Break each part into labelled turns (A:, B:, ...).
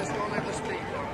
A: just won't let the speed go.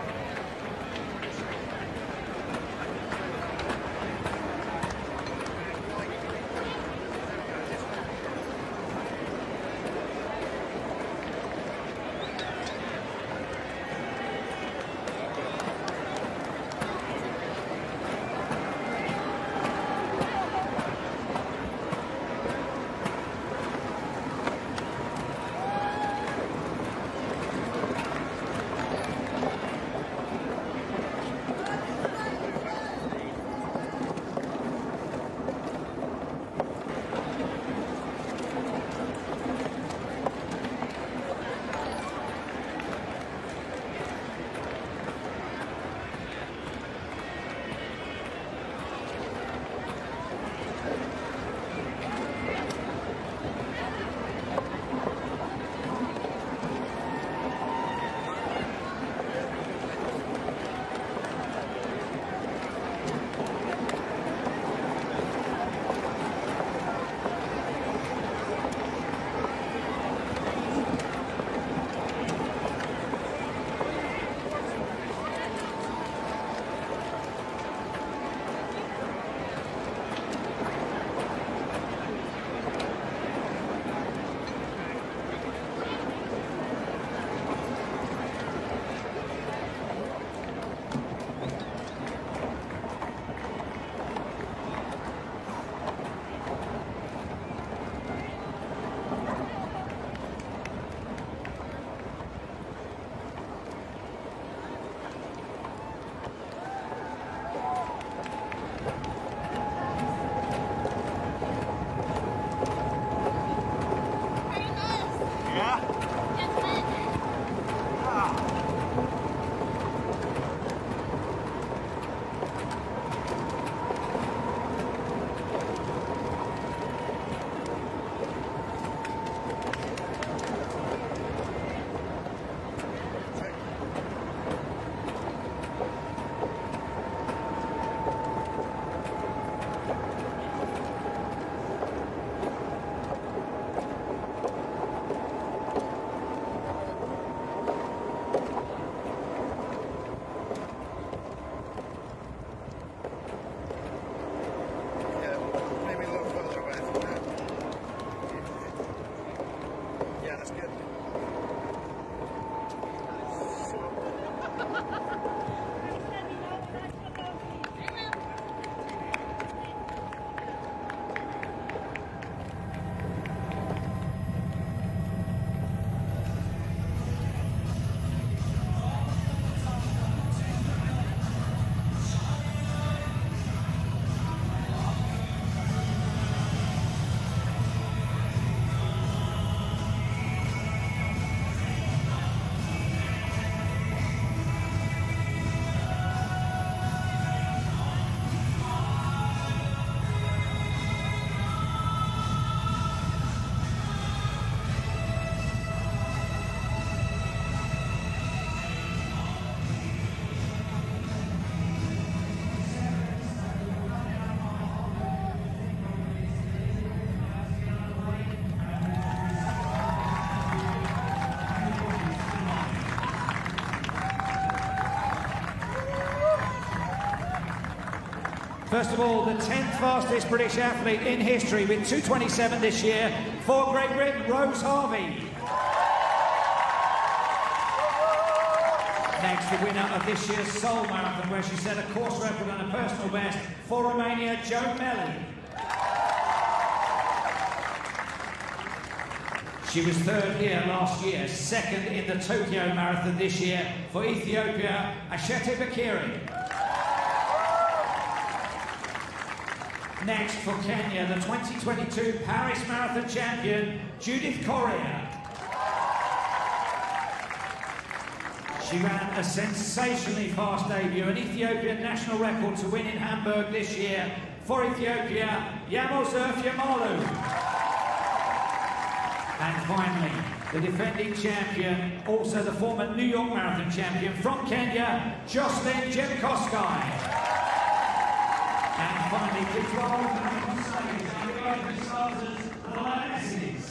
B: First of all, the 10th fastest British athlete in history with 2:27 this year for Great Britain, Rose Harvey. Next, the winner of this year's Seoul Marathon, where she set a course record and a personal best for Romania, Joe Melli. She was third here last year, second in the Tokyo Marathon this year for Ethiopia, Ashete Bakiri. Next for Kenya, the 2022 Paris Marathon champion, Judith Correa. She ran a sensationally fast debut, an Ethiopian national record to win in Hamburg this year for Ethiopia, Amos Kipruto. And finally, the defending champion, also the former New York Marathon champion from Kenya, Jocelyn Jepkoskai. And finally, the 12 Marathon starters, the Lionesses.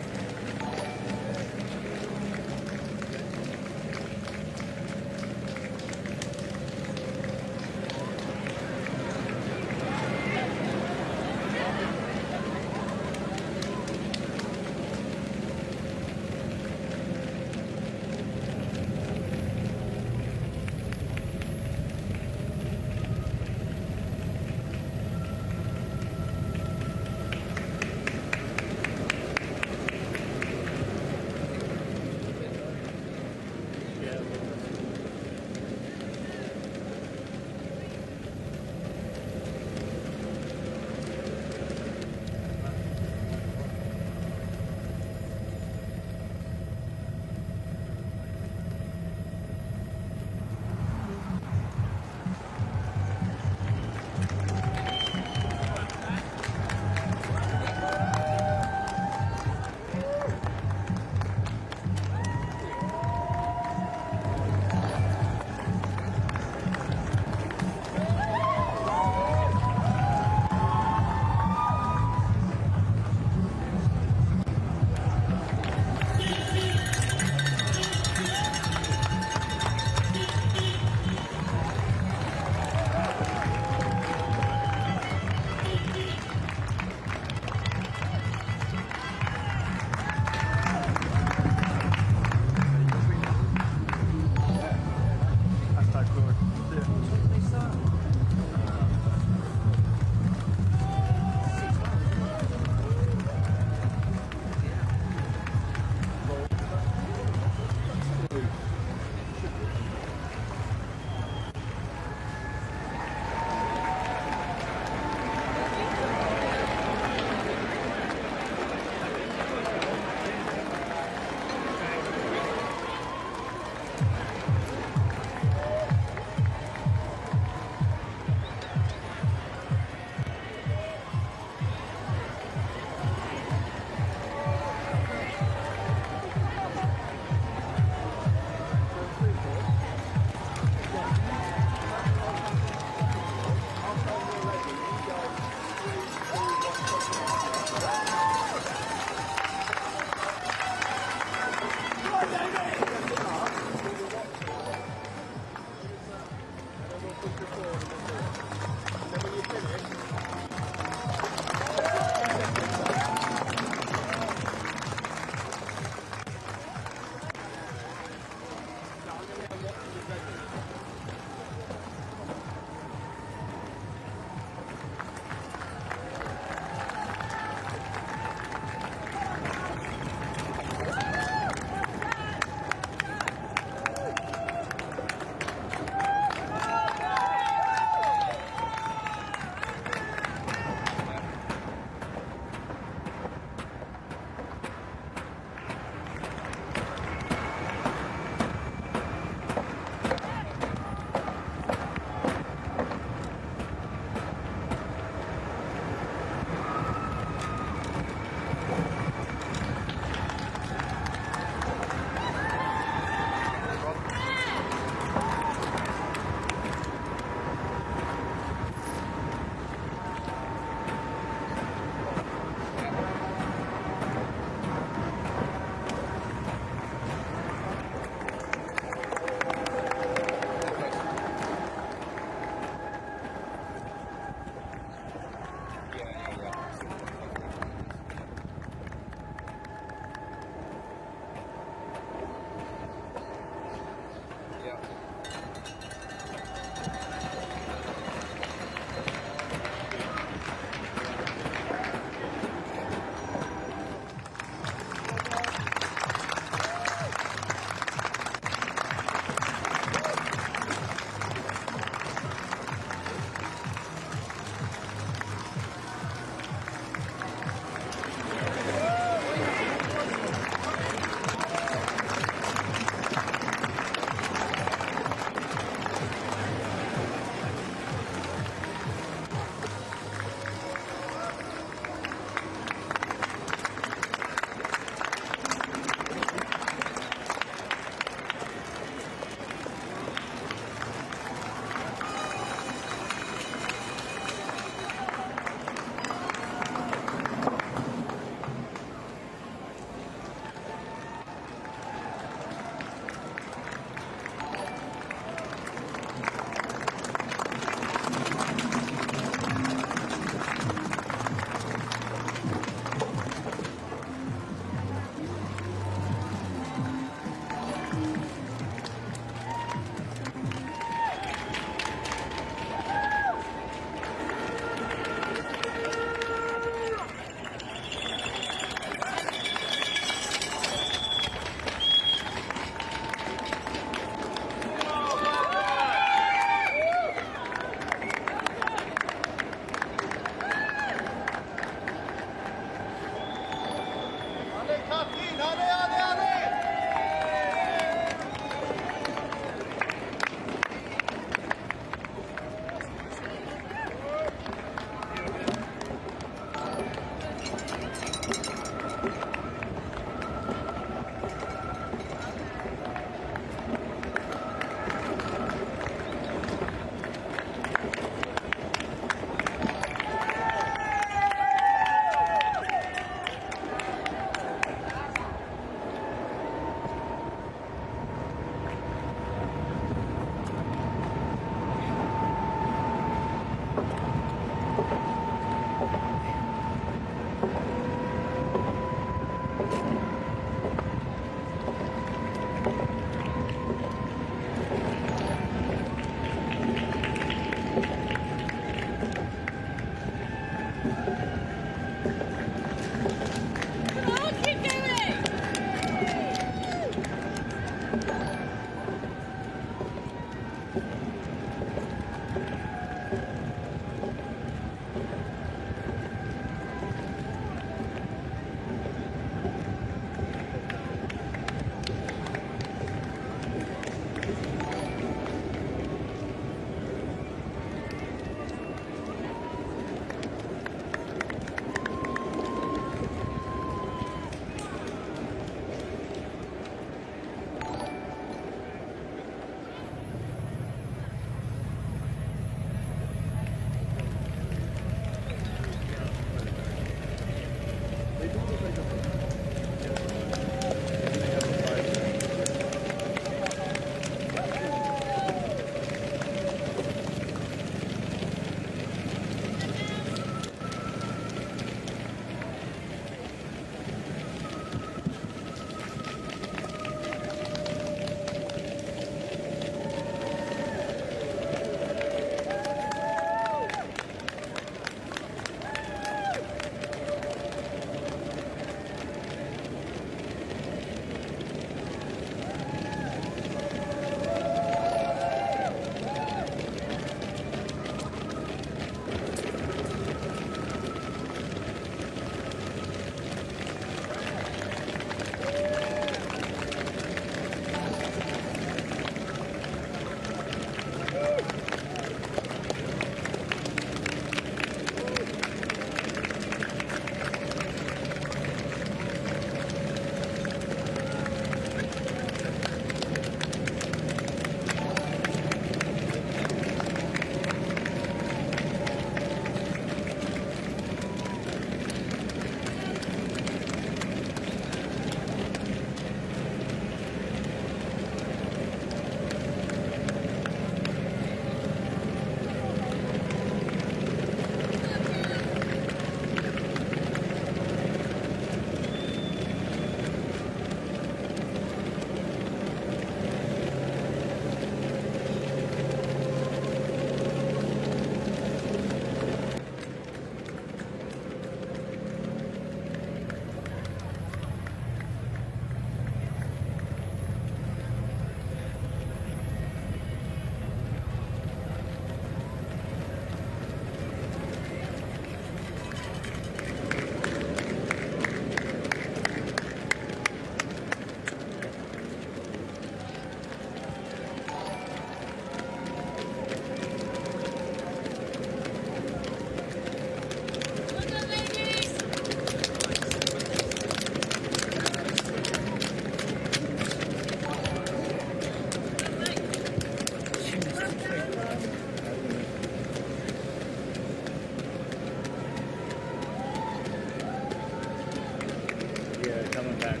A: back.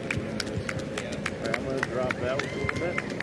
A: I'm going to drop that a little bit.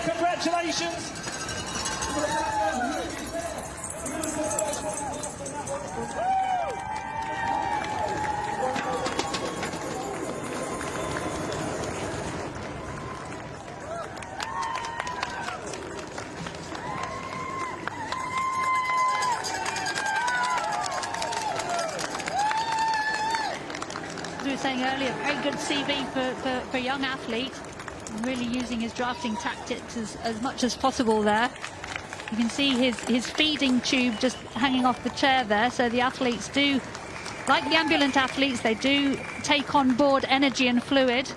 B: Congratulations.
C: As we were saying earlier, very good CV for a young athlete. Really using his drafting tactics as much as possible there. You can see his feeding tube just hanging off the chair there. So the athletes do, like the ambulant athletes, they do take on board energy and fluid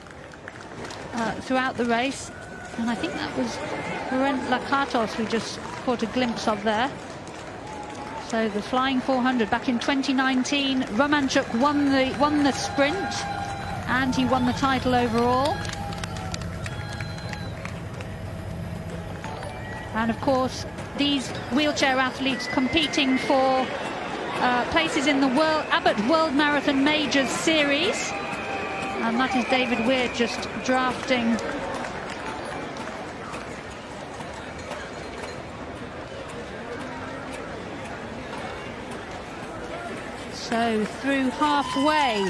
C: throughout the race. And I think that was Laurent Lakatos we just caught a glimpse of there. So the flying 400 back in 2019, Romanchuk won the sprint and he won the title overall. And of course, these wheelchair athletes competing for places in the Abbott World Marathon Majors Series. And that is David Weir just drafting. So through halfway,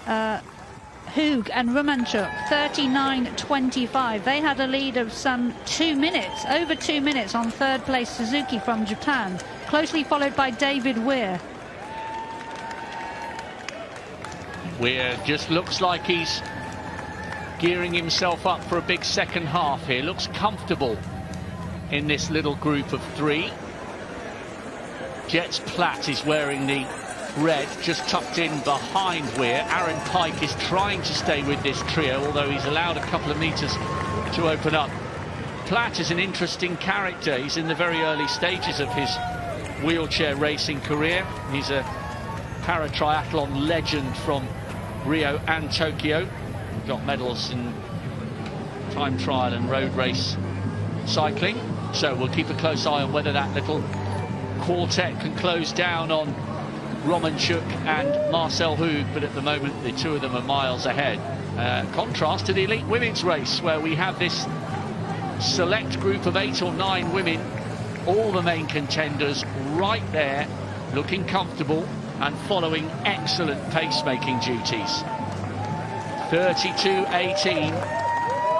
C: Hug and Romanchuk, 39.25. They had a lead of some 2 minutes, over 2 minutes on third place Suzuki from Japan, closely followed by David Weir.
D: Weir just looks like he's gearing himself up for a big second half here. Looks comfortable in this little group of three. Jets Platt is wearing the red, just tucked in behind Weir. Aaron Pike is trying to stay with this trio, although he's allowed a couple of meters to open up. Platt is an interesting character. He's in the very early stages of his wheelchair racing career. He's a para-triathlon legend from Rio and Tokyo. Got medals in time trial and road race cycling. So we'll keep a close eye on whether that little quartet can close down on Romanchuk and Marcel Hug, but at the moment the two of them are miles ahead. Contrast to the elite women's race, where we have this select group of 8 or 9 women, all the main contenders right there, looking comfortable and following excellent pacemaking duties. 32.18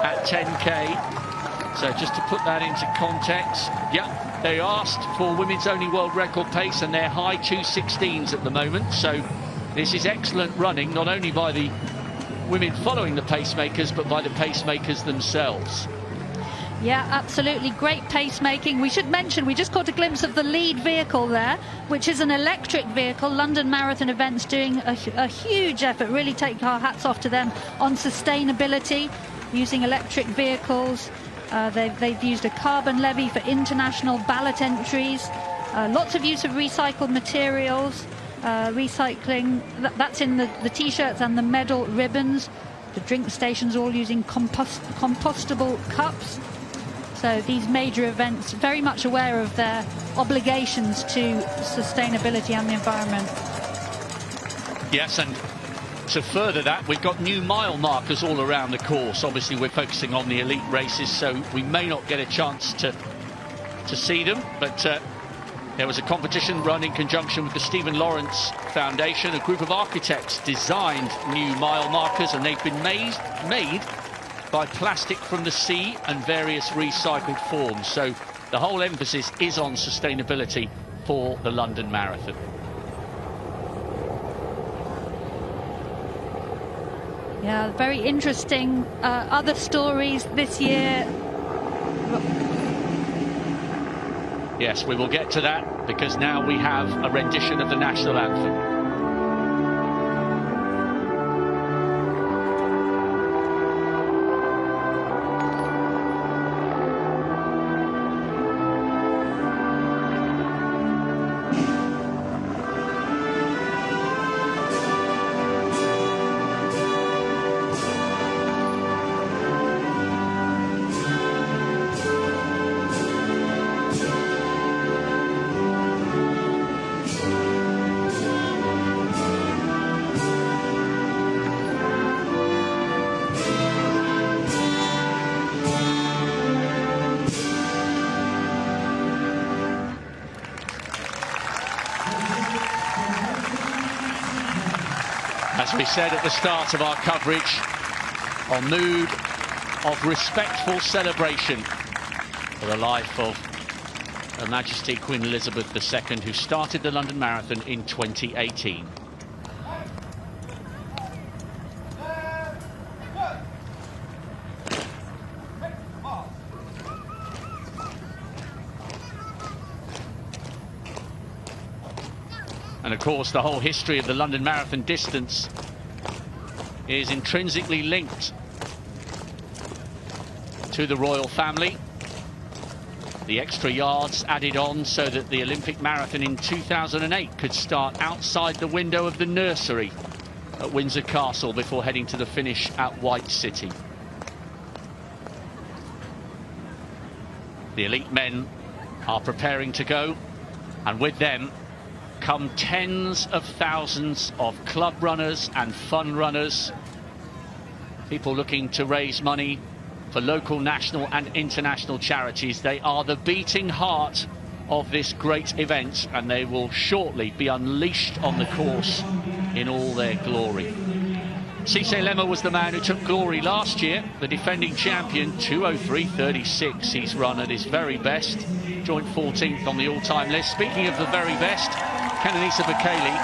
D: at 10k. So just to put that into context, yeah, they asked for women's only world record pace and they're high 2:16s at the moment. So this is excellent running, not only by the women following the pacemakers, but by the pacemakers themselves.
C: Yeah, absolutely. Great pacemaking. We should mention, we just caught a glimpse of the lead vehicle there, which is an electric vehicle. London Marathon Events doing a huge effort, really take our hats off to them on sustainability, using electric vehicles. They've used a carbon levy for international ballot entries. Lots of use of recycled materials, recycling. That's in the T-shirts and the medal ribbons. The drink stations all using compostable cups. So these major events very much aware of their obligations to sustainability and the environment.
D: Yes, and to further that, we've got new mile markers all around the course. Obviously, we're focusing on the elite races, so we may not get a chance to see them. But there was a competition run in conjunction with the Stephen Lawrence Foundation. A group of architects designed new mile markers, and they've been made by plastic from the sea and various recycled forms. So the whole emphasis is on sustainability for the London Marathon.
C: Yeah, very interesting. Other stories this year.
D: Yes, we will get to that, because now we have a rendition of the national anthem. As we said at the start of our coverage, a mood of respectful celebration for the life of Her Majesty Queen Elizabeth II, who started the London Marathon in 2018. And of course, the whole history of the London Marathon distance is intrinsically linked to the royal family. The extra yards added on so that the Olympic Marathon in 2008 could start outside the window of the nursery at Windsor Castle before heading to the finish at White City. The elite men are preparing to go, and with them come tens of thousands of club runners and fun runners, people looking to raise money for local, national and international charities. They are the beating heart of this great event, and they will shortly be unleashed on the course in all their glory. Cisse Lemmer was the man who took glory last year, the defending champion, 2:03.36. He's run at his very best, joined 14th on the all-time list. Speaking of the very best, Kenenisa Bekele,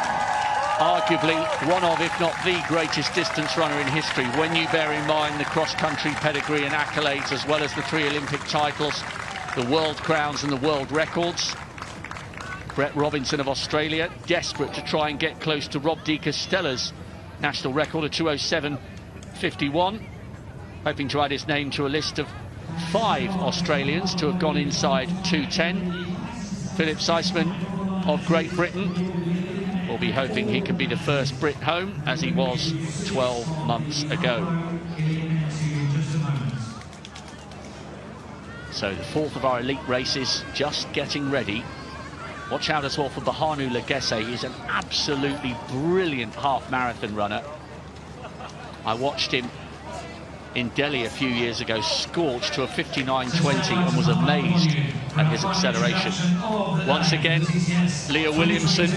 D: arguably one of, if not the greatest distance runner in history, when you bear in mind the cross-country pedigree and accolades, as well as the 3 Olympic titles, the world crowns and the world records. Brett Robinson of Australia, desperate to try and get close to Rob de Castella's national record of 2:07.51, hoping to add his name to a list of 5 Australians to have gone inside 2:10. Philip Seisman of Great Britain will be hoping he can be the first Brit home, as he was 12 months ago. So the 4th of our elite races just getting ready. Watch out as well for Bahanu Legesse. He's an absolutely brilliant half-marathon runner. I watched him in Delhi a few years ago, scorched to a 59.20, and was amazed at his acceleration. Once again, Leah Williamson,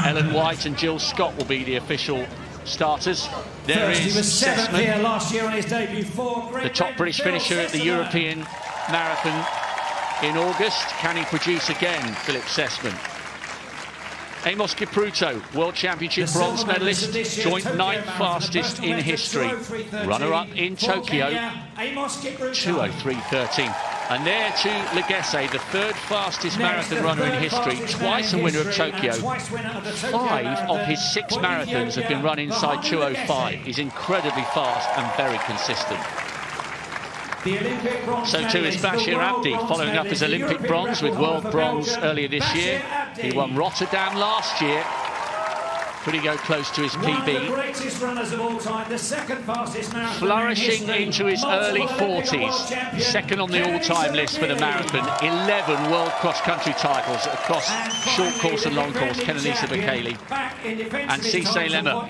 D: Ellen White and Jill Scott will be the official starters. There is Sessman,
B: here last year on his debut,
D: the top British finisher at the European Marathon in August. Can he produce again, Philip Sessman? Amos Kipruto, World Championship bronze medalist, joint 9th fastest in history. Runner-up in Tokyo, 2:03.13. And there to Legesse, the 3rd fastest marathon runner in history, twice a winner of Tokyo. 5 of his 6 marathons have been run inside 2:05. He's incredibly fast and very consistent. So too is Bashir Abdi, following up his Olympic bronze with world bronze earlier this year. He won Rotterdam last year. Could he go close to his PB? Flourishing into his early 40s. 2nd on the all-time list for the marathon. 11 world cross-country titles across short course and long course. Kenenisa Bekele. And Cisse Lemmer.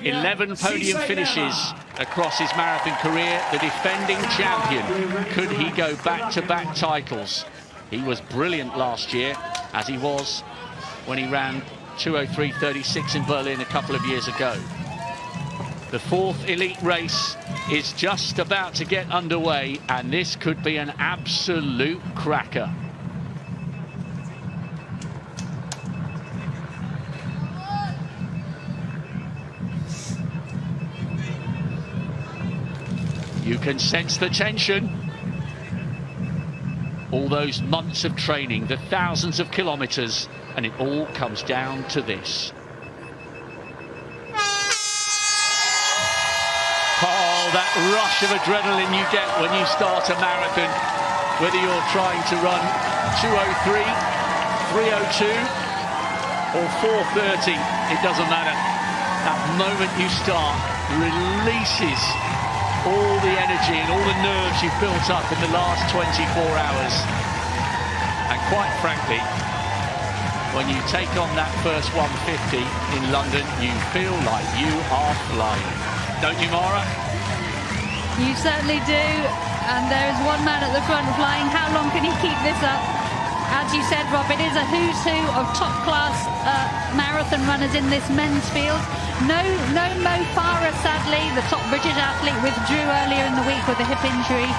D: 11 podium finishes across his marathon career. The defending champion. Could he go back-to-back titles? He was brilliant last year, as he was when he ran 2:03.36 in Berlin a couple of years ago. The 4th elite race is just about to get underway, and this could be an absolute cracker. You can sense the tension. All those months of training, the thousands of kilometers, and it all comes down to this. Oh, that rush of adrenaline you get when you start a marathon, whether you're trying to run 2:03, 3:02 or 4:30, it doesn't matter. That moment you start releases all the energy and all the nerves you've built up in the last 24 hours. And quite frankly, when you take on that first 150 in London, you feel like you are flying. Don't you, Mara?
C: You certainly do. And there is one man at the front flying. How long can he keep this up? As you said, Rob, it is a who's who of top-class marathon runners in this men's field. No Mo Farah, sadly. The top British athlete withdrew earlier in the week with a hip injury.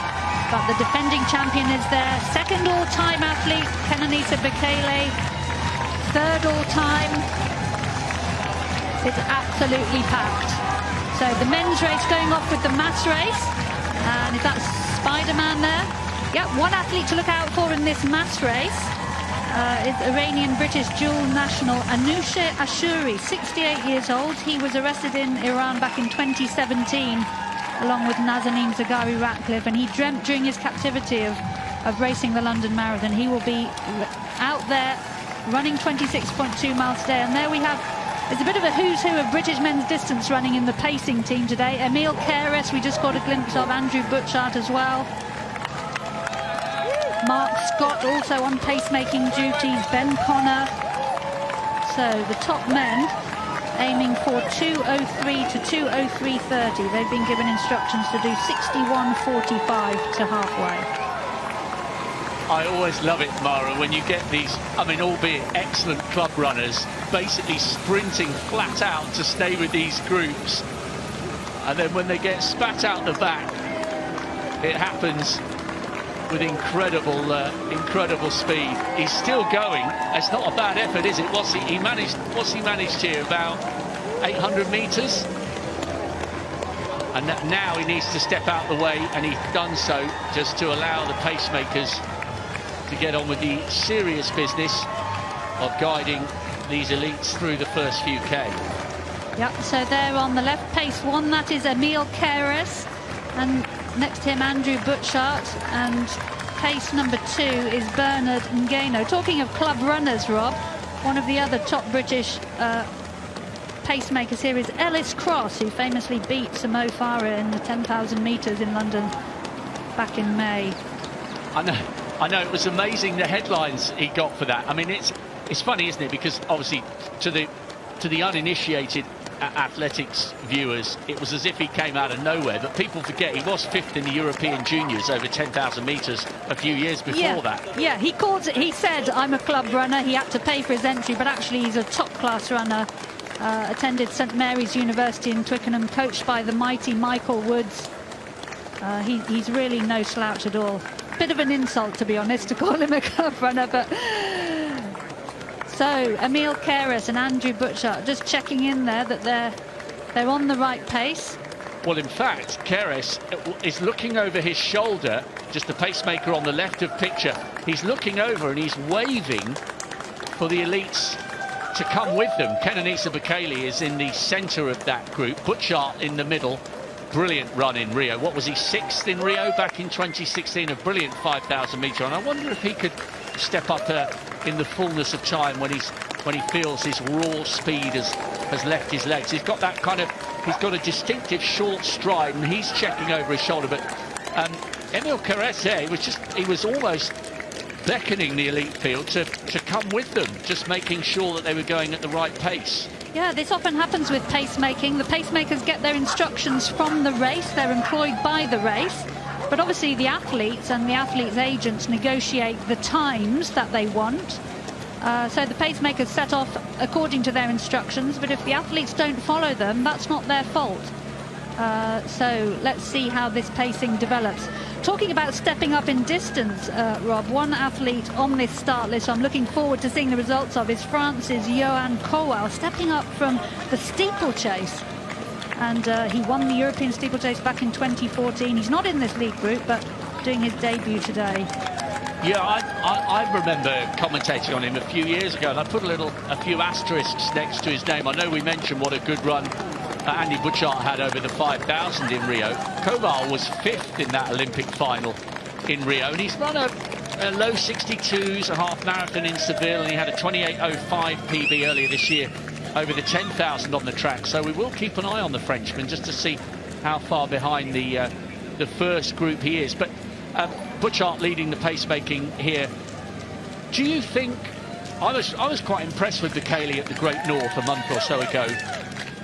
C: But the defending champion is there. 2nd all-time athlete, Kenenisa Bekele. 3rd all-time. It's absolutely packed. So the men's race going off with the mass race. And is that Spider-Man there? Yeah, one athlete to look out for in this mass race is Iranian-British dual national Anousheh Ashuri, 68 years old. He was arrested in Iran back in 2017, along with Nazanin Zaghari-Ratcliffe, and he dreamt during his captivity of racing the London Marathon. He will be out there running 26.2 miles a day. And there we have, it's a bit of a who's who of British men's distance running in the pacing team today. Emil Keres, we just got a glimpse of, Andrew Butchart as well. Mark Scott also on pacemaking duties, Ben Connor. So the top men aiming for 2:03 to 2:03.30. They've been given instructions to do 61.45 to halfway.
D: I always love it, Mara, when you get these, I mean, albeit excellent club runners, basically sprinting flat out to stay with these groups. And then when they get spat out the back, it happens with incredible speed. He's still going. It's not a bad effort, is it? What's he managed here? About 800 meters. And now he needs to step out the way, and he's done so just to allow the pacemakers to get on with the serious business of guiding these elites through the first few K.
C: Yep, so there on the left, pace 1, that is Emil Keres, and next to him Andrew Butchart, and pace number 2 is Bernard Ngeno. Talking of club runners, Rob, one of the other top British pacemakers here is Ellis Cross, who famously beat Sir Mo Farah in the 10,000 metres in London back in May.
D: I know, it was amazing the headlines he got for that. I mean, it's funny, isn't it? Because obviously to the uninitiated athletics viewers, it was as if he came out of nowhere, but people forget he was 5th in the European juniors over 10,000 metres a few years before that.
C: Yeah, he said, I'm a club runner. He had to pay for his entry, but actually he's a top class runner. Attended St Mary's University in Twickenham, coached by the mighty Michael Woods. He's really no slouch at all. Bit of an insult, to be honest, to call him a club runner, but so Emil Keres and Andrew Butchart just checking in there that they're on the right pace.
D: Well, in fact, Keres is looking over his shoulder, just the pacemaker on the left of picture. He's looking over and he's waving for the elites to come with them. Kenenisa Bekele is in the centre of that group, Butchart in the middle. Brilliant run in Rio. What was he, 6th in Rio back in 2016? A brilliant 5,000 metre. And I wonder if he could step up in the fullness of time when he feels his raw speed has left his legs. He's got that kind of, he's got a distinctive short stride, and he's checking over his shoulder. But Emil Keres there, he was almost beckoning the elite field to come with them, just making sure that they were going at the right pace.
C: Yeah, this often happens with pacemaking. The pacemakers get their instructions from the race. They're employed by the race. But obviously the athletes and the athletes' agents negotiate the times that they want. So the pacemakers set off according to their instructions. But if the athletes don't follow them, that's not their fault. So let's see how this pacing develops. Talking about stepping up in distance, Rob, one athlete on this start list I'm looking forward to seeing the results of is France's Johan Kowal, stepping up from the steeplechase. And he won the European steeplechase back in 2014. He's not in this lead group, but doing his debut today.
D: Yeah, I remember commentating on him a few years ago, and I put a few asterisks next to his name. I know we mentioned what a good run Andy Butchart had over the 5,000 in Rio. Kowal was 5th in that Olympic final in Rio, and he's run a low 62s, a half marathon in Seville, and he had a 28.05 PB earlier this year over the 10,000 on the track. So we will keep an eye on the Frenchman just to see how far behind the first group he is. But Butchart leading the pacemaking here. Do you think, I was quite impressed with Bekele at the Great North a month or so ago.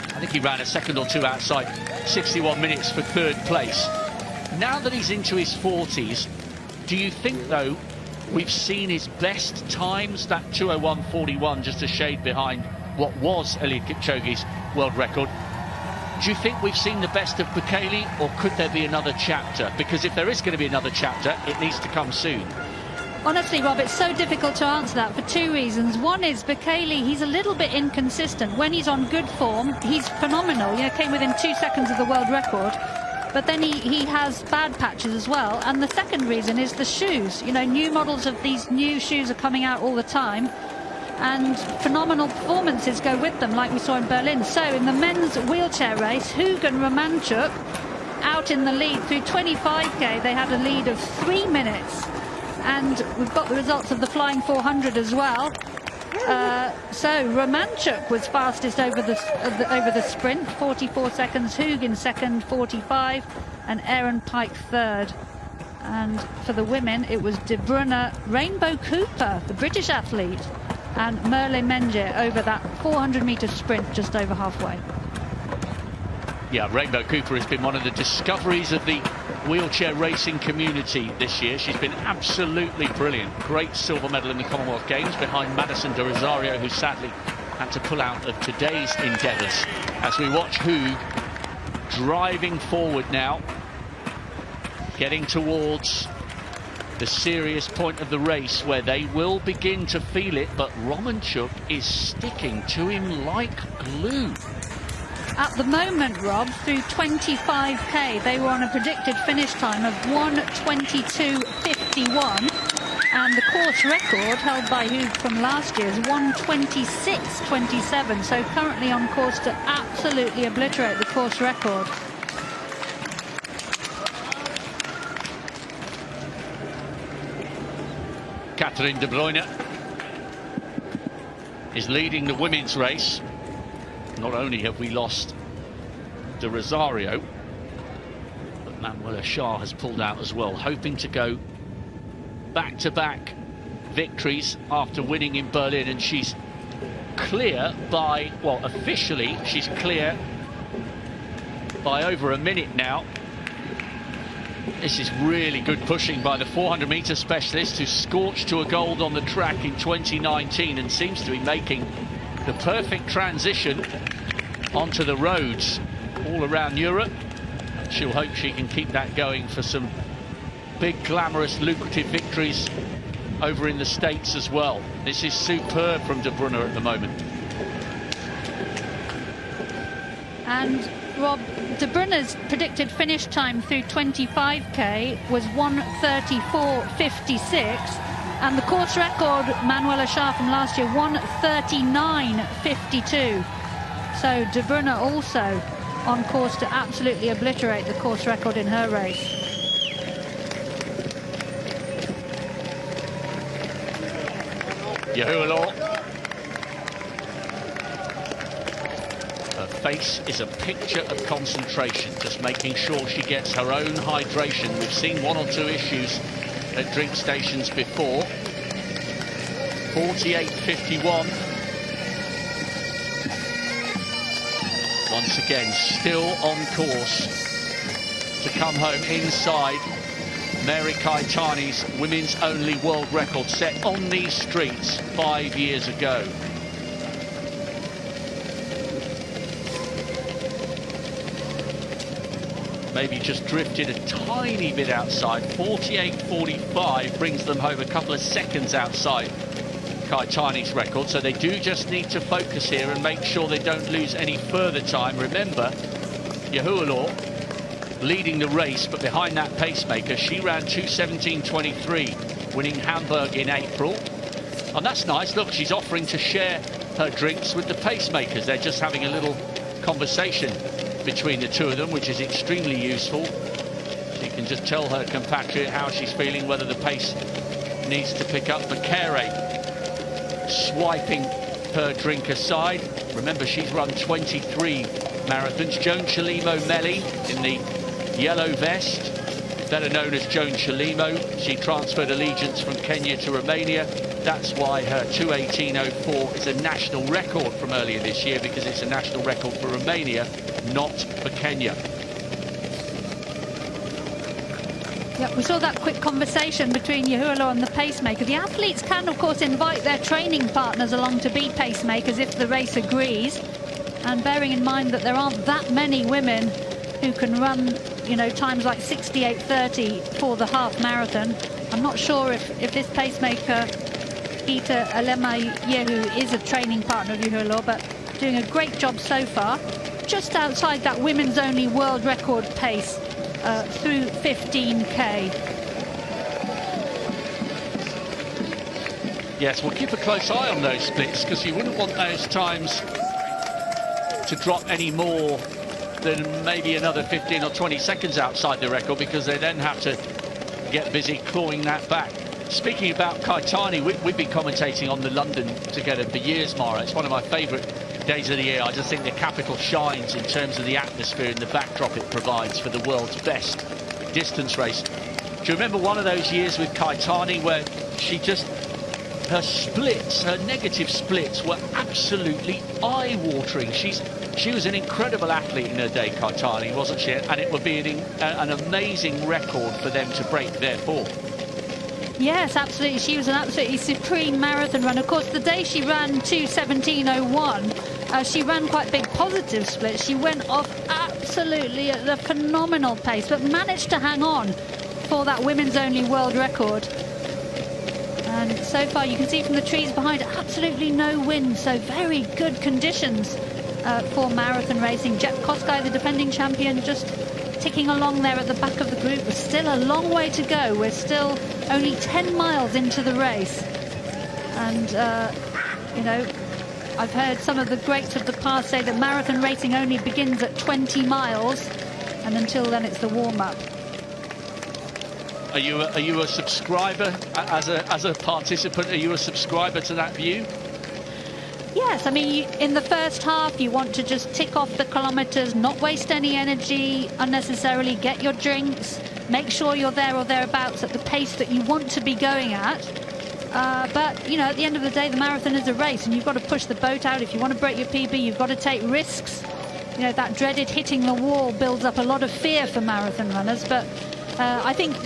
D: I think he ran a second or two outside, 61 minutes for 3rd place. Now that he's into his 40s, do you think, though, we've seen his best times, that 2:01.41, just a shade behind what was Eliud Kipchoge's world record? Do you think we've seen the best of Bekele, or could there be another chapter? Because if there is going to be another chapter, it needs to come soon.
C: Honestly, Rob, it's so difficult to answer that for 2 reasons. One is Bekele, he's a little bit inconsistent. When he's on good form, he's phenomenal. You know, came within 2 seconds of the world record. But then he has bad patches as well. And the second reason is the shoes. You know, new models of these new shoes are coming out all the time. And phenomenal performances go with them, like we saw in Berlin. So in the men's wheelchair race, Hugen Romanchuk out in the lead. Through 25k, they had a lead of 3 minutes. And we've got the results of the flying 400 as well. So Romanchuk was fastest over the sprint, 44 seconds. Hugen second, 45, and Aaron Pike third. And for the women, it was De Bruyne, Rainbow Cooper, the British athlete, and Merle Menge over that 400-metre sprint just over halfway.
D: Yeah, Rainbow Cooper has been one of the discoveries of the wheelchair racing community this year. She's been absolutely brilliant. Great silver medal in the Commonwealth Games behind Madison de Rosario, who sadly had to pull out of today's endeavours. As we watch Hoog driving forward now, getting towards the serious point of the race where they will begin to feel it, but Romanchuk is sticking to him like glue.
C: At the moment, Rob, through 25k, they were on a predicted finish time of 1:22.51, and the course record held by Hoog from last year is 1:26.27, so currently on course to absolutely obliterate the course record.
D: Catherine De Bruyne is leading the women's race. Not only have we lost De Rosario, but Manuela Shah has pulled out as well, hoping to go back-to-back victories after winning in Berlin, and she's clear by, well, officially she's clear by over a minute now. This is really good pushing by the 400-metre specialist, who scorched to a gold on the track in 2019 and seems to be making the perfect transition onto the roads all around Europe. She'll hope she can keep that going for some big, glamorous, lucrative victories over in the States as well. This is superb from De Bruyne at the moment.
C: And Rob, De Bruyne's predicted finish time through 25k was 1:34.56, and the course record, Manuela Shah from last year, 1:39.52. So De Bruyne also on course to absolutely obliterate the course record in her race.
D: Yahualo. Her face is a picture of concentration, just making sure she gets her own hydration. We've seen one or two issues at drink stations before. 48.51. Once again, still on course to come home inside Mary Kaitani's women's only world record set on these streets 5 years ago. Maybe just drifted a tiny bit outside. 48.45 brings them home a couple of seconds outside Kaitani's record, so they do just need to focus here and make sure they don't lose any further time. Remember, Yahualo leading the race, but behind that pacemaker, she ran 2:17.23, winning Hamburg in April. And that's nice. Look, she's offering to share her drinks with the pacemakers. They're just having a little conversation between the two of them, which is extremely useful. She can just tell her compatriot how she's feeling, whether the pace needs to pick up. Bakere swiping her drink aside. Remember, she's run 23 marathons. Joan Chelimo-Meli in the yellow vest, better known as Joan Chelimo. She transferred allegiance from Kenya to Romania. That's why her 2:18.04 is a national record from earlier this year, because it's a national record for Romania, not for Kenya.
C: Yep, we saw that quick conversation between Yahualo and the pacemaker. The athletes can, of course, invite their training partners along to be pacemakers if the race agrees. And bearing in mind that there aren't that many women who can run, you know, times like 68.30 for the half marathon. I'm not sure if this pacemaker, Ita Alema-Yehu, is a training partner of Yahualo, but doing a great job so far. Just outside that women's only world record pace through 15k.
D: Yes, we'll keep a close eye on those splits, because you wouldn't want those times to drop any more than maybe another 15 or 20 seconds outside the record, because they then have to get busy clawing that back. Speaking about Kaitani, we've been commentating on the London together for years, Mara. It's one of my favourite days of the year. I just think the capital shines in terms of the atmosphere and the backdrop it provides for the world's best distance race. Do you remember one of those years with Kaitani where she just, her splits, her negative splits were absolutely eye-watering? She's She was an incredible athlete in her day, Kaitani, wasn't she? And it would be an amazing record for them to break, therefore.
C: Yes, absolutely. She was an absolutely supreme marathon runner. Of course, the day she ran 2:17:01, she ran quite big positive splits. She went off absolutely at a phenomenal pace, but managed to hang on for that women's only world record. And so far, you can see from the trees behind, absolutely no wind, so very good conditions for marathon racing. Jep Kosgei, the defending champion, just ticking along there at the back of the group. We're still a long way to go. We're still only 10 miles into the race. And, you know, I've heard some of the greats of the past say that marathon racing only begins at 20 miles, and until then it's the warm-up.
D: Are you a subscriber, as a participant, are you a subscriber to that view?
C: Yes, I mean, in the first half, you want to just tick off the kilometres, not waste any energy unnecessarily, get your drinks, make sure you're there or thereabouts at the pace that you want to be going at. But, you know, at the end of the day, the marathon is a race, and you've got to push the boat out. If you want to break your PB, you've got to take risks. You know, that dreaded hitting the wall builds up a lot of fear for marathon runners. But I think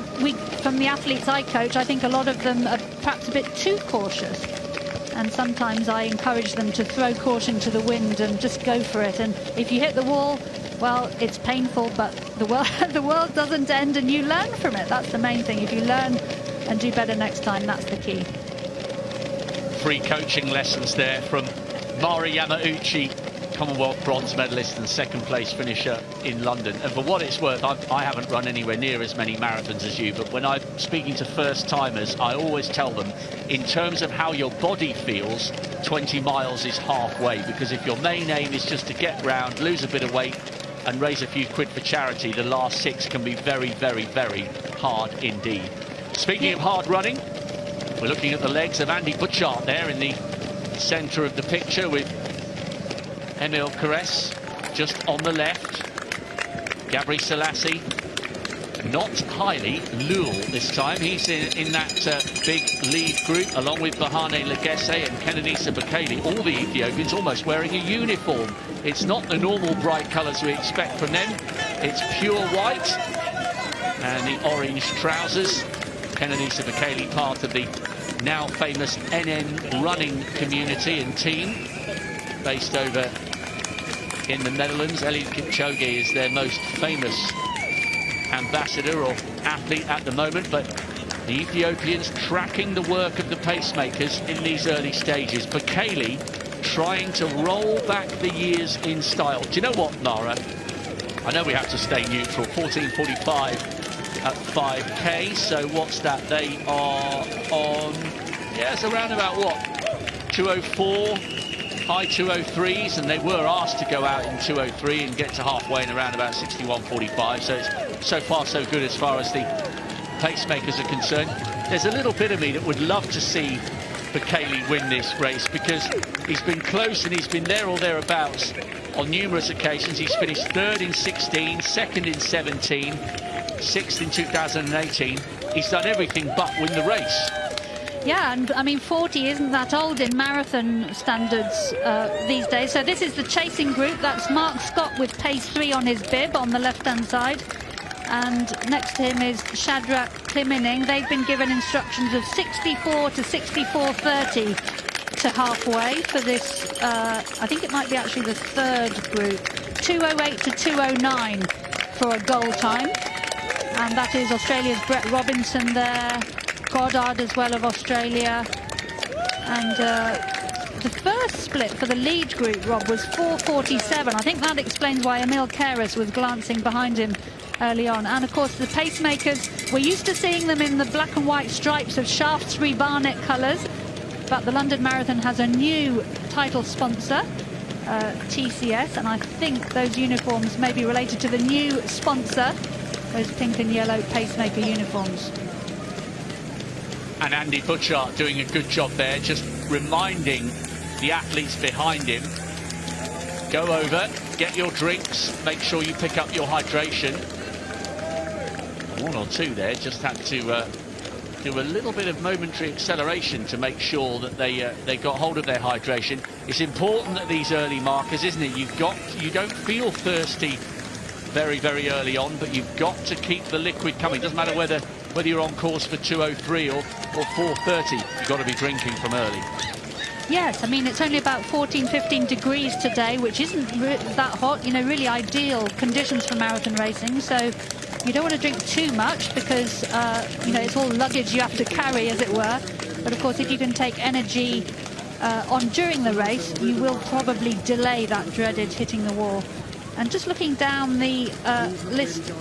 C: from the athletes I coach, I think a lot of them are perhaps a bit too cautious. And sometimes I encourage them to throw caution to the wind and just go for it. And if you hit the wall, well, it's painful, but the world doesn't end, and you learn from it. That's the main thing. If you learn and do better next time, that's the key.
D: Free coaching lessons there from Mari Yamauchi, Commonwealth bronze medalist and second place finisher in London. And for what it's worth, I haven't run anywhere near as many marathons as you, but when I'm speaking to first timers, I always tell them, in terms of how your body feels, 20 miles is halfway, because if your main aim is just to get round, lose a bit of weight and raise a few quid for charity, the last 6 can be very, very, very hard indeed. Speaking of hard running, we're looking at the legs of Andy Butchart there in the centre of the picture, with Emil Caress just on the left. Gabri Selassie, not highly. Lul this time. He's in that big lead group, along with Bahane Legesse and Kenenisa Bekele. All the Ethiopians almost wearing a uniform. It's not the normal bright colours we expect from them. It's pure white and the orange trousers. Kenenisa Bekele, part of the now famous NN running community and team, based over in the Netherlands. Eliud Kipchoge is their most famous ambassador or athlete at the moment, but the Ethiopians tracking the work of the pacemakers in these early stages. Bekele trying to roll back the years in style. Do you know what, Lara? I know we have to stay neutral. 14:45 at 5K, so what's that? They are on, yeah, it's around about what, 2:04, high 2:03s, and they were asked to go out in 2:03 and get to halfway in around about 61:45, so it's so far so good as far as the pacemakers are concerned. There's a little bit of me that would love to see Bekele win this race, because he's been close and he's been there or thereabouts on numerous occasions. He's finished 3rd in 16, 2nd in 17, 6th in 2018. He's done everything but win the race.
C: Yeah, and I mean, 40 isn't that old in marathon standards these days. So this is the chasing group. That's Mark Scott with pace 3 on his bib on the left-hand side. And next to him is Shadrach Klimining. They've been given instructions of 64 to 64:30 to halfway for this, I think it might be actually the 3rd group. 2:08 to 2:09 for a goal time. And that is Australia's Brett Robinson there. Goddard as well of Australia. And the first split for the lead group, Rob, was 4:47. I think that explains why Emil Caress was glancing behind him early on. And of course the pacemakers, we're used to seeing them in the black and white stripes of Shaftesbury Barnet colours, but the London Marathon has a new title sponsor, TCS, and I think those uniforms may be related to the new sponsor, those pink and yellow pacemaker uniforms.
D: And Andy Butchart doing a good job there, just reminding the athletes behind him, go over, get your drinks, make sure you pick up your hydration. 1 or 2 there, just had to do a little bit of momentary acceleration to make sure that they got hold of their hydration. It's important that these early markers, isn't it? You don't feel thirsty very, very early on, but you've got to keep the liquid coming. Doesn't matter whether you're on course for 2:03 or 4:30. You've got to be drinking from early.
C: Yes, I mean, it's only about 14-15 degrees today, which isn't that hot, you know, really ideal conditions for marathon racing. So you don't want to drink too much because, you know, it's all luggage you have to carry, as it were. But, of course, if you can take energy on during the race, you will probably delay that dreaded hitting the wall. And just looking down the list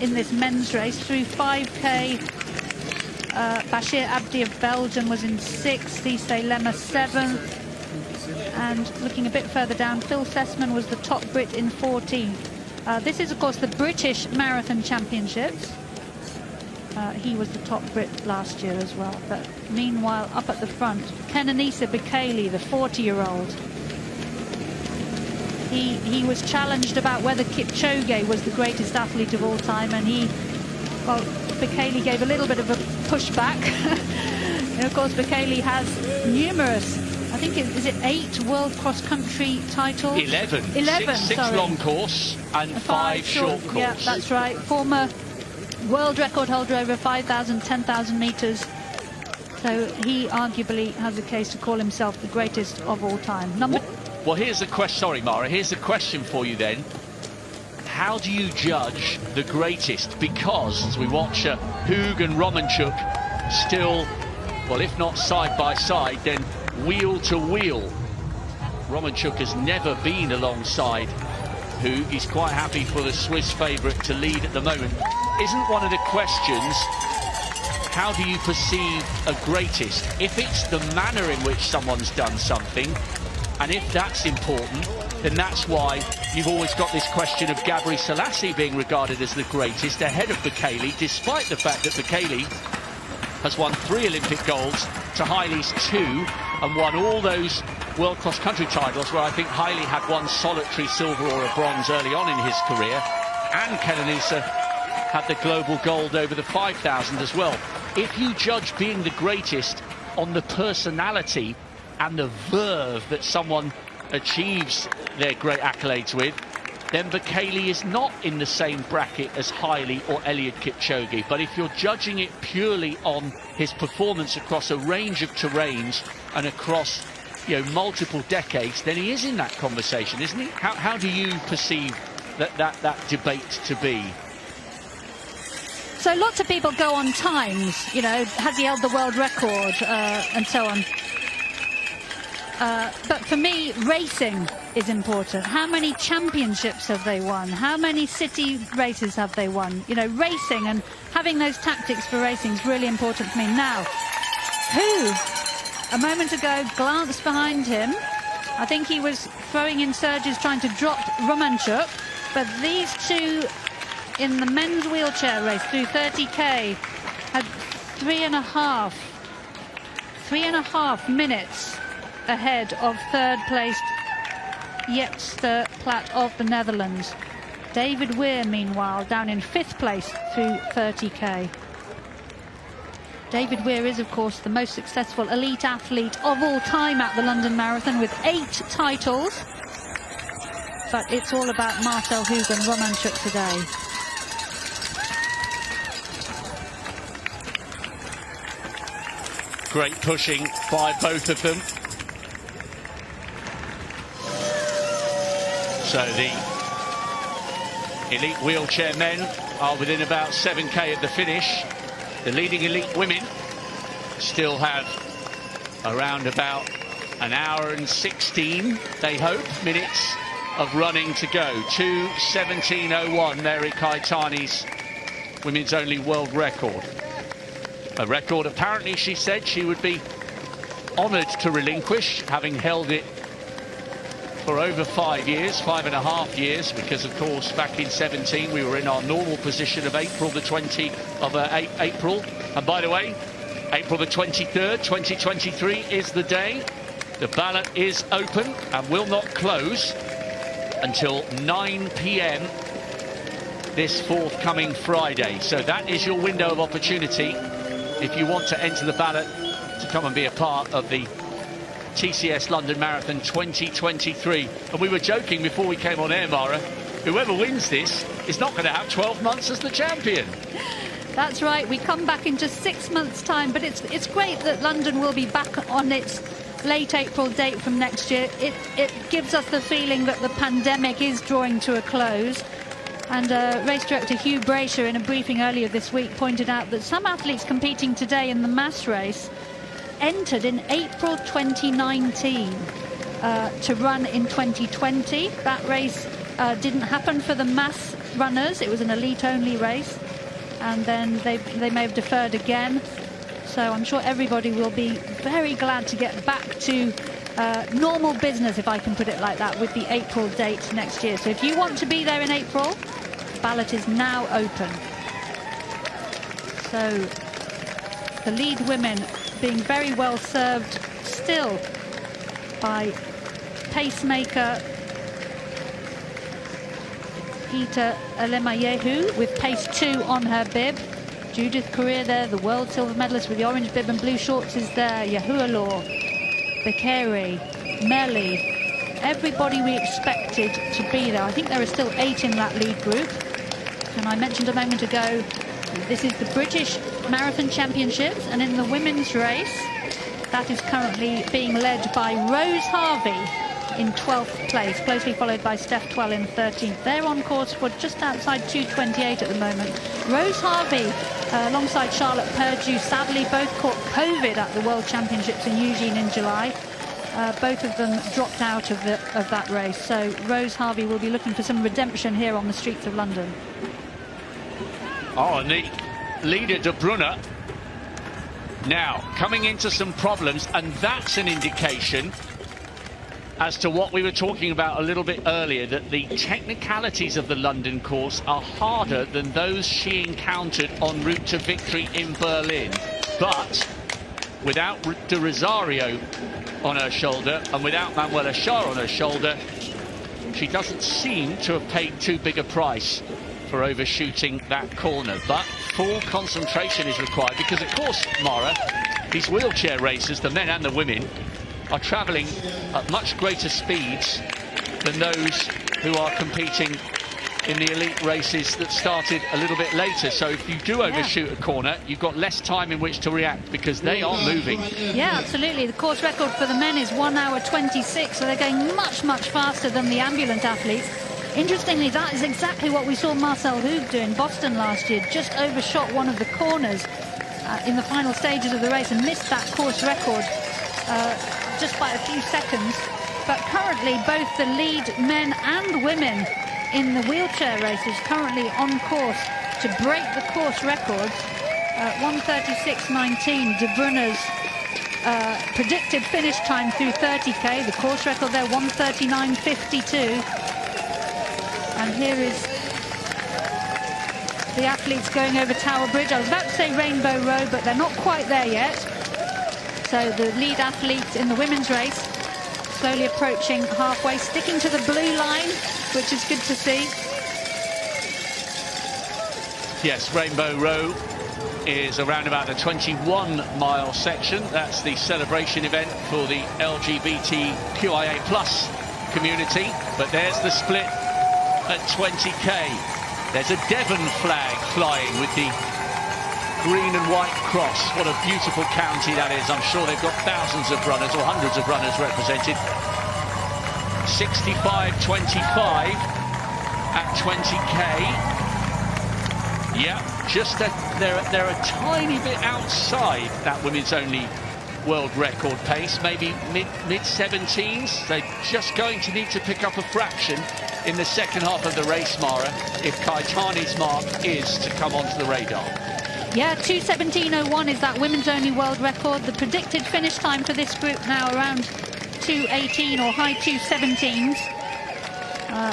C: in this men's race, through 5K, Bashir Abdi of Belgium was in 6th, Issei Lemma 7th, and looking a bit further down, Phil Sessman was the top Brit in 14th. This is, of course, the British Marathon Championships. He was the top Brit last year as well. But meanwhile, up at the front, Kenenisa Bekele, the 40-year-old. He was challenged about whether Kipchoge was the greatest athlete of all time, and well, Bekele gave a little bit of a pushback. And of course, Bekele has numerous, I think is it 8 world cross-country titles?
D: 11.
C: 11,
D: six
C: sorry.
D: Long course and 5 short course.
C: Yeah, that's right. Former world record holder over 5,000, 10,000 meters. So he arguably has a case to call himself the greatest of all time.
D: Well, here's the question. Sorry, Mara. Here's the question for you then. How do you judge the greatest? Because as we watch Hug and Romanchuk still, well, if not side by side, then wheel to wheel. Romanchuk has never been alongside Hug. He's quite happy for the Swiss favourite to lead at the moment. Isn't one of the questions, how do you perceive a greatest? If it's the manner in which someone's done something, and if that's important, then that's why you've always got this question of Gabri Selassie being regarded as the greatest ahead of Bekele, despite the fact that Bekele has won 3 Olympic golds to Hailey's 2 and won all those world cross-country titles, where I think Hailey had 1 solitary silver or a bronze early on in his career, and Kenenisa had the global gold over the 5,000 as well. If you judge being the greatest on the personality and the verve that someone achieves their great accolades with, then Bekele is not in the same bracket as Hailey or Eliud Kipchoge. But if you're judging it purely on his performance across a range of terrains and across, you know, multiple decades, then he is in that conversation, isn't he? How do you perceive that debate to be?
C: So lots of people go on times, you know, has he held the world record, and so on. But for me, racing is important. How many championships have they won? How many city races have they won? You know, racing and having those tactics for racing is really important for me. Now, who, a moment ago, glanced behind him. I think he was throwing in surges, trying to drop Romanchuk. But these two in the men's wheelchair race through 30K had 3.5 minutes ahead of third-placed Jepster Platt of the Netherlands. David Weir, meanwhile, down in 5th place through 30K. David Weir is, of course, the most successful elite athlete of all time at the London Marathon with 8 titles. But it's all about Marcel Hug and Romanchuk today.
D: Great pushing by both of them. So the elite wheelchair men are within about 7K of the finish. The leading elite women still have around about an hour and 16, they hope, minutes of running to go. 2:17:01, Mary Kaitani's women's only world record. A record apparently, she said, she would be honoured to relinquish, having held it for over 5 years, 5.5 years, because of course back in 17 we were in our normal position of April the 20th of April. And by the way, April the 23rd, 2023 is the day. The ballot is open and will not close until 9 p.m. this forthcoming Friday. So that is your window of opportunity if you want to enter the ballot to come and be a part of the TCS London Marathon 2023. And we were joking before we came on air, Mara, whoever wins this is not going to have 12 months as the champion.
C: That's right, we come back in just 6 months' time, but it's great that London will be back on its late April date from next year. It gives us the feeling that the pandemic is drawing to a close. And race director Hugh Brasher, in a briefing earlier this week, pointed out that some athletes competing today in the mass race entered in April 2019 to run in 2020. That race didn't happen for the mass runners. It was an elite-only race. And then they may have deferred again. So I'm sure everybody will be very glad to get back to normal business, if I can put it like that, with the April date next year. So if you want to be there in April, the ballot is now open. So the lead women being very well served still by pacemaker Peter Alemayehu with pace 2 on her bib. Judith Correa there, the world silver medalist with the orange bib and blue shorts, is there. Yahualor, Bekere, Melly, everybody we expected to be there. I think there are still 8 in that lead group. And I mentioned a moment ago, this is the British Marathon Championships, and in the women's race, that is currently being led by Rose Harvey in 12th place, closely followed by Steph Twell in 13th. They're on course for just outside 2:28 at the moment. Rose Harvey, alongside Charlotte Purdue, sadly both caught COVID at the World Championships in Eugene in July. Both of them dropped out of that race. So Rose Harvey will be looking for some redemption here on the streets of London.
D: Oh, and the leader, De Bruyne, now coming into some problems, and that's an indication as to what we were talking about a little bit earlier, that the technicalities of the London course are harder than those she encountered en route to victory in Berlin. But without De Rosario on her shoulder and without Manuela Schär on her shoulder, she doesn't seem to have paid too big a price for overshooting that corner. But full concentration is required because, of course, Mara, these wheelchair racers, the men and the women, are travelling at much greater speeds than those who are competing in the elite races that started a little bit later. So if you do overshoot a corner, you've got less time in which to react because they are moving.
C: Yeah, absolutely. The course record for the men is 1 hour 26, so they're going much, much faster than the ambulant athletes. Interestingly, that is exactly what we saw Marcel Hoog do in Boston last year. Just overshot one of the corners in the final stages of the race and missed that course record just by a few seconds. But currently, both the lead men and women in the wheelchair races currently on course to break the course records. 1:36.19, De Bruyne's predicted finish time through 30k. The course record there, 1:39.52. And here is the athletes going over Tower Bridge. I was about to say Rainbow Row, but they're not quite there yet. So the lead athlete in the women's race slowly approaching halfway, sticking to the blue line, which is good to see.
D: Yes, Rainbow Row is around about a 21-mile section. That's the celebration event for the LGBTQIA+ community. But there's the split at 20k. There's a Devon flag flying with the green and white cross. What a beautiful county that is. I'm sure they've got thousands of runners or hundreds of runners represented. 65.25 at 20k. Yeah, just they're a tiny bit outside that women's only world record pace, maybe mid 17s. They're just going to need to pick up a fraction in the second half of the race, Mara, if Kaitani's mark is to come onto the radar.
C: Yeah, 2:17.01 is that women's only world record. The predicted finish time for this group now around 2:18 or high 2:17s.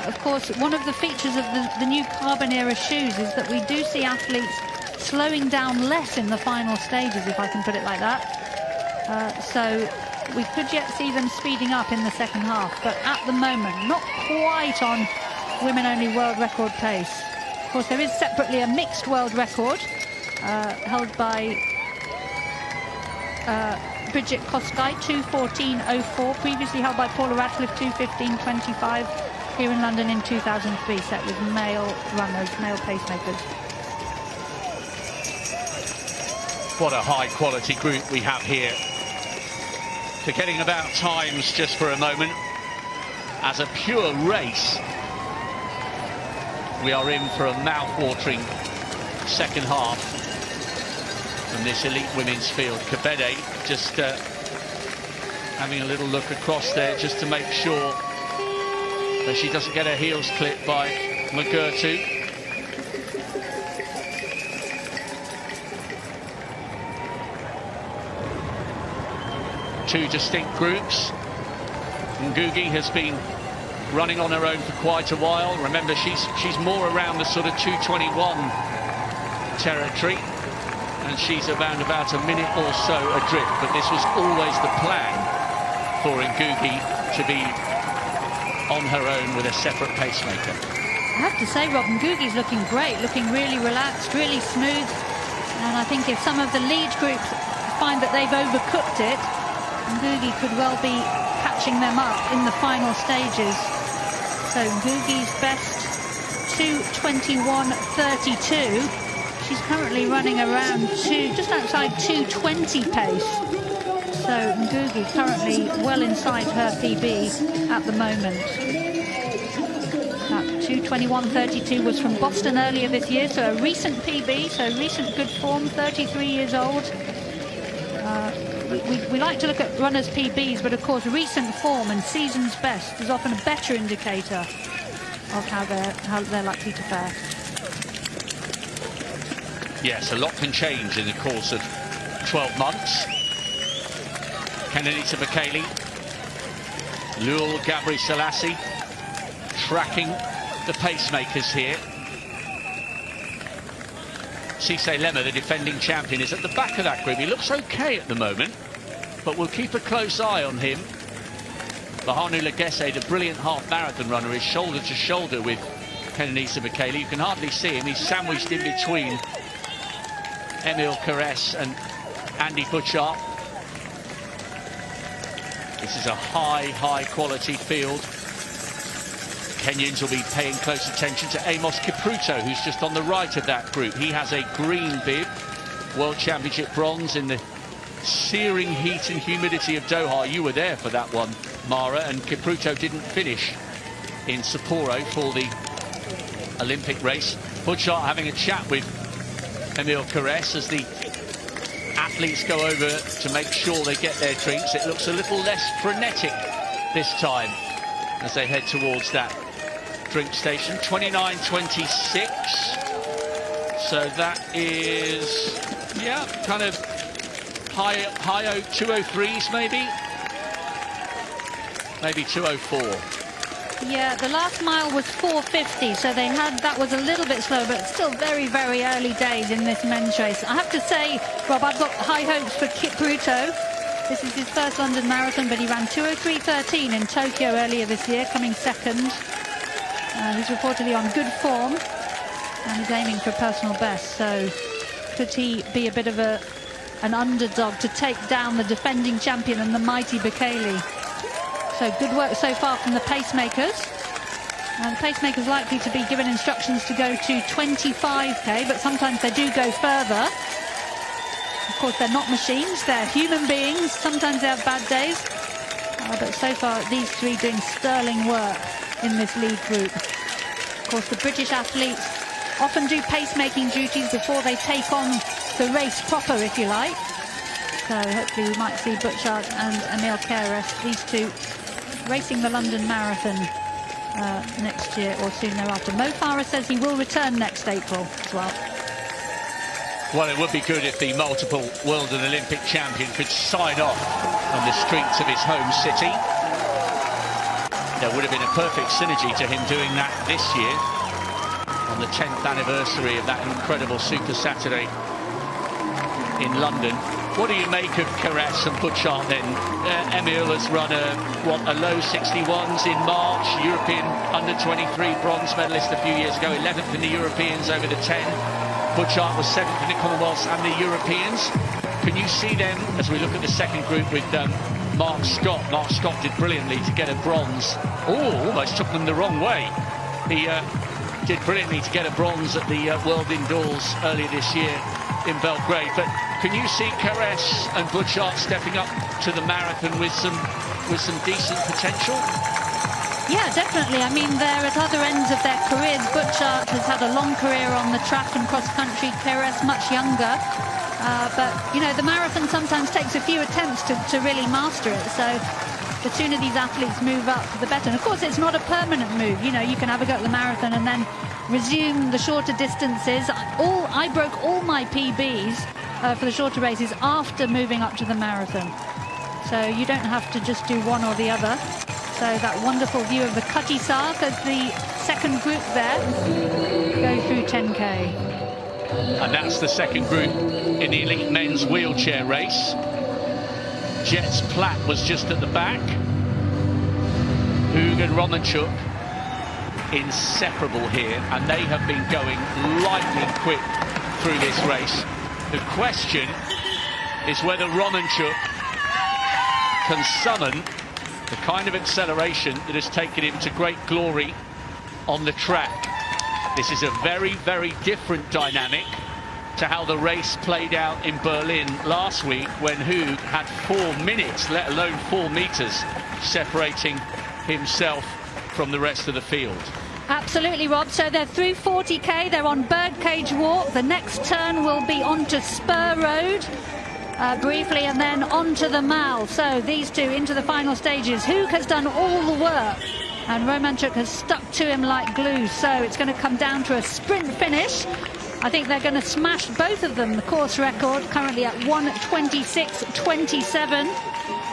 C: Of course, one of the features of the new carbon era shoes is that we do see athletes slowing down less in the final stages, if I can put it like that. So we could yet see them speeding up in the second half, but at the moment, not quite on women-only world record pace. Of course, there is separately a mixed world record held by Bridget Kosgei, 2:14.04, previously held by Paula Radcliffe, 2:15.25, here in London in 2003, set with male runners, male pacemakers.
D: What a high quality group we have here. Forgetting about times just for a moment, as a pure race, we are in for a mouth-watering second half from this elite women's field. Kebede just having a little look across there just to make sure that she doesn't get her heels clipped by Mugurtu. Two distinct groups. Ngugi has been running on her own for quite a while. Remember, she's more around the sort of 2:21 territory, and she's around about a minute or so adrift. But this was always the plan for Ngugi to be on her own with a separate pacemaker.
C: I have to say, Rob, Ngugi's looking great, looking really relaxed, really smooth. And I think if some of the lead groups find that they've overcooked it, Ngugi could well be catching them up in the final stages. So Ngugi's best 2:21.32. She's currently running around just outside 2:20 pace. So Ngugi currently well inside her PB at the moment. That 2:21.32 was from Boston earlier this year, so a recent PB, so recent good form, 33 years old. We like to look at runners' PBs, but of course recent form and season's best is often a better indicator of how they're likely to fare.
D: Yes, a lot can change in the course of 12 months. Kenenisa Bekele, Lul Gabri Selassie tracking the pacemakers here. Cisse Lemma, the defending champion, is at the back of that group. He looks okay at the moment, but we'll keep a close eye on him. Bahanu Legesse, the brilliant half marathon runner, is shoulder to shoulder with Kenenisa Bekele. You can hardly see him. He's sandwiched in between Emil Carrès and Andy Butchart. This is a high quality field. Kenyans will be paying close attention to Amos Kipruto, who's just on the right of that group. He has a green bib, World Championship bronze in the searing heat and humidity of Doha. You were there for that one, Mara, and Kipruto didn't finish in Sapporo for the Olympic race. Butchart having a chat with Emil Carrès as the athletes go over to make sure they get their drinks. It looks a little less frenetic this time as they head towards that drink station. 29.26. So that is, yeah, kind of high 203s maybe 204.
C: Yeah, the last mile was 4:50, so that was a little bit slow, but still very early days in this men's race. I have to say, Rob, I've got high hopes for Kipruto. This is his first London Marathon, but he ran 2:03.13 in Tokyo earlier this year, coming second. He's reportedly on good form, and he's aiming for a personal best. So could he be a bit of an underdog to take down the defending champion and the mighty Bekele? So good work so far from the pacemakers. The pacemakers likely to be given instructions to go to 25k, but sometimes they do go further. Of course, they're not machines, they're human beings. Sometimes they have bad days. But so far, these three doing sterling work in this lead group. Of course, the British athletes often do pacemaking duties before they take on the race proper, if you like. So hopefully we might see Butchart and Emil Carrès, these two, racing the London Marathon next year or soon thereafter. Mo Farah says he will return next April as well.
D: Well, it would be good if the multiple world and Olympic champion could sign off on the streets of his home city. There would have been a perfect synergy to him doing that this year on the 10th anniversary of that incredible Super Saturday in London. What do you make of Carrès and Butchart then? Emil has run a low 61s in March, European under-23 bronze medalist a few years ago, 11th in the Europeans over the 10. Butchart was 7th in the Commonwealths and the Europeans. can you see them, as we look at the second group with Mark Scott? Mark Scott did brilliantly to get a bronze. Oh, almost took them the wrong way. He did brilliantly to get a bronze at the World Indoors earlier this year in Belgrade. But can you see Carrera and Butchart stepping up to the marathon with some decent potential?
C: Yeah, definitely. I mean, they're at other ends of their careers. Butchart has had a long career on the track and cross country. Carrera much younger. But, you know, the marathon sometimes takes a few attempts to really master it. So the sooner these athletes move up, the better. And of course, it's not a permanent move. You know, you can have a go at the marathon and then resume the shorter distances. I broke all my PBs for the shorter races after moving up to the marathon. So you don't have to just do one or the other. So that wonderful view of the Cutty Sark as the second group there go through 10K.
D: And that's the second group in the elite men's wheelchair race. Jets Platt was just at the back. Hug and Romanchuk inseparable here, and they have been going lightning quick through this race. The question is whether Romanchuk can summon the kind of acceleration that has taken him to great glory on the track. This is a very, very different dynamic to how the race played out in Berlin last week, when Hug had 4 minutes, let alone 4 meters, separating himself from the rest of the field.
C: Absolutely, Rob. So they're through 40k, they're on Birdcage Walk. The next turn will be onto Spur Road briefly, and then onto the Mall. So these two into the final stages. Hug has done all the work, and Romanchuk has stuck to him like glue. So it's going to come down to a sprint finish. I think they're going to smash, both of them, the course record, currently at 1:26.27.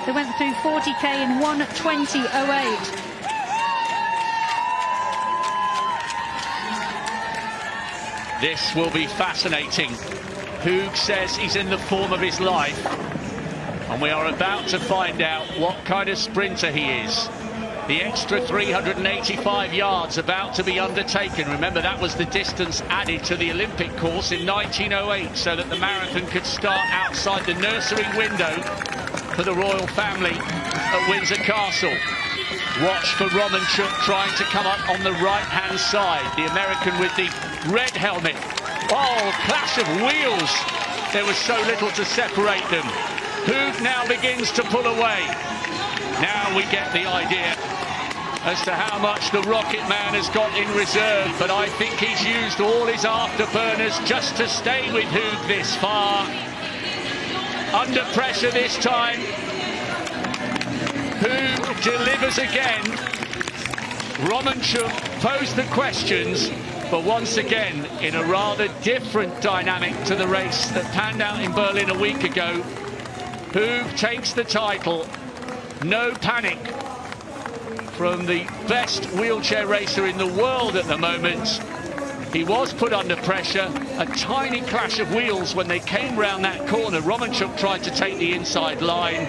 C: They went through 40k in 1:20.08.
D: This will be fascinating. Hug says he's in the form of his life, and we are about to find out what kind of sprinter he is. The extra 385 yards about to be undertaken. Remember, that was the distance added to the Olympic course in 1908, so that the marathon could start outside the nursery window for the royal family at Windsor Castle. Watch for Romanchuk trying to come up on the right-hand side. The American with the red helmet. Oh, clash of wheels. There was so little to separate them. Hug now begins to pull away. Now we get the idea as to how much the Rocket Man has got in reserve, but I think he's used all his afterburners just to stay with Hug this far. Under pressure this time. Hug delivers again. Romanchuk posed the questions, but once again, in a rather different dynamic to the race that panned out in Berlin a week ago, Hug takes the title. No panic from the best wheelchair racer in the world at the moment. He was put under pressure. A tiny clash of wheels when they came round that corner. Romanchuk tried to take the inside line,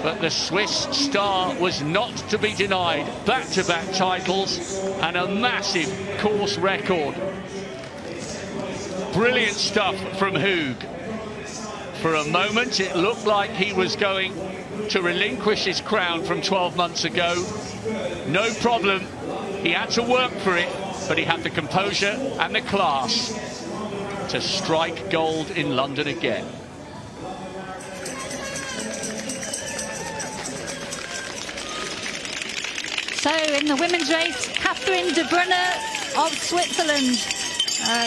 D: but the Swiss star was not to be denied. Back-to-back titles and a massive course record. Brilliant stuff from Hug. For a moment, it looked like he was going to relinquish his crown from 12 months ago. No problem. He had to work for it, but he had the composure and the class to strike gold in London again.
C: So in the women's race, Catherine de Brunner of Switzerland.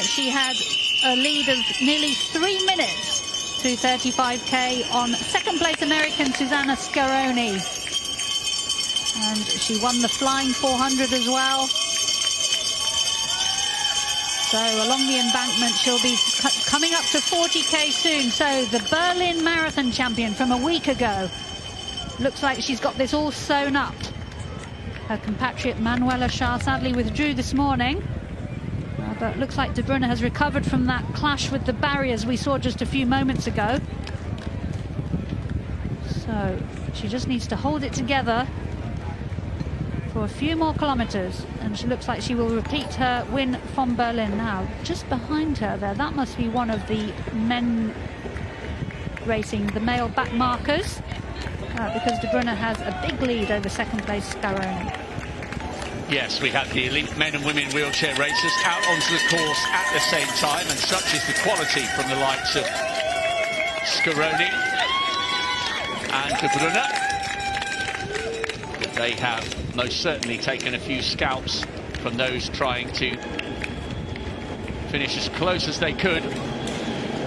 C: She had a lead of nearly 3 minutes through 35k on second place American Susanna Scaroni. And she won the flying 400 as well. So along the embankment, she'll be coming up to 40k soon. So the Berlin Marathon champion from a week ago. Looks like she's got this all sewn up. Her compatriot Manuela Schär sadly withdrew this morning. But looks like de Brunner has recovered from that clash with the barriers we saw just a few moments ago. So she just needs to hold it together for a few more kilometers, and she looks like she will repeat her win from Berlin now. Just behind her there, that must be one of the men racing the male back markers because De Bruyne has a big lead over second place Scaroni.
D: Yes, we have the elite men and women wheelchair racers out onto the course at the same time, and such is the quality from the likes of Scaroni and De Bruyne. They have most certainly taken a few scalps from those trying to finish as close as they could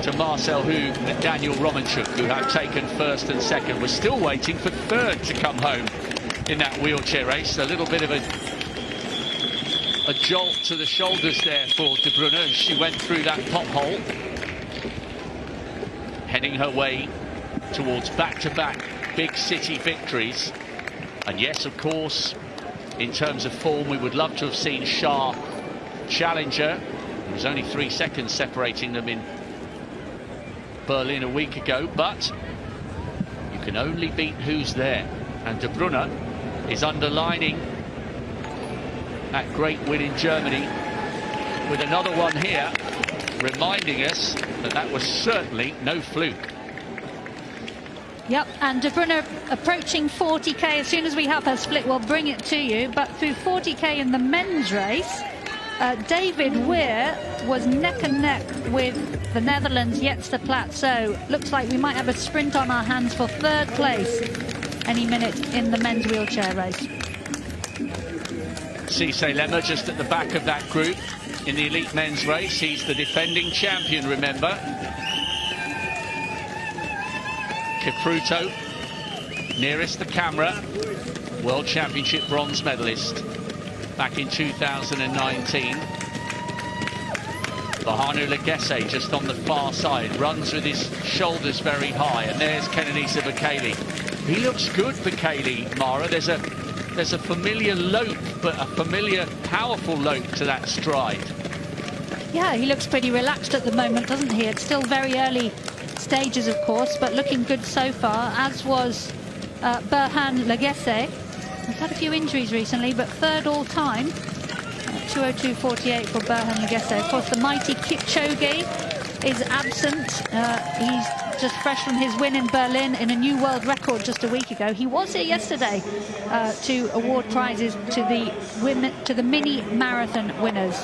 D: to Marcel Hug and Daniel Romanchuk, who have taken first and second. We're still waiting for third to come home in that wheelchair race. A little bit of a jolt to the shoulders there for De Bruyne as she went through that pothole, heading her way towards back-to-back big city victories. And yes, of course, in terms of form, we would love to have seen Shah challenge her. There was only 3 seconds separating them in Berlin a week ago, but you can only beat who's there. And De Bruyne is underlining that great win in Germany with another one here, reminding us that that was certainly no fluke.
C: Yep, and De Bruyne approaching 40k. As soon as we have her split, we'll bring it to you. But through 40k in the men's race, David Weir was neck and neck with the Netherlands' Jets de Plaat. So looks like we might have a sprint on our hands for third place any minute in the men's wheelchair race.
D: Cisse Lemmer just at the back of that group in the elite men's race. He's the defending champion, remember. Kipruto, nearest the camera, World Championship bronze medalist back in 2019. Bahanu Legesse just on the far side, runs with his shoulders very high, and there's Kenenisa Bekele. He looks good, Bekele, Mara. There's a familiar lope, but a familiar, powerful lope to that stride.
C: Yeah, he looks pretty relaxed at the moment, doesn't he? It's still very early stages, of course, but looking good so far, as was Burhan Legesse. He's had a few injuries recently, but third all time. 2:02.48 for Burhan Legesse. Of course, the mighty Kipchoge is absent. He's just fresh from his win in Berlin in a new world record just a week ago. He was here yesterday to award prizes to the mini marathon winners.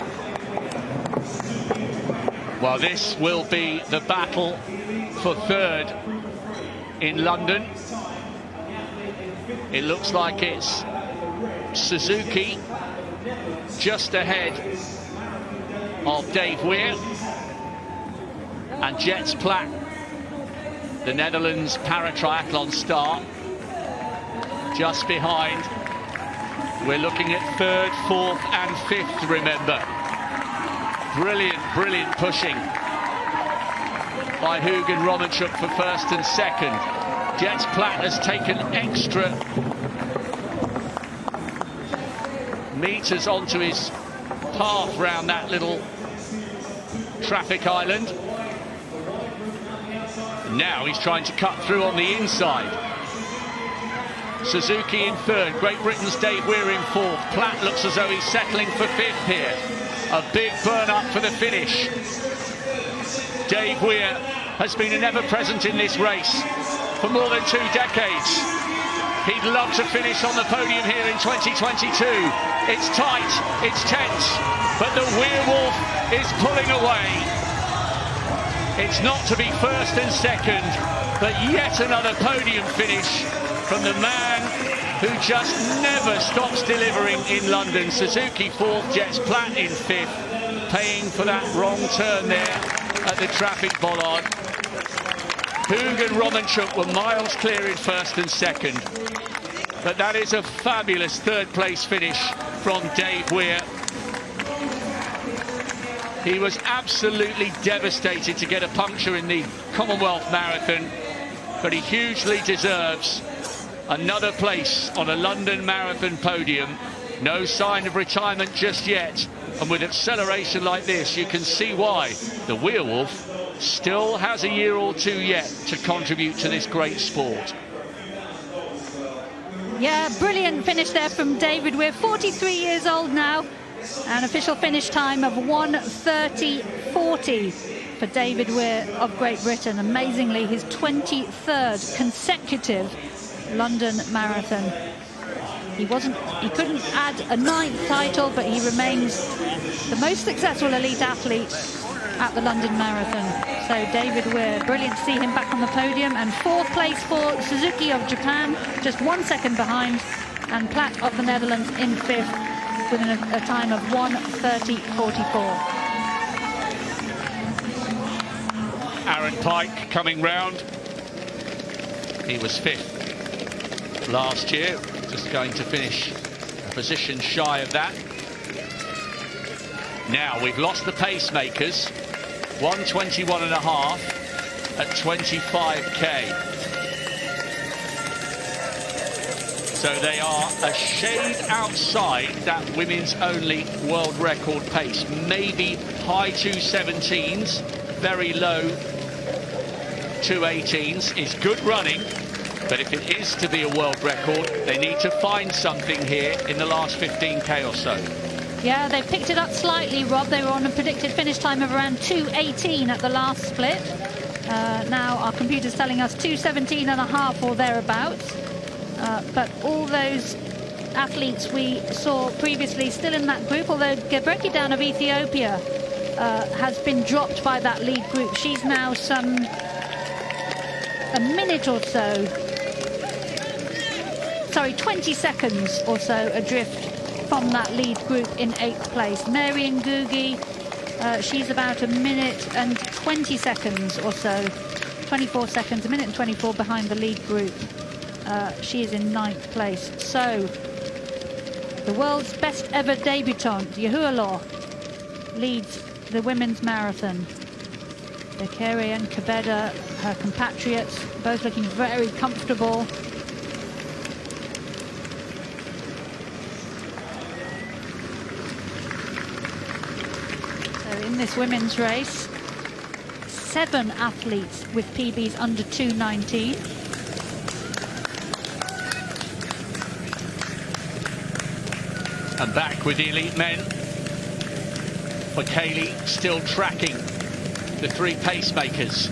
D: Well, this will be the battle for third in London. It looks like it's Suzuki just ahead of Dave Weir and Jets Plaat, the Netherlands para-triathlon star, just behind. We're looking at third, fourth and fifth, remember. Brilliant pushing by Hug and Romanchuk for first and second. Jets Plaat has taken extra meters onto his path round that little traffic island. Now he's trying to cut through on the inside. Suzuki in third, Great Britain's Dave Weir in fourth. Plaat looks as though he's settling for fifth here. A big burn up for the finish. Dave Weir has been an ever-present in this race for more than 2 decades. He'd love to finish on the podium here in 2022. It's tight, it's tense, but the Werewolf is pulling away. It's not to be first and second, but yet another podium finish from the man who just never stops delivering in London. Suzuki fourth, Jets Plaat in fifth, paying for that wrong turn there at the traffic bollard. Hug and Romanchuk were miles clear in first and second, but that is a fabulous third place finish from Dave Weir. He was absolutely devastated to get a puncture in the Commonwealth Marathon, but he hugely deserves another place on a London Marathon podium. No sign of retirement just yet, and with acceleration like this, you can see why the Werewolf still has a year or two yet to contribute to this great sport.
C: Yeah, brilliant finish there from David Weir, 43 years old now. An official finish time of 1:30.40 for David Weir of Great Britain. Amazingly, his 23rd consecutive London Marathon. He couldn't add a 9th title, but he remains the most successful elite athlete at the London Marathon. So David Weir, brilliant to see him back on the podium. And 4th place for Suzuki of Japan, just 1 second behind, and Platt of the Netherlands in 5th with a time of 1:30.44.
D: Aaron Pike coming round. He was 5th last year, just going to finish a position shy of that. Now we've lost the pacemakers. 1:21.5 at 25k. So they are a shade outside that women's only world record pace. Maybe high 2:17s, very low 2:18s is good running. But if it is to be a world record, they need to find something here in the last 15k or so.
C: Yeah, they picked it up slightly, Rob. They were on a predicted finish time of around 2:18 at the last split. Now our computer's telling us 2:17.5 or thereabouts. But all those athletes we saw previously still in that group, although Gebrekidan of Ethiopia has been dropped by that lead group. She's now a minute or so, sorry, 20 seconds or so adrift from that lead group in 8th place. Mary Ngugi, she's about a minute and 20 seconds or so, 24 seconds, a minute and 24 behind the lead group. She is in 9th place. So the world's best ever debutant, Yahualo, leads the women's marathon. Bekele and Kebeda, her compatriots, both looking very comfortable. So in this women's race, 7 athletes with PBs under 2:19.
D: And back with the elite men. Bekele still tracking the 3 pacemakers.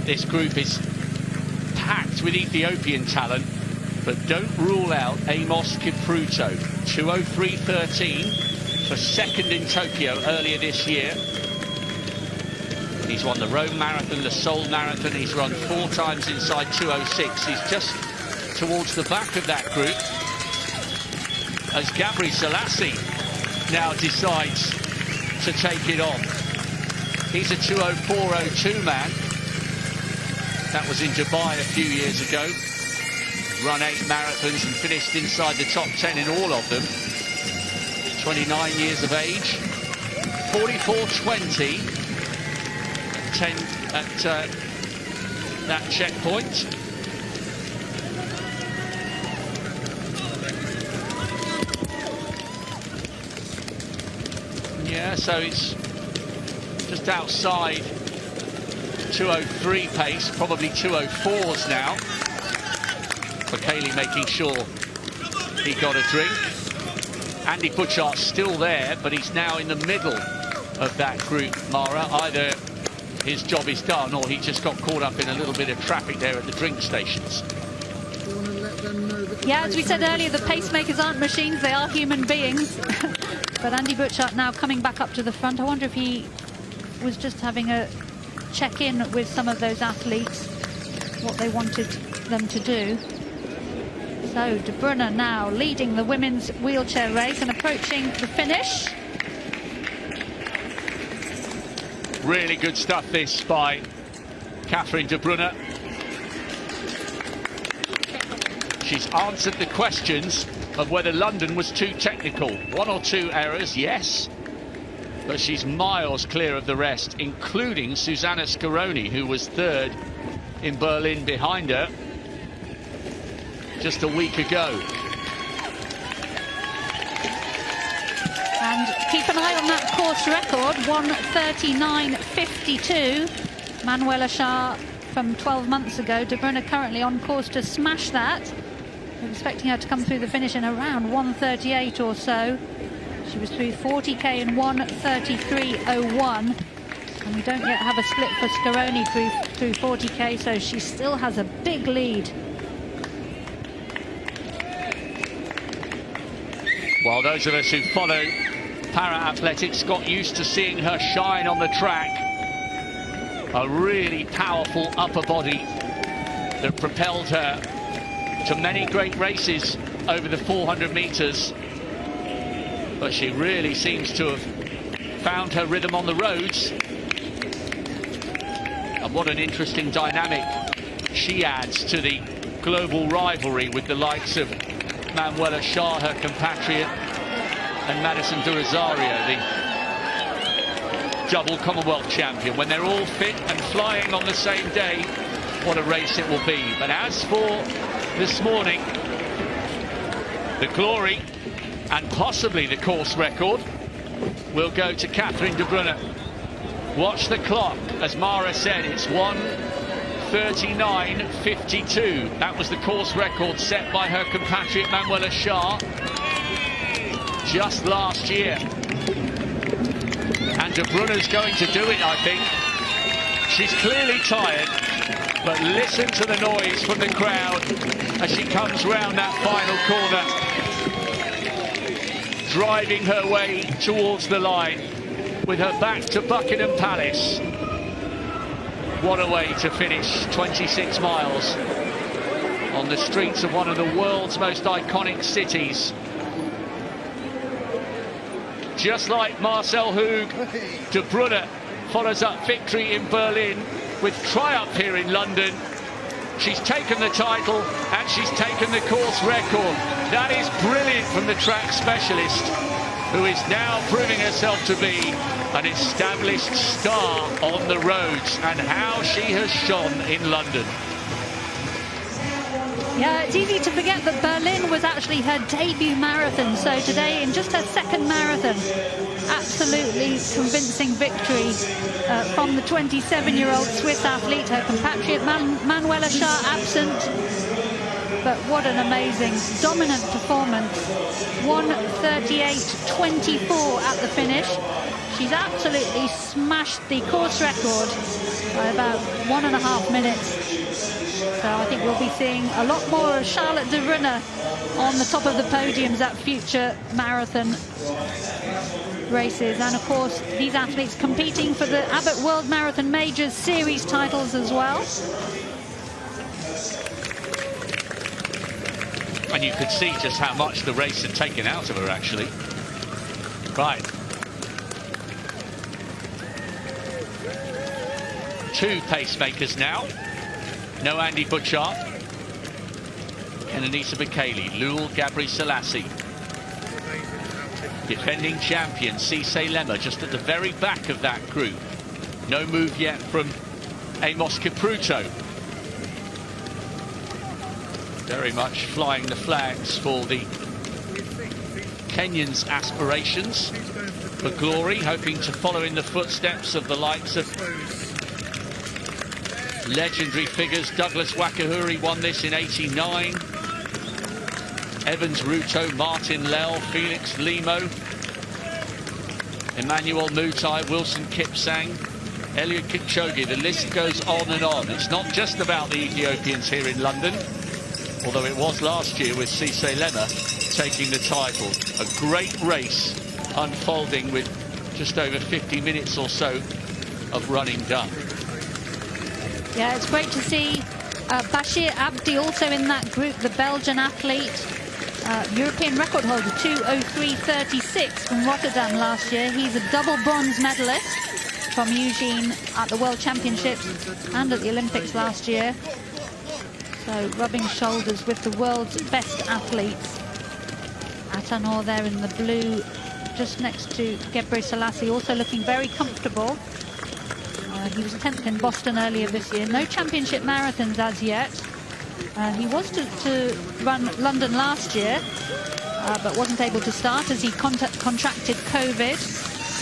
D: This group is packed with Ethiopian talent, but don't rule out Amos Kipruto. 2:03.13 for 2nd in Tokyo earlier this year. He's won the Rome Marathon, the Seoul Marathon. He's run 4 times inside 2:06. He's just towards the back of that group as Gabri Selassie now decides to take it on. He's a 2:04.02 man. That was in Dubai a few years ago. Run 8 marathons and finished inside the top 10 in all of them. 29 years of age. 44.20 at that checkpoint. Yeah, so it's just outside 2:03 pace, probably 2:04s now. Bekele making sure he got a drink. Andy Butchart's still there, but he's now in the middle of that group, Mara. Either his job is done or he just got caught up in a little bit of traffic there at the drink stations.
C: Yeah, as we said earlier, the pacemakers aren't machines, they are human beings. But Andy Butchart now coming back up to the front. I wonder if he was just having a check-in with some of those athletes, what they wanted them to do. So De Bruyne now leading the women's wheelchair race and approaching the finish.
D: Really good stuff this by Catherine De Bruyne. She's answered the questions of whether London was too technical. 1 or 2 errors, yes, but she's miles clear of the rest, including Susanna Scaroni, who was 3rd in Berlin behind her just a week ago.
C: And keep an eye on that course record, 1:39.52. Manuela Shah from 12 months ago. De Bruyne currently on course to smash that. We're expecting her to come through the finish in around 1:38 or so. She was through 40k in 1:33.01, and we don't yet have a split for Scaroni through 40k, so she still has a big lead.
D: Well, those of us who follow para-athletics got used to seeing her shine on the track. A really powerful upper body that propelled her to many great races over the 400 meters. But she really seems to have found her rhythm on the roads. And what an interesting dynamic she adds to the global rivalry with the likes of Manuela Shah, her compatriot, and Madison de Rosario, the double Commonwealth champion. When they're all fit and flying on the same day, what a race it will be. But as for this morning, the glory and possibly the course record will go to Catherine de Bruyne. Watch the clock. As Mara said, it's 1:39.52. That was the course record set by her compatriot Manuela Shah just last year. And de Bruyne's going to do it, I think. She's clearly tired, but listen to the noise from the crowd as she comes round that final corner, driving her way towards the line with her back to Buckingham Palace. What a way to finish 26 miles on the streets of one of the world's most iconic cities. Just like Marcel Hug, de Bruyne follows up victory in Berlin with triumph here in London. She's taken the title and she's taken the course record. That is brilliant from the track specialist, who is now proving herself to be an established star on the roads, and how she has shone in London.
C: Yeah, it's easy to forget that Berlin was actually her debut marathon. So today, in just her second marathon, absolutely convincing victory from the 27-year-old Swiss athlete. Her compatriot Manuela Shah absent. But what an amazing, dominant performance. 1:38.24 at the finish. She's absolutely smashed the course record by about 1.5 minutes. So I think we'll be seeing a lot more of Charlotte de Bruyne on the top of the podiums at future marathon races. And of course, these athletes competing for the Abbott World Marathon Majors Series titles as well.
D: And you could see just how much the race had taken out of her, actually. Right. Two pacemakers now. No Andy Butchart. And Anissa Bekele. Lul Gabri Selassie. Defending champion Cissé Lema just at the very back of that group. No move yet from Amos Kipruto. Very much flying the flags for the Kenyans' aspirations for glory, hoping to follow in the footsteps of the likes of legendary figures. Douglas Wakahuri won this in '89. Evans Ruto, Martin Lell, Felix Limo, Emmanuel Mutai, Wilson Kipsang, Eliud Kipchoge. The list goes on and on. It's not just about the Ethiopians here in London, although it was last year with Cissé Lema taking the title. A great race unfolding with just over 50 minutes or so of running done.
C: Yeah, it's great to see Bashir Abdi also in that group, the Belgian athlete. European record holder, 2:03.36 from Rotterdam last year. He's a double bronze medalist from Eugene at the World Championships and at the Olympics last year. So rubbing shoulders with the world's best athletes. Atanor there in the blue, just next to Gebre Selassie, also looking very comfortable. He was 10th in Boston earlier this year. No championship marathons as yet. He was to run London last year, but wasn't able to start as he contracted COVID.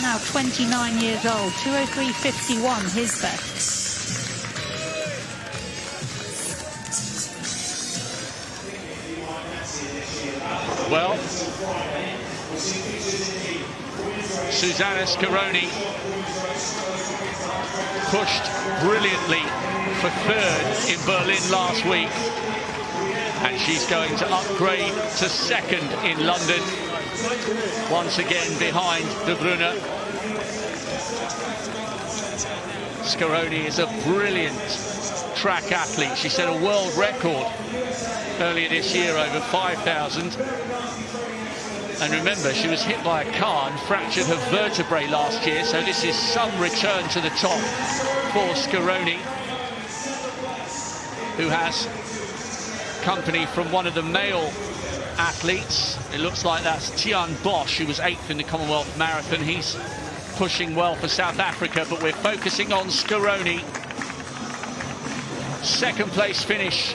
C: Now 29 years old, 2:03.51, his best.
D: Well, Susanna Scaroni pushed brilliantly for third in Berlin last week, and she's going to upgrade to second in London, once again behind De Bruyne. Scaroni is a brilliant track athlete. She set a world record earlier this year over 5,000. And remember, she was hit by a car and fractured her vertebrae last year, so this is some return to the top for Scaroni, who has company from one of the male athletes. It looks like that's Tian Bosch, who was 8th in the Commonwealth Marathon. He's pushing well for South Africa, but we're focusing on Scaroni. Second place finish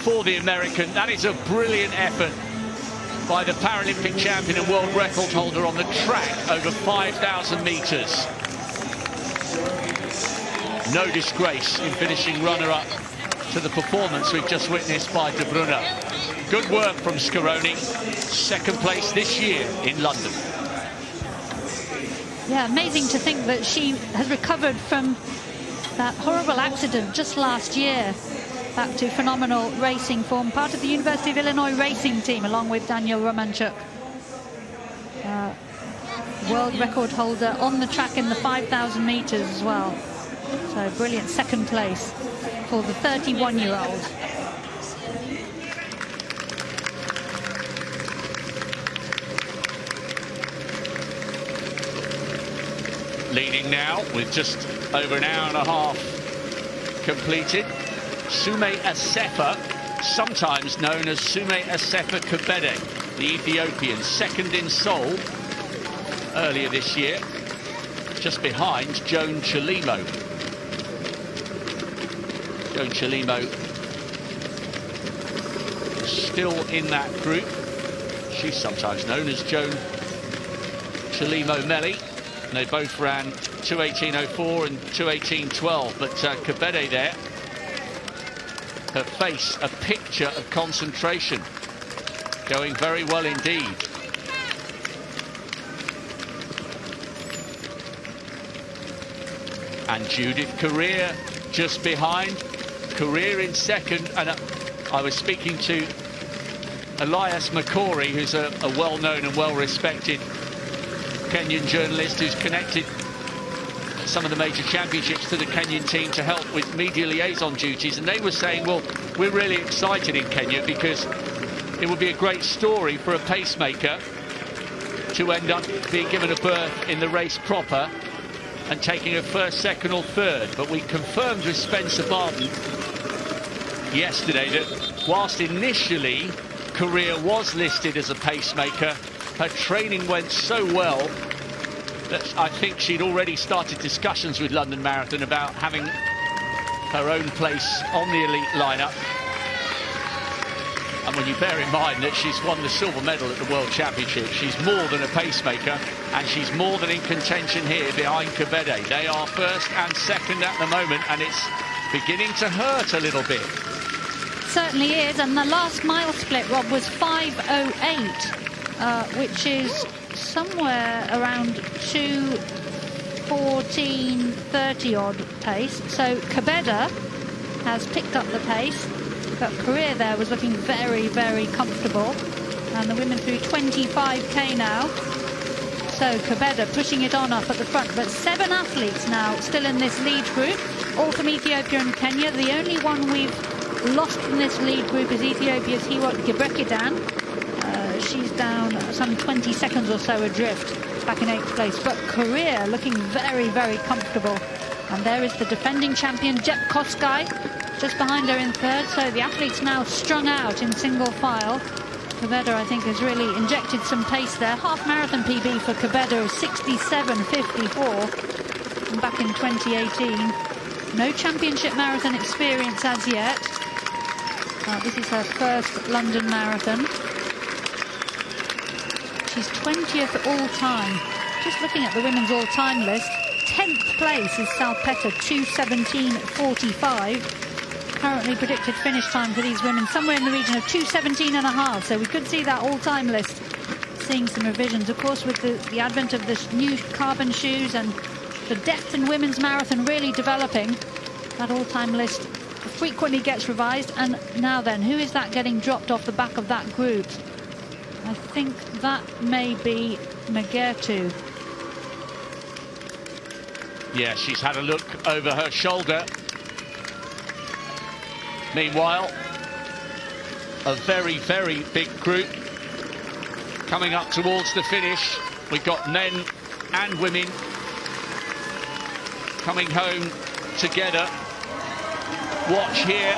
D: for the American. That is a brilliant effort by the Paralympic champion and world record holder on the track over 5,000 metres. No disgrace in finishing runner-up to the performance we've just witnessed by De Bruyne. Good work from Scaroni. Second place this year in London.
C: Yeah, amazing to think that she has recovered from that horrible accident just last year, back to phenomenal racing form, part of the University of Illinois racing team along with Daniel Romanchuk. World record holder on the track in the 5,000 metres as well. So brilliant second place for the 31-year-old.
D: Leading now with just over an hour and a half completed, Sume Asefa, sometimes known as Sume Asefa Kebede, the Ethiopian, second in Seoul earlier this year, just behind Joan Chelimo. Joan Chelimo still in that group. She's sometimes known as Joan Chelimo Melli. And they both ran 2:18.04 and 2:18.12, but Kebede there, her face a picture of concentration, going very well indeed. And Judith Career just behind, Career in second, and I was speaking to Elias Makori, who's a well-known and well-respected Kenyan journalist who's connected some of the major championships to the Kenyan team to help with media liaison duties, and they were saying, well, we're really excited in Kenya because it would be a great story for a pacemaker to end up being given a berth in the race proper and taking a first, second or third. But we confirmed with Spencer Barton yesterday that whilst initially Career was listed as a pacemaker, her training went so well that I think she'd already started discussions with London Marathon about having her own place on the elite lineup. And when you bear in mind that she's won the silver medal at the World Championship, she's more than a pacemaker, and she's more than in contention here behind Kebede. They are first and second at the moment, and it's beginning to hurt a little bit.
C: Certainly is, and the last mile split, Rob, was 5:08. Which is somewhere around 2:14.30 odd pace. So Kebede has picked up the pace, but Career there was looking very, very comfortable. And the women through 25k now. So Kebede pushing it on up at the front, but 7 athletes now still in this lead group, all from Ethiopia and Kenya. The only one we've lost from this lead group is Ethiopia's Hiwot Gebrekidan. She's down some 20 seconds or so adrift, back in 8th place. But Career looking very, very comfortable. And there is the defending champion, Jep Koskai, just behind her in 3rd. So the athletes now strung out in single file. Kebede, I think, has really injected some pace there. Half marathon PB for Kebede of 67.54 from back in 2018. No championship marathon experience as yet. This is her first London Marathon. She's 20th all-time. Just looking at the women's all-time list, 10th place is Salpeta, 2:17.45. Currently predicted finish time for these women somewhere in the region of 2:17.5. So we could see that all-time list seeing some revisions. Of course, with the advent of this new carbon shoes and the depth in women's marathon really developing, that all-time list frequently gets revised. And now then, who is that getting dropped off the back of that group? I think that may be Kipruto.
D: Yeah, she's had a look over her shoulder. Meanwhile, a very, very big group coming up towards the finish. We've got men and women coming home together. Watch here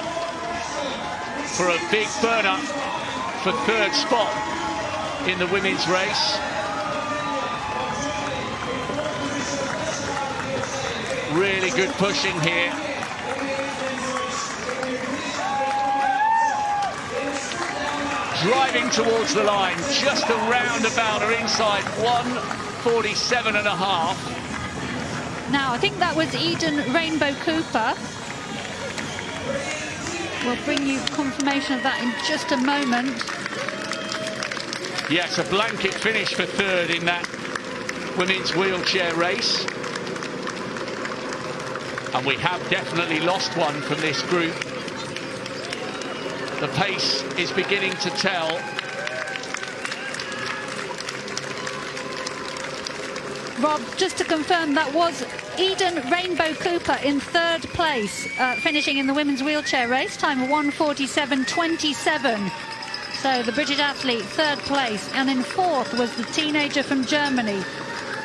D: for a big burn-up for third spot in the women's race. Really good pushing here. Driving towards the line, just around about her inside 1:47.5.
C: Now, I think that was Eden Rainbow Cooper. We'll bring you confirmation of that in just a moment.
D: Yes, a blanket finish for third in that women's wheelchair race. And we have definitely lost one from this group. The pace is beginning to tell.
C: Rob, just to confirm, that was Eden Rainbow Cooper in third place, finishing in the women's wheelchair race, time of 1:47.27. So the British athlete, third place. And in fourth was the teenager from Germany,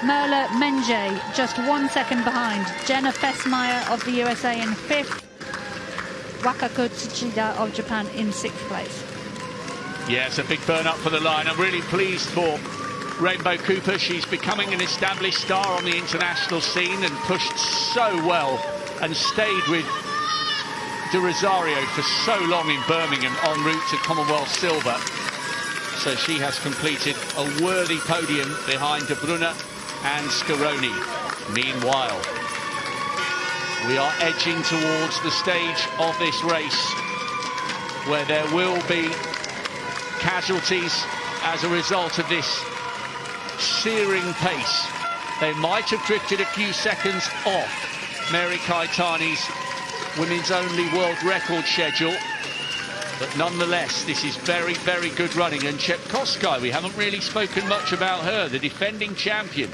C: Merle Menge, just 1 second behind. Jenna Fessmeyer of the USA in fifth. Wakako Tsuchida of Japan in sixth place.
D: Yeah, it's a big burn up for the line. I'm really pleased for Rainbow Cooper. She's becoming an established star on the international scene and pushed so well and stayed with De Rosario for so long in Birmingham en route to Commonwealth silver. So she has completed a worthy podium behind De Bruyne and Scaroni. Meanwhile, we are edging towards the stage of this race where there will be casualties as a result of this searing pace. They might have drifted a few seconds off Mary Kaitani's women's only world record schedule, but nonetheless this is very, very good running. And Chepkoskai, we haven't really spoken much about her, the defending champion,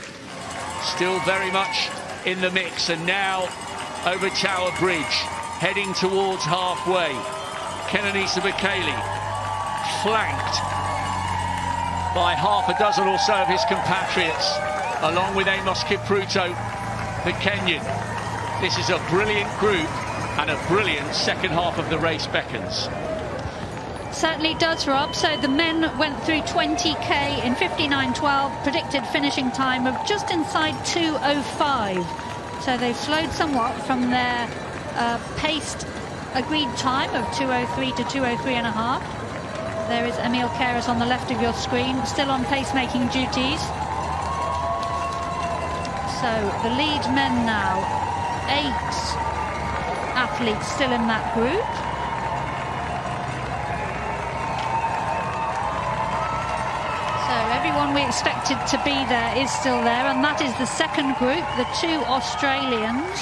D: still very much in the mix. And now over Tower Bridge, heading towards halfway, Kenenisa Bekele flanked by half a dozen or so of his compatriots, along with Amos Kipruto, the Kenyan. This is a brilliant group, and a brilliant second half of the race beckons.
C: Certainly does, Rob. So the men went through 20k in 59.12, predicted finishing time of just inside 2:05. So they've slowed somewhat from their paced agreed time of 2:03 to 2:03.5. There is Emil Keres on the left of your screen, still on pacemaking duties. So the lead men now, 8 athletes still in that group. So everyone we expected to be there is still there, and that is the second group, the 2 Australians.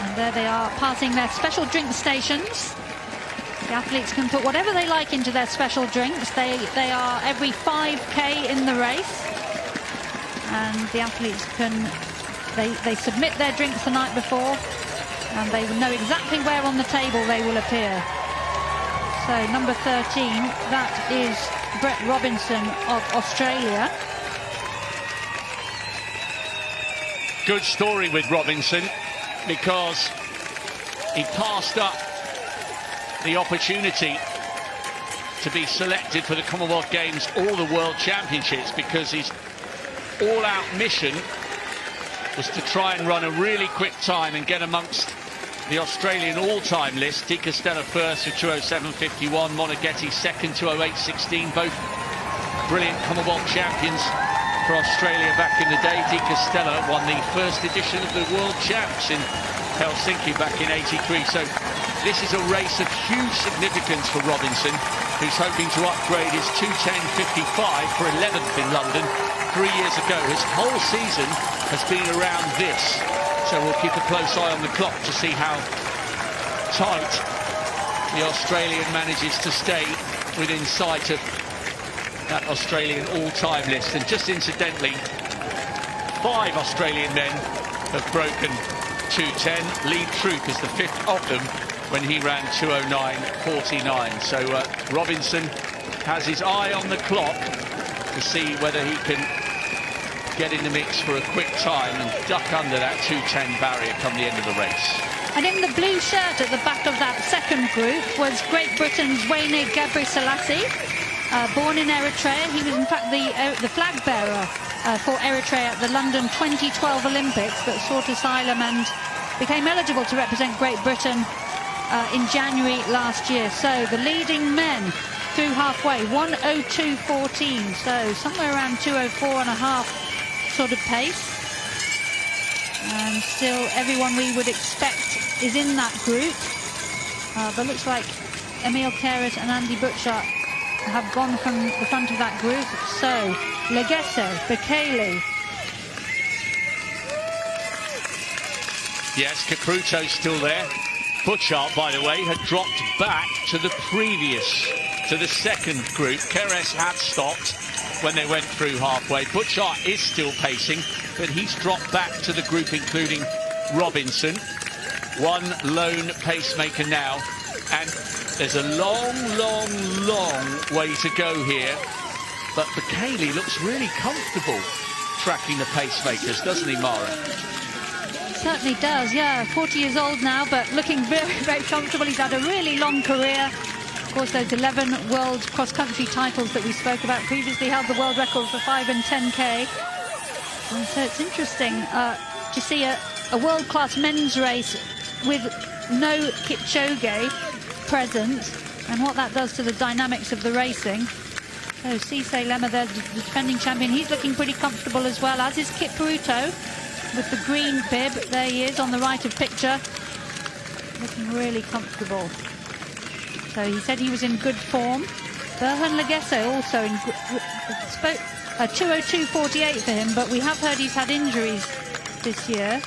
C: And there they are, passing their special drink stations. The athletes can put whatever they like into their special drinks. They are every 5k in the race, and the athletes can they submit their drinks the night before, and they know exactly where on the table they will appear. So number 13, that is Brett Robinson of Australia.
D: Good story with Robinson, because he passed up the opportunity to be selected for the Commonwealth Games or the World Championships, because his all-out mission was to try and run a really quick time and get amongst the Australian all-time list. Di Costello first with 2:07.51, Monaghetti second, 2:08.16, both brilliant Commonwealth champions for Australia back in the day. Di Costello won the first edition of the World Champs in Helsinki back in '83. So This is a race of huge significance for Robinson, who's hoping to upgrade his 2:10.55 for 11th in London 3 years ago. His whole season has been around this, so we'll keep a close eye on the clock to see how tight the Australian manages to stay within sight of that Australian all-time list. And just incidentally, 5 Australian men have broken 2:10. Lee Troop is the 5th of them when he ran 2:09.49. So Robinson has his eye on the clock to see whether he can get in the mix for a quick time and duck under that 2:10 barrier come the end of the race.
C: And in the blue shirt at the back of that second group was Great Britain's Wayne Gebrselassie, born in Eritrea. He was in fact the flag bearer for Eritrea at the London 2012 Olympics, but sought asylum and became eligible to represent Great Britain in January last year. So the leading men through halfway, 1:02.14, so somewhere around 2:04.5 sort of pace. And still everyone we would expect is in that group, but looks like Emil Keret and Andy Butcher have gone from the front of that group. So Legesse, Bekele.
D: Yes, Kipruto's still there. Butchart, by the way, had dropped back to the second group. Keres had stopped when they went through halfway. Butchart is still pacing, but he's dropped back to the group, including Robinson. One lone pacemaker now, and there's a long way to go here. But Bekele looks really comfortable tracking the pacemakers, doesn't he, Mara?
C: Certainly does, yeah. 40 years old now, but looking very, very comfortable. He's had a really long career. Of course, those 11 world cross-country titles that we spoke about previously, held the world record for 5 and 10K. And so it's interesting to see a world-class men's race with no Kipchoge present, and what that does to the dynamics of the racing. So Cisse Lemma, the defending champion, he's looking pretty comfortable as well, as is Kipruto with the green bib. There he is on the right of picture, looking really comfortable. So he said he was in good form. Berhan Legesse also in 2:02.48 for him, but we have heard he's had injuries this year.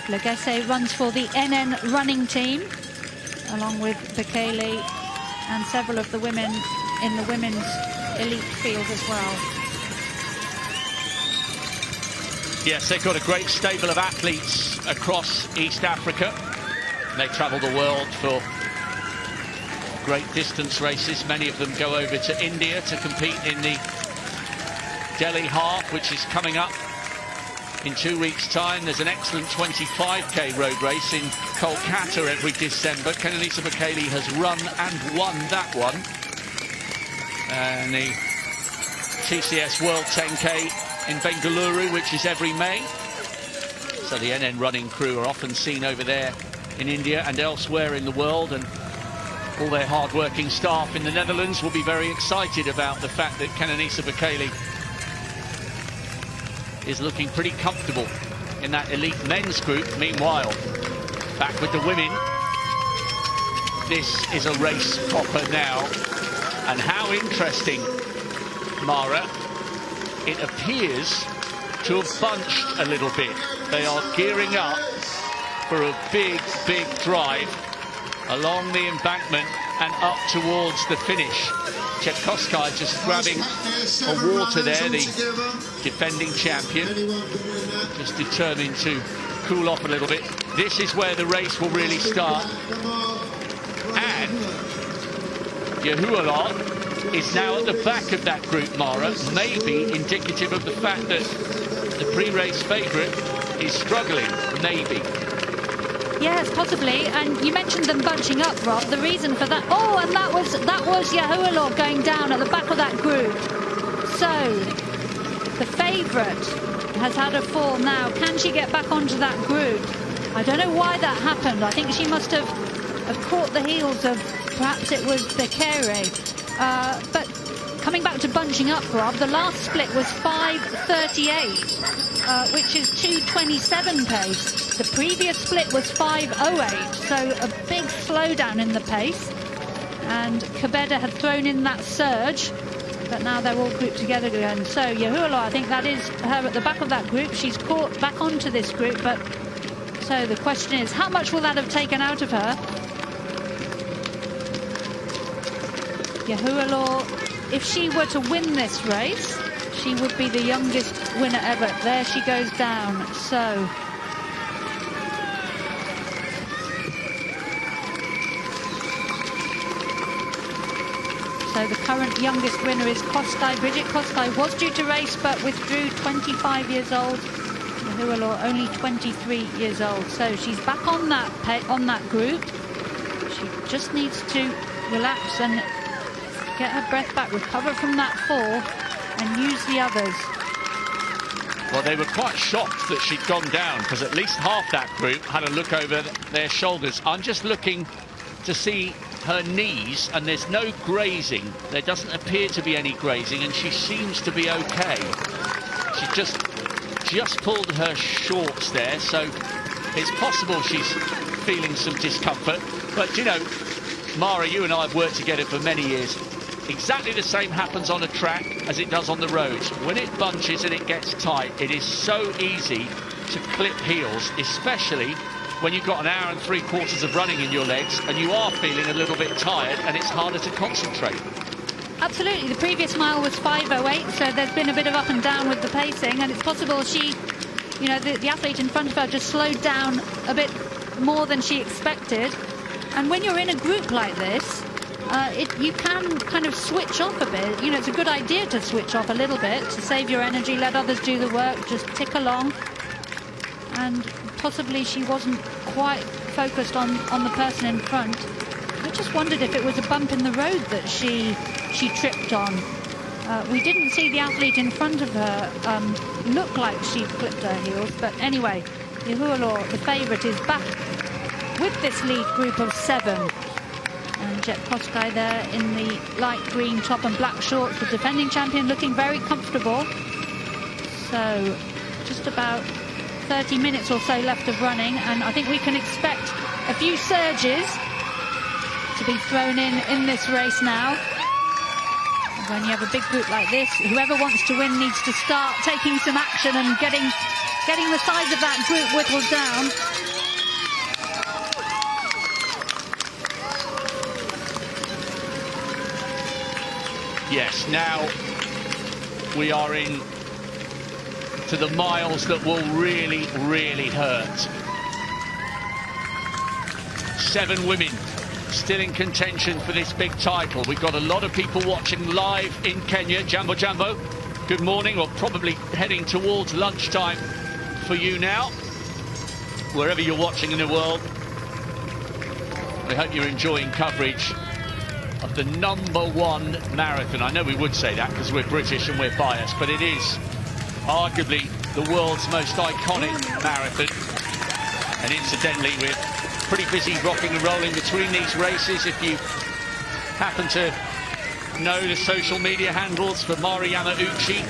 C: Legesse runs for the NN running team, along with Bekele and several of the women in the women's elite field as well.
D: Yes, they've got a great stable of athletes across East Africa. They travel the world for great distance races. Many of them go over to India to compete in the Delhi half, which is coming up in 2 weeks' time. There's an excellent 25k road race in Kolkata every December. Kenenisa Bekele has run and won that one. And the TCS World 10k in Bengaluru, which is every May. So the NN running crew are often seen over there in India and elsewhere in the world, and all their hard-working staff in the Netherlands will be very excited about the fact that Kenenisa Bekele is looking pretty comfortable in that elite men's group. Meanwhile, back with the women, this is a race proper now. And how interesting, Mara, it appears to have bunched a little bit. They are gearing up for a big drive along the embankment and up towards the finish. Chepkoskai just grabbing a water there, the defending champion, just determined to cool off a little bit. This is where the race will really start. And Yahuala is now at the back of that group, Mara, maybe indicative of the fact that the pre-race favourite is struggling, maybe.
C: Yes, possibly. And you mentioned them bunching up, Rob. The reason for that... Oh, and that was Yahuala going down at the back of that group. So, the favourite has had a fall now. Can she get back onto that group? I don't know why that happened. I think she must have caught the heels of... Perhaps it was Bekele. But coming back to bunching up, Rob, the last split was 5:38, which is 2:27 pace. The previous split was 5:08, so a big slowdown in the pace. And Kebede had thrown in that surge, but now they're all grouped together again. So Yahualo, I think that is her at the back of that group. She's caught back onto this group, but so the question is, how much will that have taken out of her? Yahualo, if she were to win this race, she would be the youngest winner ever. There she goes down. So the current youngest winner is Koskai. Bridget Koskai was due to race but withdrew, 25 years old. Yahualo only 23 years old. So she's back on that group. She just needs to relax and get her breath back, recover from that fall, and use the others.
D: Well, they were quite shocked that she'd gone down, because at least half that group had a look over their shoulders. I'm just looking to see her knees, and there's no grazing. There doesn't appear to be any grazing, and she seems to be okay. She just pulled her shorts there, so it's possible she's feeling some discomfort. But, you know, Mara, you and I have worked together for many years. Exactly the same happens on a track as it does on the roads. When it bunches and it gets tight, it is so easy to clip heels, especially when you've got an hour and 3/4 of running in your legs and you are feeling a little bit tired and it's harder to concentrate.
C: Absolutely. The previous mile was 5:08, so there's been a bit of up and down with the pacing, and it's possible she, you know, the athlete in front of her just slowed down a bit more than she expected. And when you're in a group like this, you can kind of switch off a bit. You know, it's a good idea to switch off a little bit, to save your energy, let others do the work, just tick along. And possibly she wasn't quite focused on the person in front. I just wondered if it was a bump in the road that she tripped on. We didn't see the athlete in front of her look like she'd clipped her heels, but anyway, Yahualo, the favourite, is back with this lead group of 7. And Jet Koskai there in the light green top and black shorts, the defending champion, looking very comfortable. So just about 30 minutes or so left of running, and I think we can expect a few surges to be thrown in this race now. When you have a big group like this, whoever wants to win needs to start taking some action and getting the size of that group whittled down.
D: Yes, now we are in to the miles that will really, really hurt. 7 women still in contention for this big title. We've got a lot of people watching live in Kenya. Jambo Jambo, good morning, or probably heading towards lunchtime for you now, wherever you're watching in the world. We hope you're enjoying coverage of the #1 marathon. I know we would say that because we're British and we're biased, but it is arguably the world's most iconic marathon. And incidentally, we're pretty busy rocking and rolling between these races. If you happen to know the social media handles for Mari Yamauchi,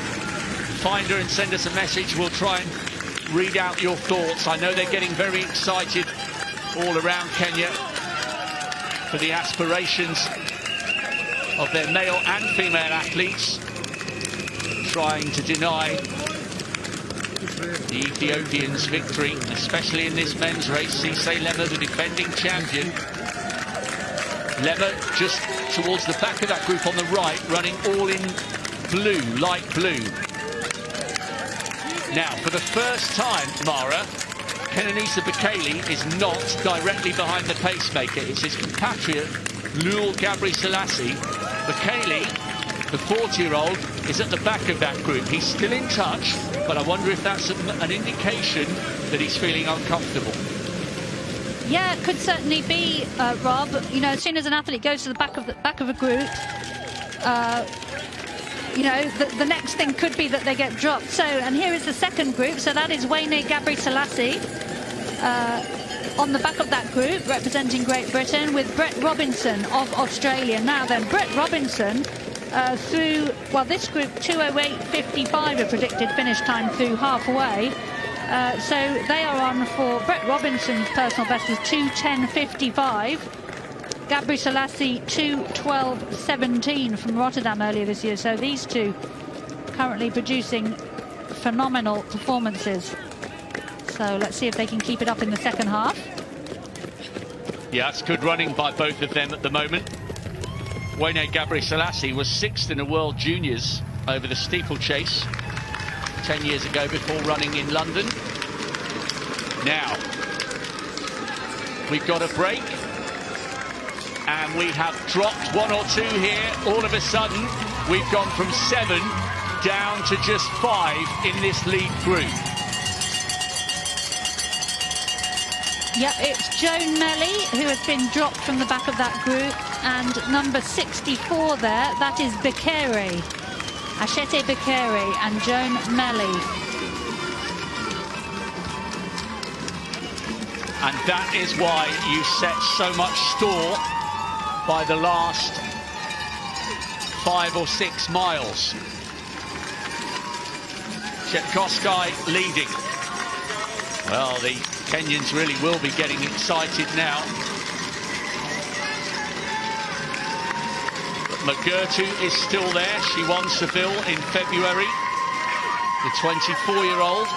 D: find her and send us a message. We'll try and read out your thoughts. I know they're getting very excited all around Kenya for the aspirations of their male and female athletes, trying to deny the Ethiopians victory, especially in this men's race. Cisse Lema, the defending champion. Lema just towards the back of that group on the right, running all in blue, light blue. Now, for the first time, Mara, Kenenisa Bekele is not directly behind the pacemaker. It's his compatriot, Lul Gabri Selassie. Bekele, the 40-year-old, is at the back of that group. He's still in touch, but I wonder if that's an indication that he's feeling uncomfortable.
C: Yeah, it could certainly be, Rob. You know, as soon as an athlete goes to the back of a group, you know, the next thing could be that they get dropped. So, and here is the second group. So that is Wayne Gabri Selassie on the back of that group, representing Great Britain, with Brett Robinson of Australia. Now then, Brett Robinson through, well, this group 2:08.55 a predicted finish time through halfway. So they are on for Brett Robinson's personal best is 2:10.55. Gabri Selassie 2:12.17 from Rotterdam earlier this year. So these two currently producing phenomenal performances. So let's see if they can keep it up in the second half.
D: Yeah, it's good running by both of them at the moment. Wayne Gabri Selassie was 6th in the World Juniors over the steeplechase 10 years ago before running in London. Now, we've got a break. And we have dropped 1 or 2 here. All of a sudden, we've gone from 7 down to just 5 in this lead group.
C: Yep, it's Joan Melly who has been dropped from the back of that group, and number 64 there, that is Bekere, Achete Bekere and Joan Melly.
D: And that is why you set so much store by the last 5 or 6 miles. Chepkoskai leading. Well, the Kenyans really will be getting excited now. But Magertu is still there. She won Seville in February. The 24-year-old.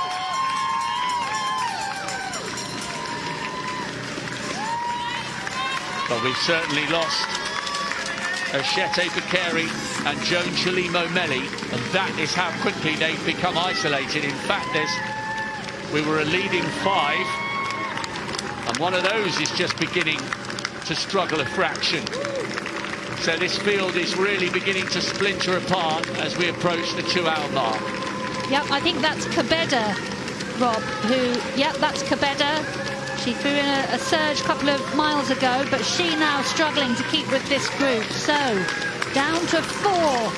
D: But we've certainly lost Achete Bekere and Joan Chalimo Melly, and that is how quickly they've become isolated. In fact, we were a leading 5, and one of those is just beginning to struggle a fraction. So this field is really beginning to splinter apart as we approach the 2-hour mark.
C: Yep, I think that's Kebeda, Rob, yep, that's Kebeda. She threw in a surge a couple of miles ago, but she now struggling to keep with this group. So, down to 4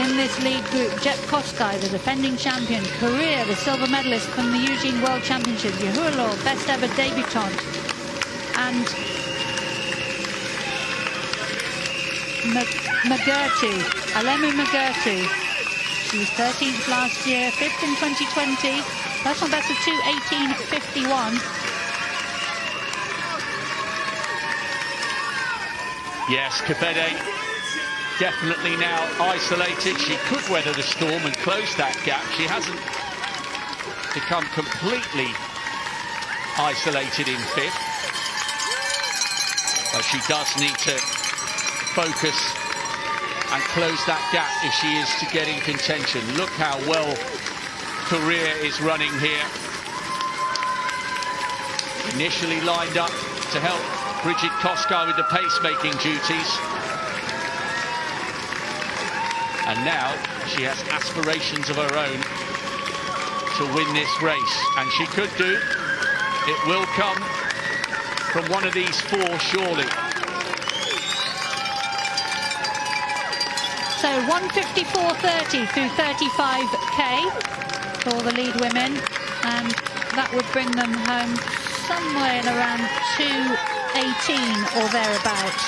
C: in this lead group. Chepkoskai, the defending champion. Korea, the silver medalist from the Eugene World Championship. Yahulo, best ever debutante. And Magertu, Alemu Magertu. She was 13th last year, 5th in 2020. Personal best of 2:18.51.
D: Yes, Kebede definitely now isolated. She could weather the storm and close that gap. She hasn't become completely isolated in 5th. But she does need to focus and close that gap if she is to get in contention. Look how well Korea is running here. Initially lined up to help Bridget Koskai with the pacemaking duties. And now she has aspirations of her own to win this race. And she could do. It will come from one of these 4, surely.
C: So 1:54.30 through 35k for the lead women. And that would bring them home somewhere in around 2:18 or thereabouts.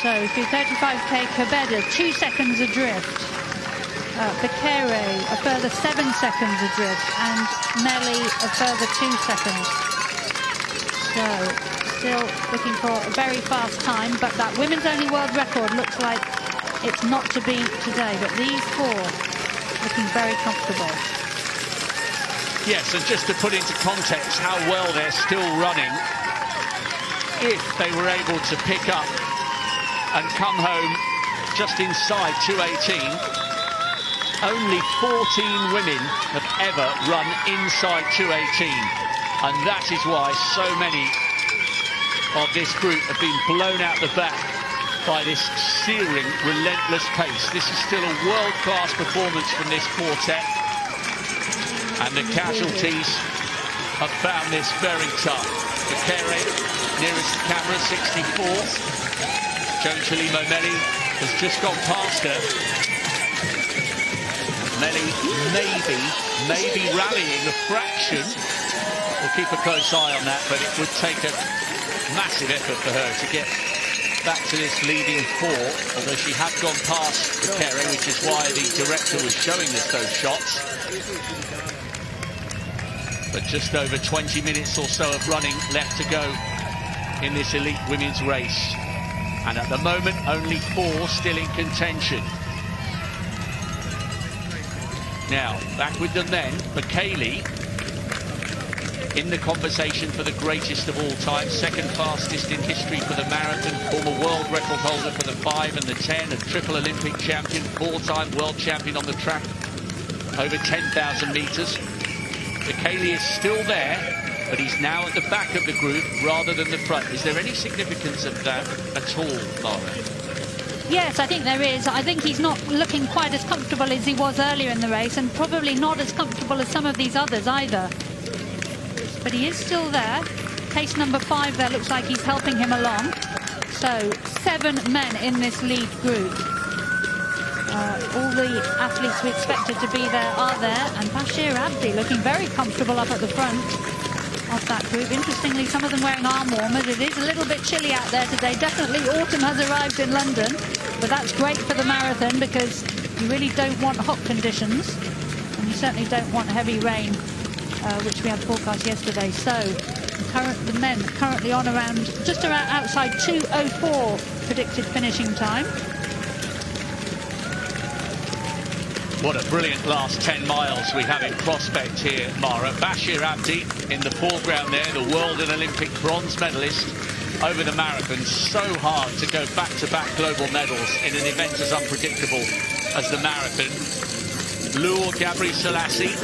C: So through 35k, Kebeda 2 seconds adrift. Bekere a further 7 seconds adrift, and Melly a further 2 seconds. So still looking for a very fast time, but that women's only world record looks like it's not to beat today. But these 4 looking very comfortable.
D: Yes, and just to put into context how well they're still running, if they were able to pick up and come home just inside 2:18, only 14 women have ever run inside 2:18, and that is why so many of this group have been blown out the back by this searing, relentless pace. This is still a world-class performance from this quartet. And the casualties have found this very tough. Bekere, nearest the camera, 64. Joan Chalimo Melly has just gone past her. Melly maybe rallying a fraction. We'll keep a close eye on that, but it would take a massive effort for her to get back to this leading four, although she had gone past the carrera, which is why the director was showing us those shots. But just over 20 minutes or so of running left to go in this elite women's race. And at the moment, only 4 still in contention. Now, back with them then, Michaeli in the conversation for the greatest of all time, second fastest in history for the marathon, former world record holder for the 5 and the 10, a triple Olympic champion, 4-time world champion on the track, over 10,000 metres. Michaeli is still there, but he's now at the back of the group rather than the front. Is there any significance of that at all, Mara?
C: Yes, I think there is. I think he's not looking quite as comfortable as he was earlier in the race, and probably not as comfortable as some of these others either. But he is still there. Pace number 5 there looks like he's helping him along. So 7 men in this lead group. All the athletes we expected to be there are there, and Bashir Abdi looking very comfortable up at the front of that group. Interestingly, some of them wearing arm warmers. It is a little bit chilly out there today. Definitely autumn has arrived in London, but that's great for the marathon because you really don't want hot conditions, and you certainly don't want heavy rain, which we had forecast yesterday. So the men currently on just around outside 2:04 predicted finishing time.
D: What a brilliant last 10 miles we have in prospect here, Mara. Bashir Abdi in the foreground there, the world and Olympic bronze medalist over the marathon. So hard to go back-to-back global medals in an event as unpredictable as the marathon. Lure Gabri Selassie,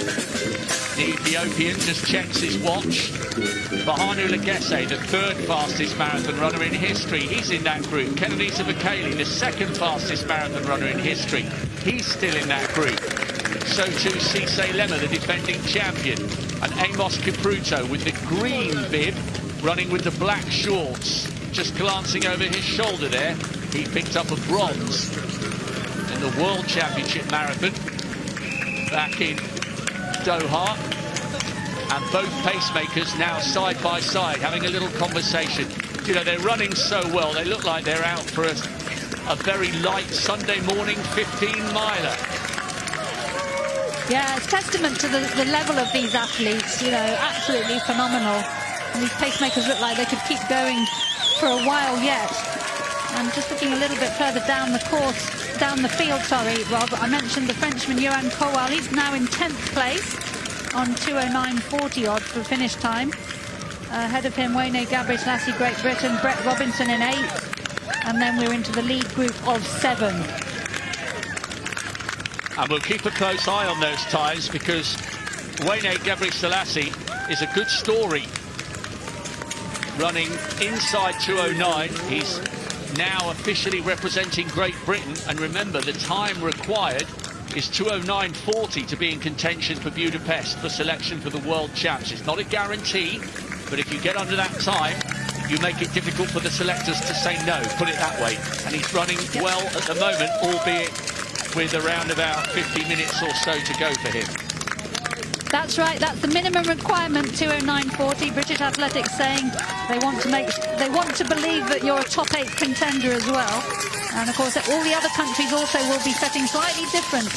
D: the Ethiopian, just checks his watch. Bahanu Legesse, the 3rd fastest marathon runner in history, he's in that group. Kenenisa Bekele, the 2nd fastest marathon runner in history, he's still in that group. So too Cisse Lemma, the defending champion, and Amos Kipruto with the green bib, running with the black shorts. Just glancing over his shoulder there, he picked up a bronze in the World Championship Marathon back in Doha. And both pacemakers now side by side having a little conversation. You know, they're running so well, they look like they're out for a very light Sunday morning 15-miler.
C: Yeah, it's testament to the level of these athletes, you know, absolutely phenomenal. And these pacemakers look like they could keep going for a while yet. And just looking a little bit further down the course, down the field, sorry, Rob, I mentioned the Frenchman Johan Kowal. He's now in 10th place on 2:09.40 odd for finish time. Ahead of him, Wayne Gabri Selassie, Great Britain, Brett Robinson in 8th. And then we're into the lead group of 7.
D: And we'll keep a close eye on those times because Wayne Gabri Selassie is a good story. Running inside 2:09. He's now officially representing Great Britain. And remember, the time required is 2:09.40 to be in contention for Budapest for selection for the World Champs. It's not a guarantee, but if you get under that time, you make it difficult for the selectors to say no, put it that way. And he's running well at the moment, albeit with around about 50 minutes or so to go for him.
C: That's right, that's the minimum requirement, 2:09.40. British Athletics saying they want to believe that you're a top 8 contender as well. And of course, all the other countries also will be setting slightly different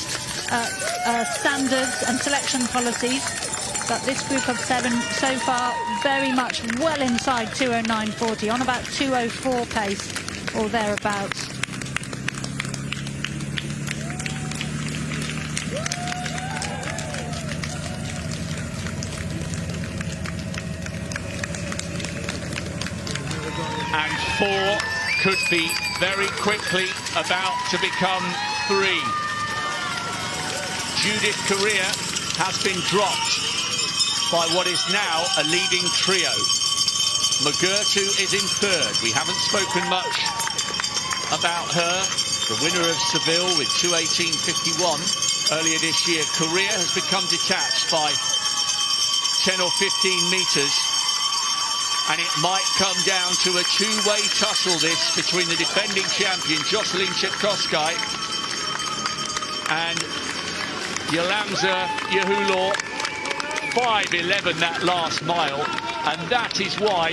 C: standards and selection policies. But this group of 7 so far very much well inside 2:09.40, on about 2:04 pace or thereabouts.
D: And 4 could be very quickly about to become 3. Judith Correa has been dropped by what is now a leading trio. Mugurtu is in 3rd. We haven't spoken much about her. The winner of Seville with 2:18.51 earlier this year. Correa has become detached by 10 or 15 metres. And it might come down to a 2-way tussle, this, between the defending champion, Jocelyn Chepkoskai, and Yolamza Yehulor. 5:11 that last mile, and that is why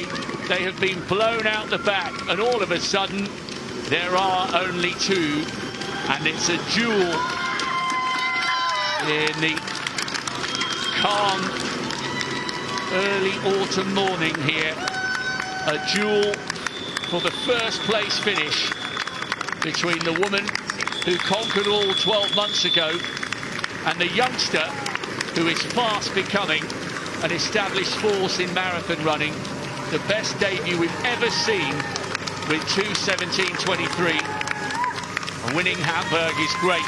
D: they have been blown out the back, and all of a sudden There are only two, and it's a duel in the calm early autumn morning here. A duel for the first place finish between the woman who conquered all 12 months ago and the youngster who is fast becoming an established force in marathon running. The best debut we've ever seen with 2:17:23. Winning Hamburg is great,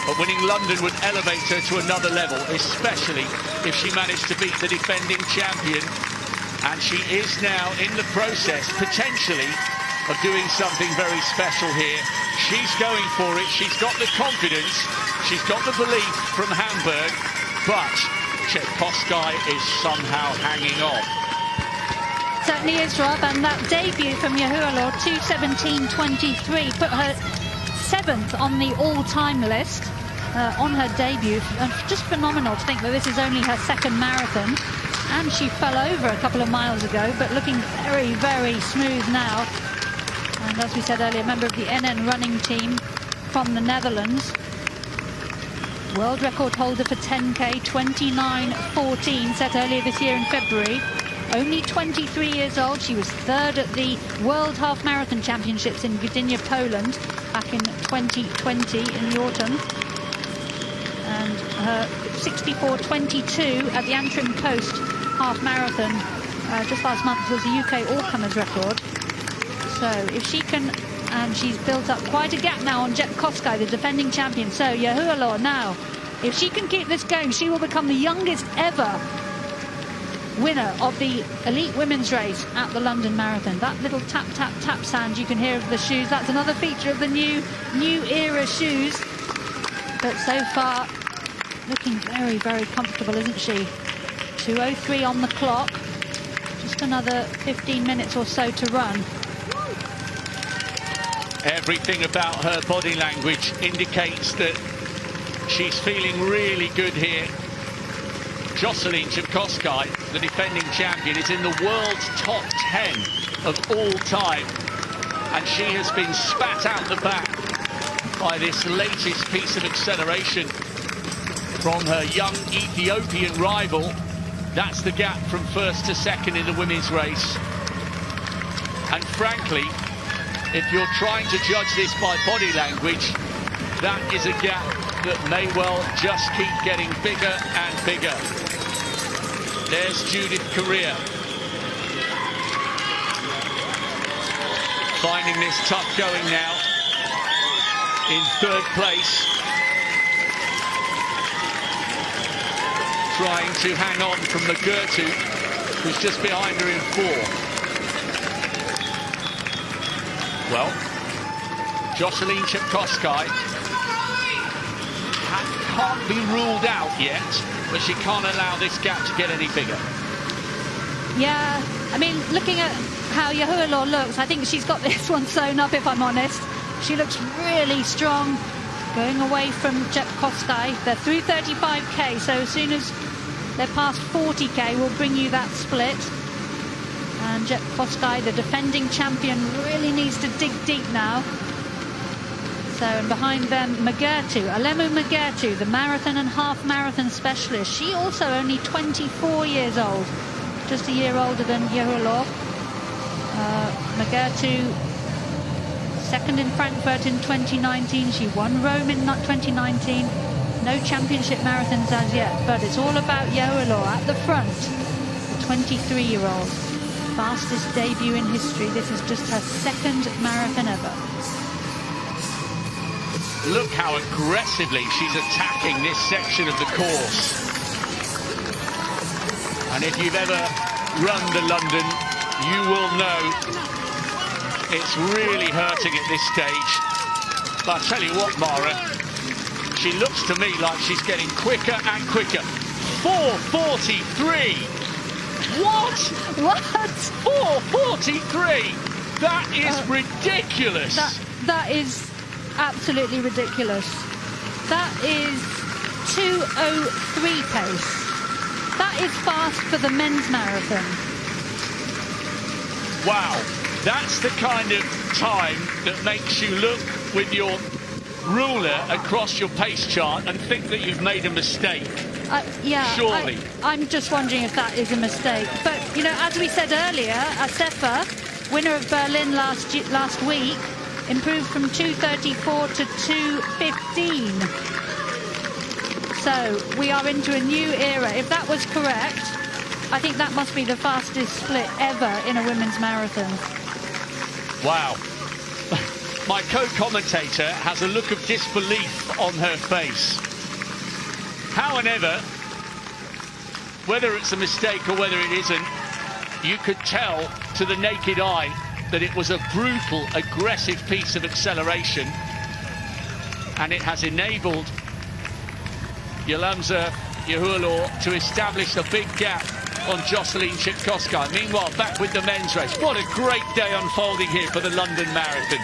D: but winning London would elevate her to another level, especially if she managed to beat the defending champion. And she is now in the process, potentially, of doing something very special here. She's going for it. She's got the confidence. She's got the belief from Hamburg, but Kipruto is somehow hanging on.
C: Certainly is, Rob, and that debut from Yahualo, 2:17:23, put her 7th on the all-time list on her debut. Just phenomenal to think that this is only her 2nd marathon, and she fell over a couple of miles ago, but looking very, very smooth now. And as we said earlier, member of the NN running team from the Netherlands. World record holder for 10K, 29:14, set earlier this year in February. Only 23 years old. She was 3rd at the World Half Marathon Championships in Gdynia, Poland, back in 2020 in the autumn. And her 64:22 at the Antrim Coast Half Marathon just last month was a UK all-comers record. So if she can, and she's built up quite a gap now on Kipruto, the defending champion. So Yahualo now, if she can keep this going, she will become the youngest ever winner of the elite women's race at the London Marathon. That little tap, tap, tap sound you can hear of the shoes, that's another feature of the new era shoes. But so far, looking very, very comfortable, isn't she? 2:03 on the clock. Just another 15 minutes or so to run.
D: Everything about her body language indicates that she's feeling really good here. Jocelyn Kipruto, the defending champion, is in the world's top 10 of all time. And she has been spat out the back by this latest piece of acceleration from her young Ethiopian rival. That's the gap from 1st to 2nd in the women's race. And frankly, if you're trying to judge this by body language, that is a gap that may well just keep getting bigger and bigger. There's Judith Correa, finding this tough going now in 3rd place, trying to hang on from Kipruto, who's just behind her in 4th. Well, Jocelyn Kipruto can't be ruled out yet, but she can't allow this gap to get any bigger.
C: Yeah, I mean, looking at how Yahualo looks, I think she's got this one sewn up, if I'm honest. She looks really strong, going away from Kipruto. They're through 35K, so as soon as they're past 40K, we'll bring you that split. And Kipruto, the defending champion, really needs to dig deep now. So, and behind them, Alemu Magertu, the marathon and half marathon specialist. She also only 24 years old, just a year older than Yahualo. Magertu, 2nd in Frankfurt in 2019. She won Rome in 2019. No championship marathons as yet, but it's all about Yahualo at the front. The 23-year-old. Fastest debut in history. This is just her 2nd marathon ever.
D: Look how aggressively she's attacking this section of the course. And if you've ever run the London, you will know it's really hurting at this stage. But I'll tell you what, Mara, she looks to me like she's getting quicker and quicker. 4:43. What? 4:43. That is ridiculous.
C: That is absolutely ridiculous. That is 2:03 pace. That is fast for the men's marathon.
D: Wow. That's the kind of time that makes you look with your ruler across your pace chart and think that you've made a mistake.
C: Yeah,
D: surely.
C: I'm just wondering if that is a mistake. But, you know, as we said earlier, Asefa, winner of Berlin last week, improved from 2:34 to 2:15. So we are into a new era. If that was correct, I think that must be the fastest split ever in a women's marathon.
D: Wow. My co-commentator has a look of disbelief on her face. However, whether it's a mistake or whether it isn't, you could tell to the naked eye that it was a brutal, aggressive piece of acceleration, and it has enabled Yalamza Yahualo to establish a big gap on Jocelyn Chipkoskai. Meanwhile, back with the men's race. What a great day unfolding here for the London Marathon.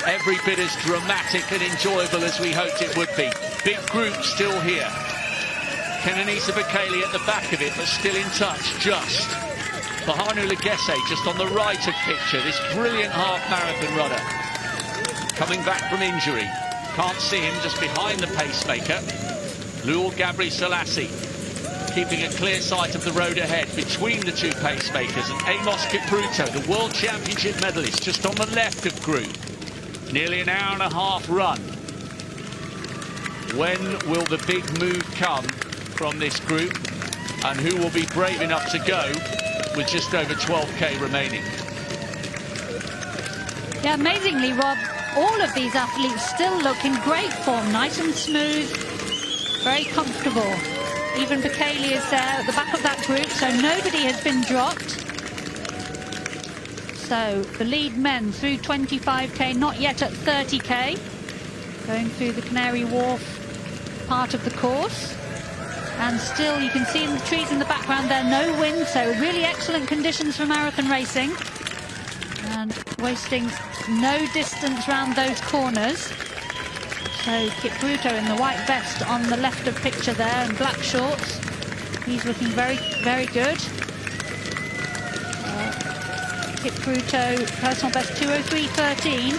D: Every bit as dramatic and enjoyable as we hoped it would be. Big group still here. Kenenisa Bekele at the back of it, but still in touch, just. Bahanu Legesse just on the right of picture, this brilliant half-marathon runner. Coming back from injury. Can't see him, just behind the pacemaker. Luol Gabri Selassie keeping a clear sight of the road ahead between the two pacemakers. And Amos Kipruto, the World Championship medalist, just on the left of group. Nearly an hour and a half run. When will the big move come from this group? And who will be brave enough to go with just over 12k remaining?
C: Yeah, amazingly, Rob, all of these athletes still look in great form, nice and smooth, very comfortable. Even Bekele is there at the back of that group, so nobody has been dropped. So the lead men through 25k, not yet at 30k, going through the Canary Wharf part of the course. And still you can see in the trees in the background there, no wind, so really excellent conditions for marathon racing. And wasting no distance around those corners. So Kipruto in the white vest on the left of picture there and black shorts. He's looking very, very good. Kipruto, personal best 2:03.13.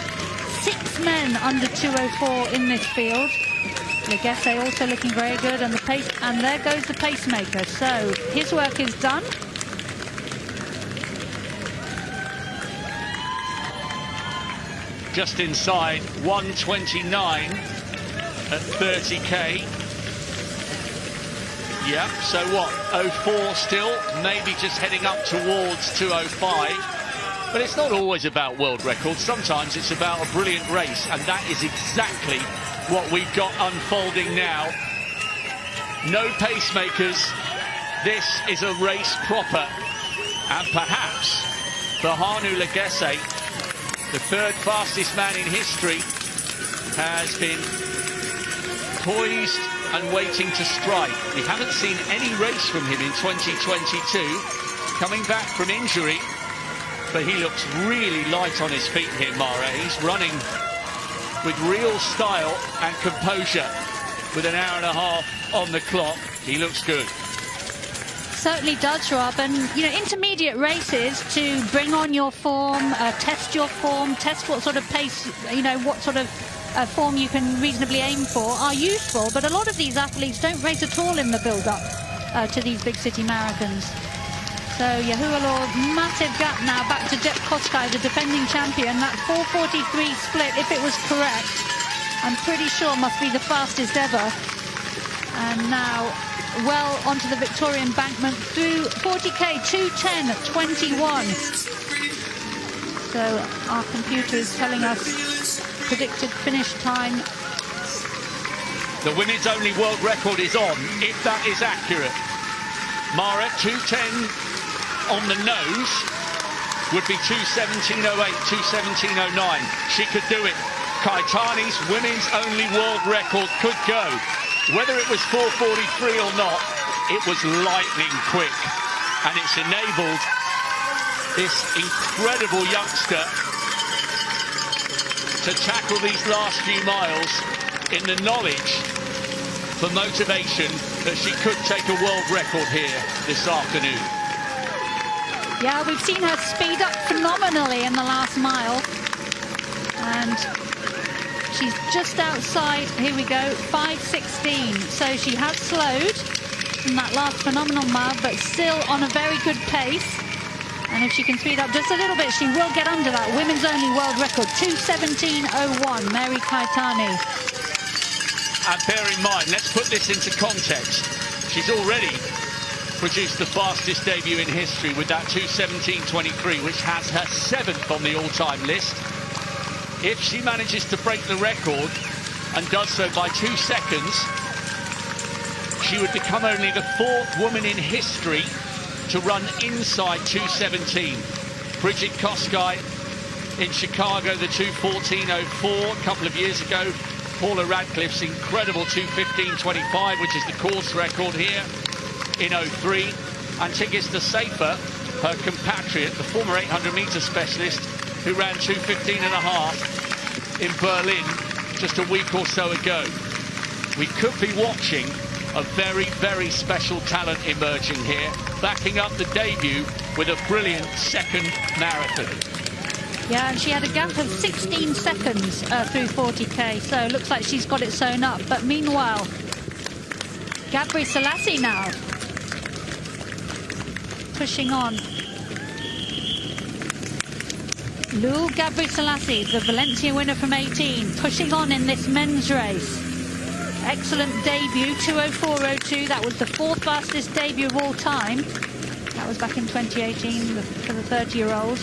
C: 6 men under 2:04 in this field. Legesse also looking very good, and there goes the pacemaker. So his work is done.
D: Just inside 1:29 at 30k. Yeah, so what? 04 still, maybe just heading up towards 2:05. But it's not always about world records. Sometimes it's about a brilliant race, and that is exactly what we've got unfolding now. No pacemakers. This is a race proper. And perhaps Bahanu Legesse, the third fastest man in history, has been poised and waiting to strike. We haven't seen any race from him in 2022. Coming back from injury, but he looks really light on his feet here, Mara. He's running with real style and composure with an hour and a half on the clock. He looks good.
C: Certainly does, Rob. And, you know, intermediate races to bring on your form, test your form, test what sort of pace, you know, what sort of form you can reasonably aim for are useful. But a lot of these athletes don't race at all in the build-up to these big city marathons. So Yahualo, massive gap now back to Chipkoskai, the defending champion. That 4:43 split, if it was correct, I'm pretty sure must be the fastest ever. And now well onto the Victoria Embankment through 40k, 2:10.21. So our computer is telling us predicted finish time.
D: The women's only world record is on, if that is accurate. Mara, 2:10 on the nose would be 2:17.08, 2:17.09. She could do it. Kaitani's women's only world record could go. Whether it was 4:43 or not, it was lightning quick. And it's enabled this incredible youngster to tackle these last few miles in the knowledge, the motivation that she could take a world record here this afternoon.
C: Yeah, we've seen her speed up phenomenally in the last mile. And she's just outside, here we go, 5:16. So she has slowed in that last phenomenal mile, but still on a very good pace. And if she can speed up just a little bit, she will get under that women's only world record, 2:17.01, Mary Kaitani.
D: And bear in mind, let's put this into context. She's already produced the fastest debut in history with that 2:17.23, which has her 7th on the all-time list. If she manages to break the record and does so by 2 seconds, she would become only the 4th woman in history to run inside 2:17. Bridget Kosgei in Chicago, the 2:14.04 a couple of years ago. Paula Radcliffe's incredible 2:15.25, which is the course record here in 03. And Tigista Seifer, her compatriot, the former 800-meter specialist, who ran 2:15.5 in Berlin just a week or so ago. We could be watching a very, very special talent emerging here, backing up the debut with a brilliant second marathon.
C: Yeah, and she had a gap of 16 seconds through 40k, so it looks like she's got it sewn up. But meanwhile, Gabri Selassie now pushing on. Lou Gabri Selassie, the Valencia winner from 18, pushing on in this men's race. Excellent debut, 2:04.02. That was the 4th fastest debut of all time. That was back in 2018 for the 30-year-old.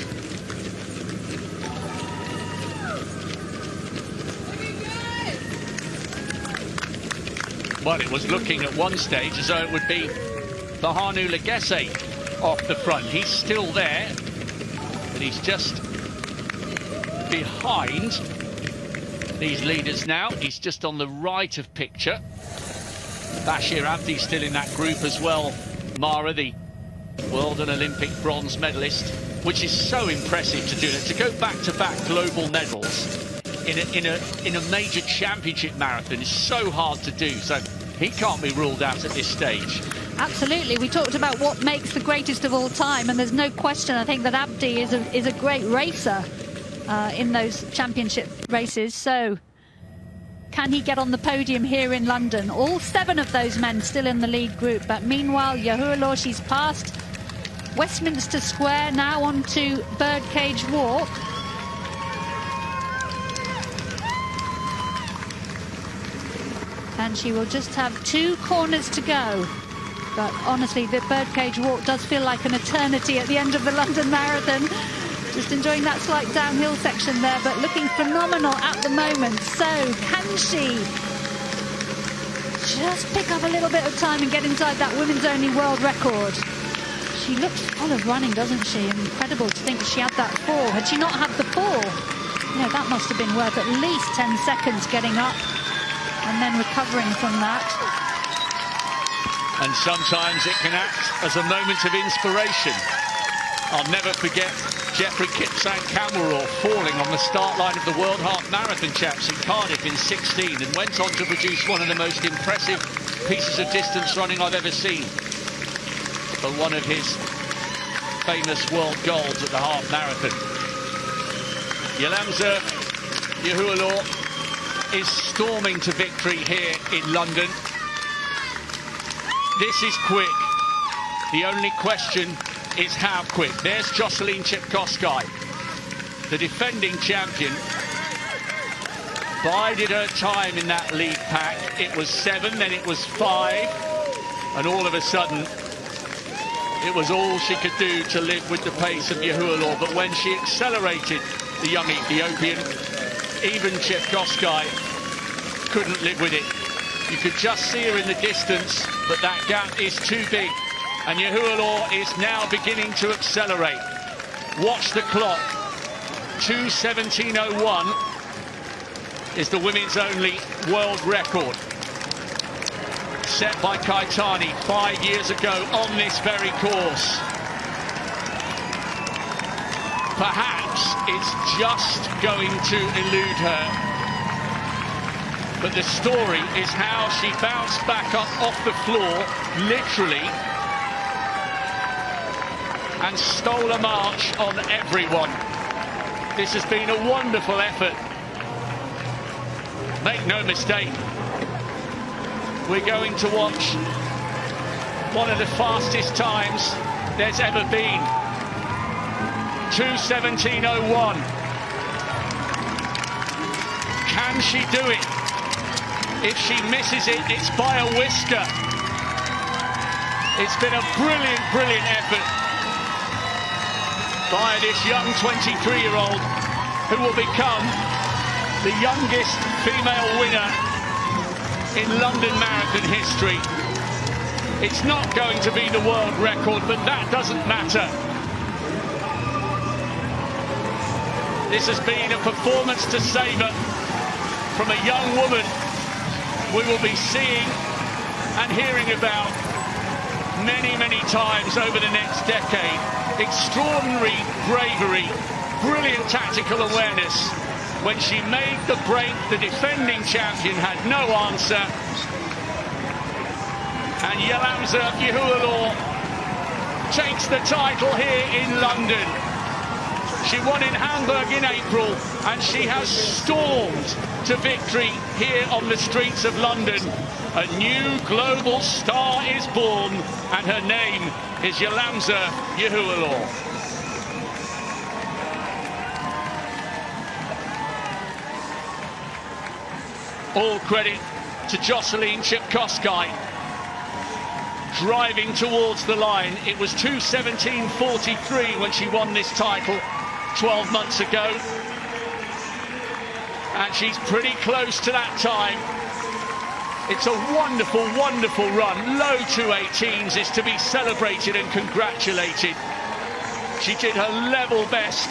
D: Well, it was looking at one stage as though it would be Bahanu Legesse off the front. He's still there, but he's just behind these leaders now. He's just on the right of picture. Bashir Abdi still in that group as well. Mara, the world and Olympic bronze medalist, which is so impressive to do that, to go back-to-back global medals in a major championship marathon is so hard to do. So he can't be ruled out at this stage.
C: Absolutely. We talked about what makes the greatest of all time, and there's no question, I think, that Abdi is a great racer in those championship races. So can he get on the podium here in London? All 7 of those men still in the lead group, but meanwhile Yahualo, she's passed Westminster Square, now onto Birdcage Walk. And she will just have 2 corners to go. But honestly, the Birdcage Walk does feel like an eternity at the end of the London Marathon. Just enjoying that slight downhill section there, but looking phenomenal at the moment. So can she just pick up a little bit of time and get inside that women's only world record? She looks full of running, doesn't she? Incredible to think she had that fall. Had she not had the fall, you know, that must have been worth at least 10 seconds getting up and then recovering from that.
D: And sometimes it can act as a moment of inspiration. I'll never forget Jeffrey Kipsang Kamworor falling on the start line of the World Half Marathon Champs in Cardiff in 16, and went on to produce one of the most impressive pieces of distance running I've ever seen. But one of his famous world golds at the Half Marathon. Yelamzar Yahualo is storming to victory here in London. This is quick. The only question is how quick. There's Jocelyn Chepkosgei, the defending champion. Bided her time in that lead pack. It was 7, then it was 5, and all of a sudden it was all she could do to live with the pace of Yahualo. But when she accelerated, the young Ethiopian, even Chepkosgei couldn't live with it. You could just see her in the distance, but that gap is too big. And Yahualo is now beginning to accelerate. Watch the clock. 2:17.01 is the women's only world record, set by Kaitani 5 years ago on this very course. Perhaps it's just going to elude her. But the story is how she bounced back up off the floor, literally, and stole a march on everyone. This has been a wonderful effort. Make no mistake, we're going to watch one of the fastest times there's ever been. 2:17:01. Can she do it? If she misses it, it's by a whisker. It's been a brilliant, brilliant effort by this young 23-year-old who will become the youngest female winner in London Marathon history. It's not going to be the world record, but that doesn't matter. This has been a performance to savour from a young woman we will be seeing and hearing about many, many times over the next decade. Extraordinary bravery, brilliant tactical awareness. When she made the break, the defending champion had no answer. And Yalamza Yehulalor takes the title here in London. She won in Hamburg in April, and she has stormed to victory here on the streets of London. A new global star is born, and her name is Yalamza Yehulalor. All credit to Jocelyn Chipkoskai. Driving towards the line. It was 2:17:43 when she won this title 12 months ago. And she's pretty close to that time. It's a wonderful, wonderful run. Low 2:18s is to be celebrated and congratulated. She did her level best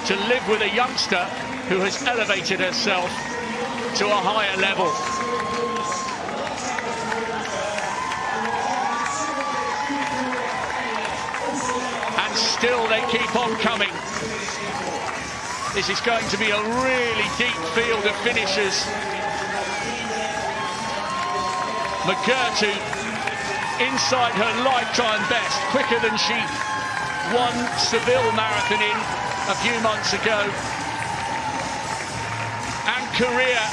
D: to live with a youngster who has elevated herself to a higher level. Still they keep on coming. This is going to be a really deep field of finishers. Mugurtu inside her lifetime best, quicker than she won Seville Marathon in a few months ago. And Korea,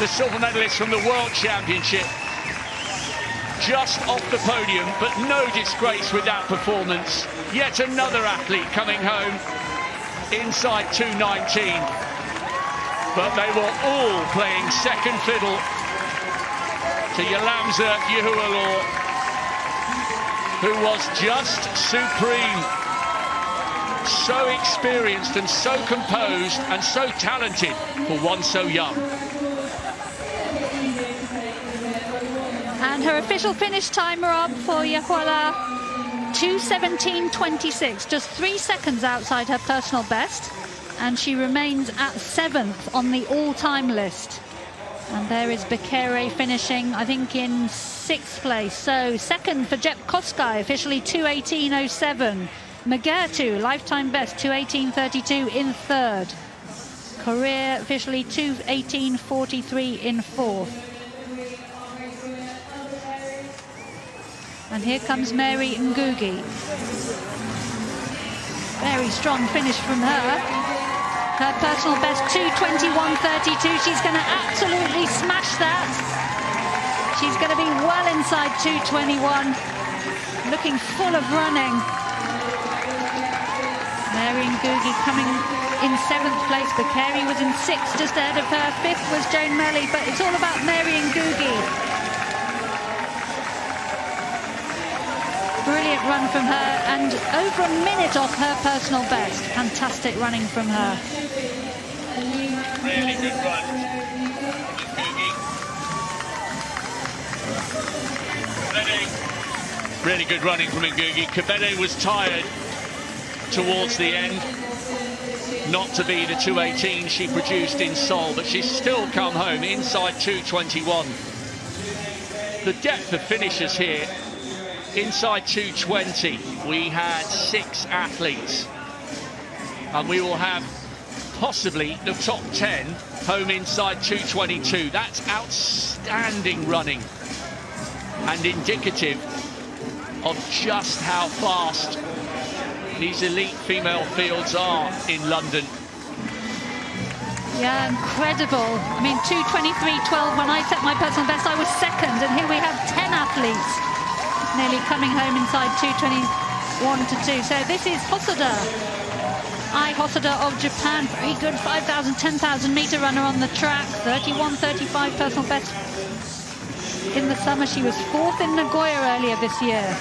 D: the silver medalist from the World Championship, just off the podium, but no disgrace with that performance. Yet another athlete coming home inside 2:19. But they were all playing second fiddle to Yalamza Yehulalor, who was just supreme. So experienced and so composed and so talented for one so young.
C: And her official finish time, Rob, for Yehulalor, 2:17:26, just 3 seconds outside her personal best, and she remains at 7th on the all-time list. And there is Bekele finishing, I think, in 6th place. So second for Chipkoskai, officially 2:18:07. Mugurtu, lifetime best, 2:18:32 in 3rd. Korea officially 2:18:43 in 4th. And here comes Mary Ngugi. Very strong finish from her. Her personal best, 2:21:32. She's going to absolutely smash that. She's going to be well inside 2:21. Looking full of running. Mary Ngugi coming in 7th place. Bekele was in 6th, just ahead of her. 5th was Joan Melly, but it's all about Mary Ngugi. Brilliant run from her, and over a minute off her personal best. Fantastic running from her.
D: Really good run. Really good running from Ngugi. Kebede was tired towards the end. Not to be the 2:18 she produced in Seoul, but she's still come home inside 2:21. The depth of finishers here. Inside 2:20, we had 6 athletes, and we will have possibly the top 10 home inside 2:22. That's outstanding running and indicative of just how fast these elite female fields are in London.
C: Yeah, incredible. I mean, 2:23.12. When I set my personal best, I was second, and here we have 10 athletes nearly coming home inside 2:21.2. So this is Hosoda. Ai Hosoda of Japan, very good 5,000, 10,000 meter runner on the track, 31:35 personal best in the summer. She was 4th in Nagoya earlier this year.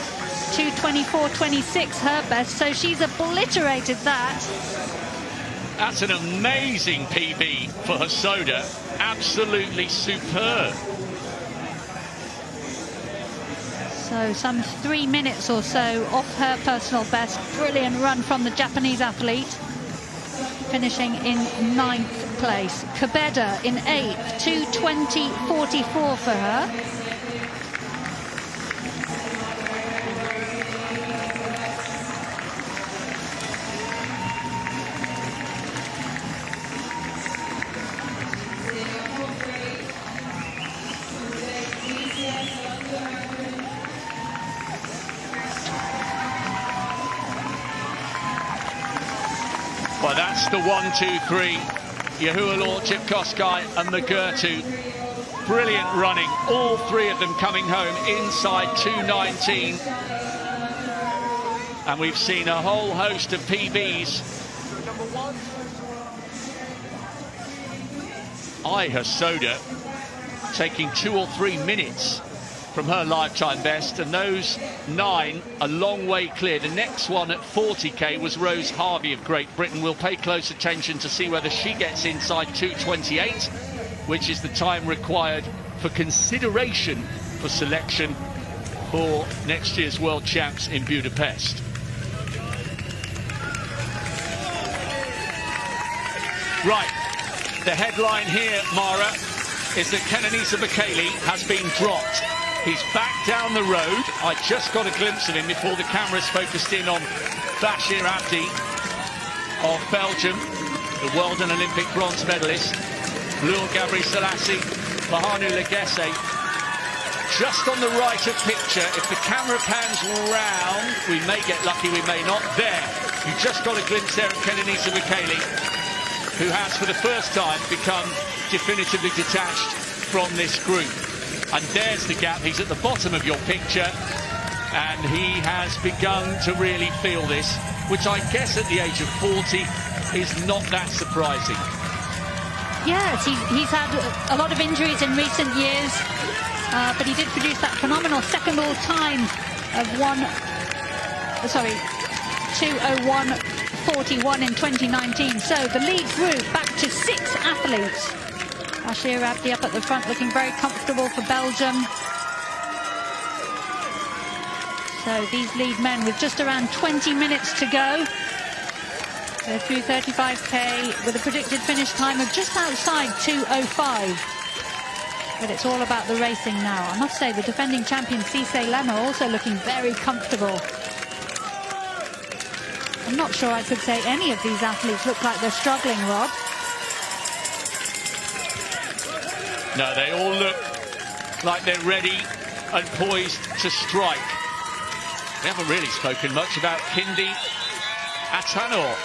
C: 2:24.26 her best, so she's obliterated that.
D: That's an amazing PB for Hosoda. Absolutely superb.
C: So some 3 minutes or so off her personal best. Brilliant run from the Japanese athlete, finishing in 9th place. Kobeda in 8th, 2:20.44 for her.
D: Well, that's the 1, 2, 3. Yahualo, Chipkoskai and Magurtu. Brilliant running. All three of them coming home inside 2:19. And we've seen a whole host of PBs. Ai Hosoda taking 2 or 3 minutes from her lifetime best, and those 9 a long way clear. The next one at 40k was Rose Harvey of Great Britain. We'll pay close attention to see whether she gets inside 2:28, which is the time required for consideration for selection for next year's World Champs in Budapest. Right, the headline here, Mara, is that Kenenisa Bekele has been dropped. He's back down the road. I just got a glimpse of him before the cameras focused in on Bashir Abdi of Belgium, the world and Olympic bronze medalist. Lul Gabri Selassie, Bahanu Legesse. Just on the right of picture, if the camera pans round, we may get lucky, we may not. There, you just got a glimpse there of Kenenisa Bekele, who has for the first time become definitively detached from this group. And there's the gap. He's at the bottom of your picture, and he has begun to really feel this, which I guess at the age of 40 is not that surprising.
C: Yes, he's had a lot of injuries in recent years, but he did produce that phenomenal second all-time of 2:01.41 in 2019. So the lead group back to 6 athletes. Bashir Abdi up at the front, looking very comfortable for Belgium. So these lead men with just around 20 minutes to go. They're through 35k with a predicted finish time of just outside 2:05. But it's all about the racing now. I must say the defending champion Cisse Lema also looking very comfortable. I'm not sure I could say any of these athletes look like they're struggling, Rob.
D: No, they all look like they're ready and poised to strike. We haven't really spoken much about Kindi Atanor.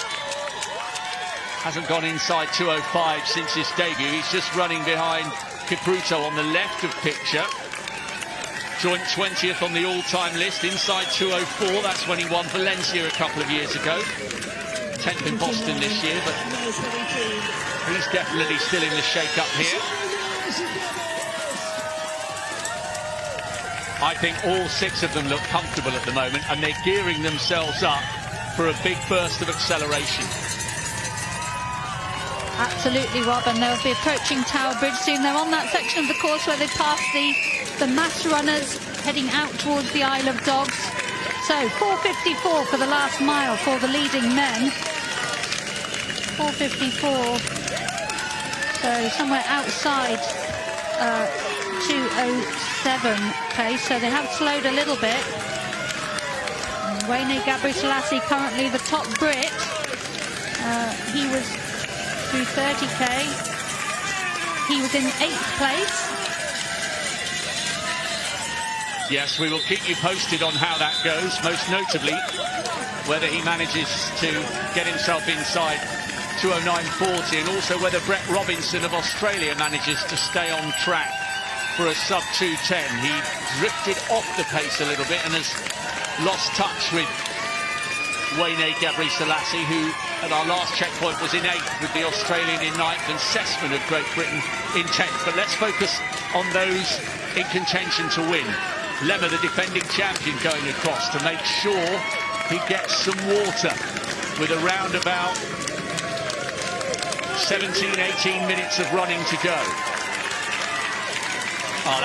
D: Hasn't gone inside 2:05 since his debut. He's just running behind Kipruto on the left of picture. Joint 20th on the all-time list, inside 2:04. That's when he won Valencia a couple of years ago. 10th in Boston this year, but he's definitely still in the shake-up here. I think all 6 of them look comfortable at the moment, and they're gearing themselves up for a big burst of acceleration.
C: Absolutely, Rob, and they'll be approaching Tower Bridge soon. They're on that section of the course where they pass the mass runners heading out towards the Isle of Dogs. So 4:54 for the last mile for the leading men. 4:54. So somewhere outside 2:07 pace. So they have slowed a little bit. Wayne Gabri Selassie currently the top Brit. He was through 30k. He was in 8th place.
D: Yes, we will keep you posted on how that goes, most notably whether he manages to get himself inside 209.40, and also whether Brett Robinson of Australia manages to stay on track for a sub 2:10. He drifted off the pace a little bit and has lost touch with Wayne Gabriel-Selassie, who at our last checkpoint was in 8th, with the Australian in 9th and Sessman of Great Britain in 10th. But let's focus on those in contention to win. Lemmer, the defending champion, going across to make sure he gets some water with around about 17-18 minutes of running to go. Oh,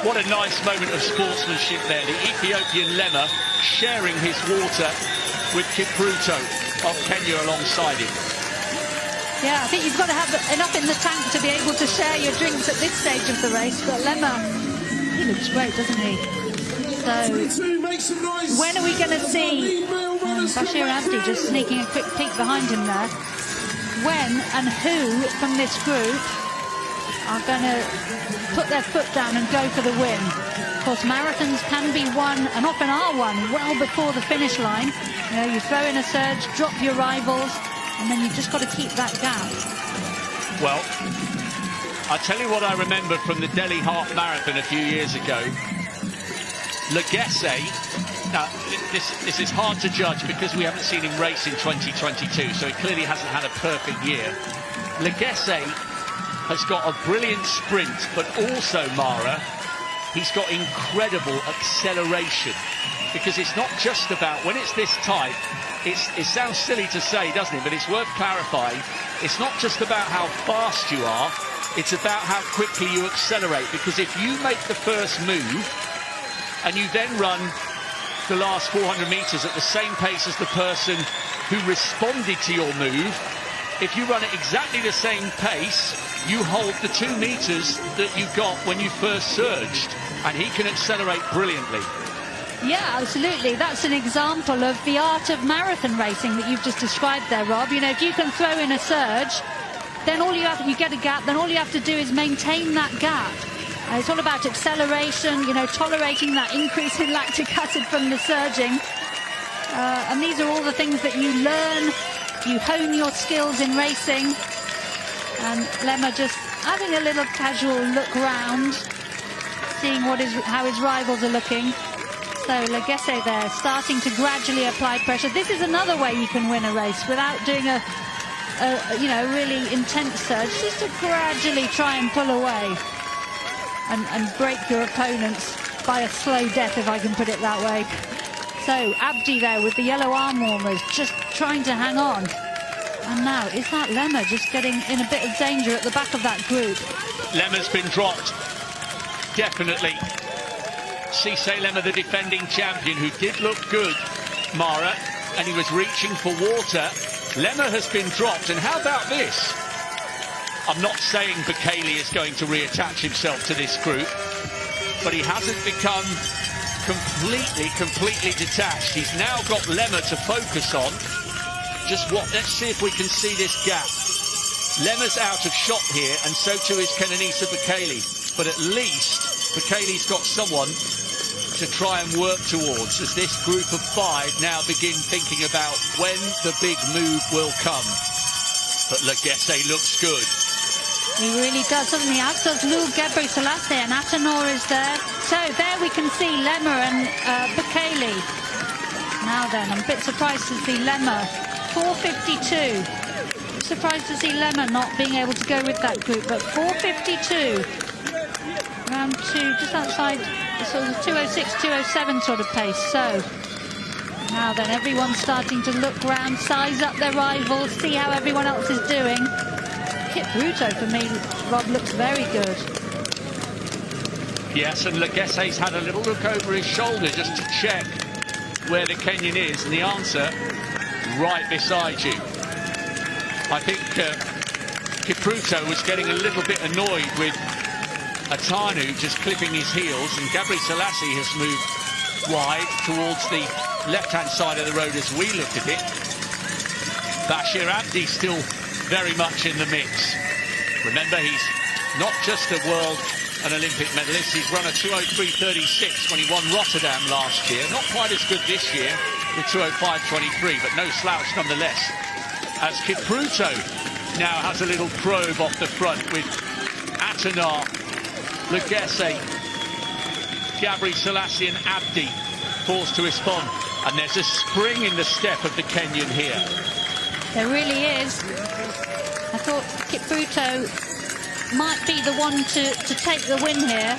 D: what a nice moment of sportsmanship there. The Ethiopian Lemmer sharing his water with Kipruto of Kenya alongside him.
C: Yeah, I think you've got to have enough in the tank to be able to share your drinks at this stage of the race. But Lemmer, he looks great, doesn't he? So, when are we going to see Bashir Abdi just sneaking a quick peek behind him there? When and who from this group are going to put their foot down and go for the win? Of course, marathons can be won, and often are won, well before the finish line. You know, you throw in a surge, drop your rivals, and then you've just got to keep that gap.
D: Well, I'll tell you what I remember from the Delhi Half Marathon a few years ago. Legesse, now this is hard to judge because we haven't seen him race in 2022, so he clearly hasn't had a perfect year. Legesse has got a brilliant sprint, but also, Mara, he's got incredible acceleration, because it's not just about, when it's this tight, it sounds silly to say, doesn't it, but it's worth clarifying. It's not just about how fast you are, it's about how quickly you accelerate, because if you make the first move and you then run the last 400 meters at the same pace as the person who responded to your move, if you run at exactly the same pace, you hold the 2 meters that you got when you first surged, and he can accelerate brilliantly.
C: Yeah, absolutely. That's an example of the art of marathon racing that you've just described there, Rob. You know, if you can throw in a surge, then all you get a gap, then all you have to do is maintain that gap. It's all about acceleration, you know, tolerating that increase in lactic acid from the surging. And these are all the things that you learn, you hone your skills in racing. And Lemmer just having a little casual look round, seeing how his rivals are looking. So Legesse there, starting to gradually apply pressure. This is another way you can win a race without doing a really intense surge, just to gradually try and pull away and break your opponents by a slow death, if I can put it that way. So Abdi there with the yellow arm warmers, just trying to hang on. And now, is that Lemmer just getting in a bit of danger at the back of that group?
D: Lemmer's been dropped, definitely. Cisse Lemmer, the defending champion, who did look good, Mara, and he was reaching for water. Lemmer has been dropped, and how about this? I'm not saying Bekele is going to reattach himself to this group, but he hasn't become completely detached. He's now got Lemmer to focus on. Let's see if we can see this gap. Lemmer's out of shot here, and so too is Kenenisa Bekele. But at least Bekele's got someone to try and work towards, as this group of 5 now begin thinking about when the big move will come. But Legesse looks good.
C: He really does, doesn't he? As does Lou Gebre-Selassie, and Atanor is there. So there we can see Lemmer and Bekele. Now then, I'm a bit surprised to see Lemmer. 4:52. Surprised to see Lemmer not being able to go with that group, but 4:52. Round 2, just outside the sort of 2:06, 2:07 sort of pace. So now then, everyone's starting to look round, size up their rivals, see how everyone else is doing. Kipruto, for me, Rob, looks very good.
D: Yes, and Legesse's had a little look over his shoulder just to check where the Kenyan is, and the answer, right beside you. I think Kipruto was getting a little bit annoyed with Atanu just clipping his heels, and Gebre-Selassie has moved wide towards the left-hand side of the road as we look at it. Bashir Abdi still very much in the mix. Remember, he's not just a world and Olympic medalist. He's run a 2:03.36 when he won Rotterdam last year. Not quite as good this year, with 2:05.23, but no slouch nonetheless. As Kipruto now has a little probe off the front with Atanar, Legesse, Gabri Selassie and Abdi forced to respond. And there's a spring in the step of the Kenyan here.
C: There really is. I thought Kipruto might be the one to take the win here.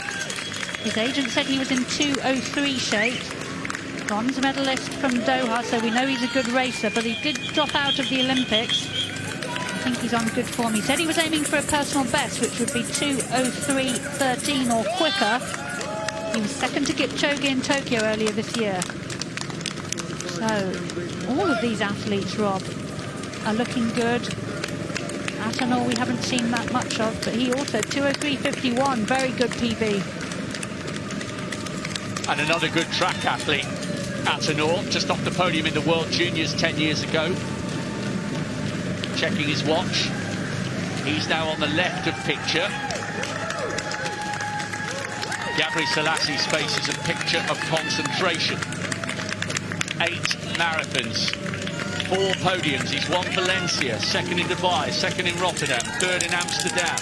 C: His agent said he was in 2:03 shape. Bronze medalist from Doha, so we know he's a good racer, but he did drop out of the Olympics. I think he's on good form. He said he was aiming for a personal best, which would be 2:03.13 or quicker. He was second to Kipchoge in Tokyo earlier this year. So, all of these athletes, Rob, are looking good. Atanor we haven't seen that much of, but he also 2:03.51, very good PB.
D: And another good track athlete, Atanor, just off the podium in the World Juniors 10 years ago. Checking his watch. He's now on the left of picture. Gabri Selassie's face is a picture of concentration. 8 marathons, 4 podiums. He's won Valencia, second in Dubai, second in Rotterdam, third in Amsterdam.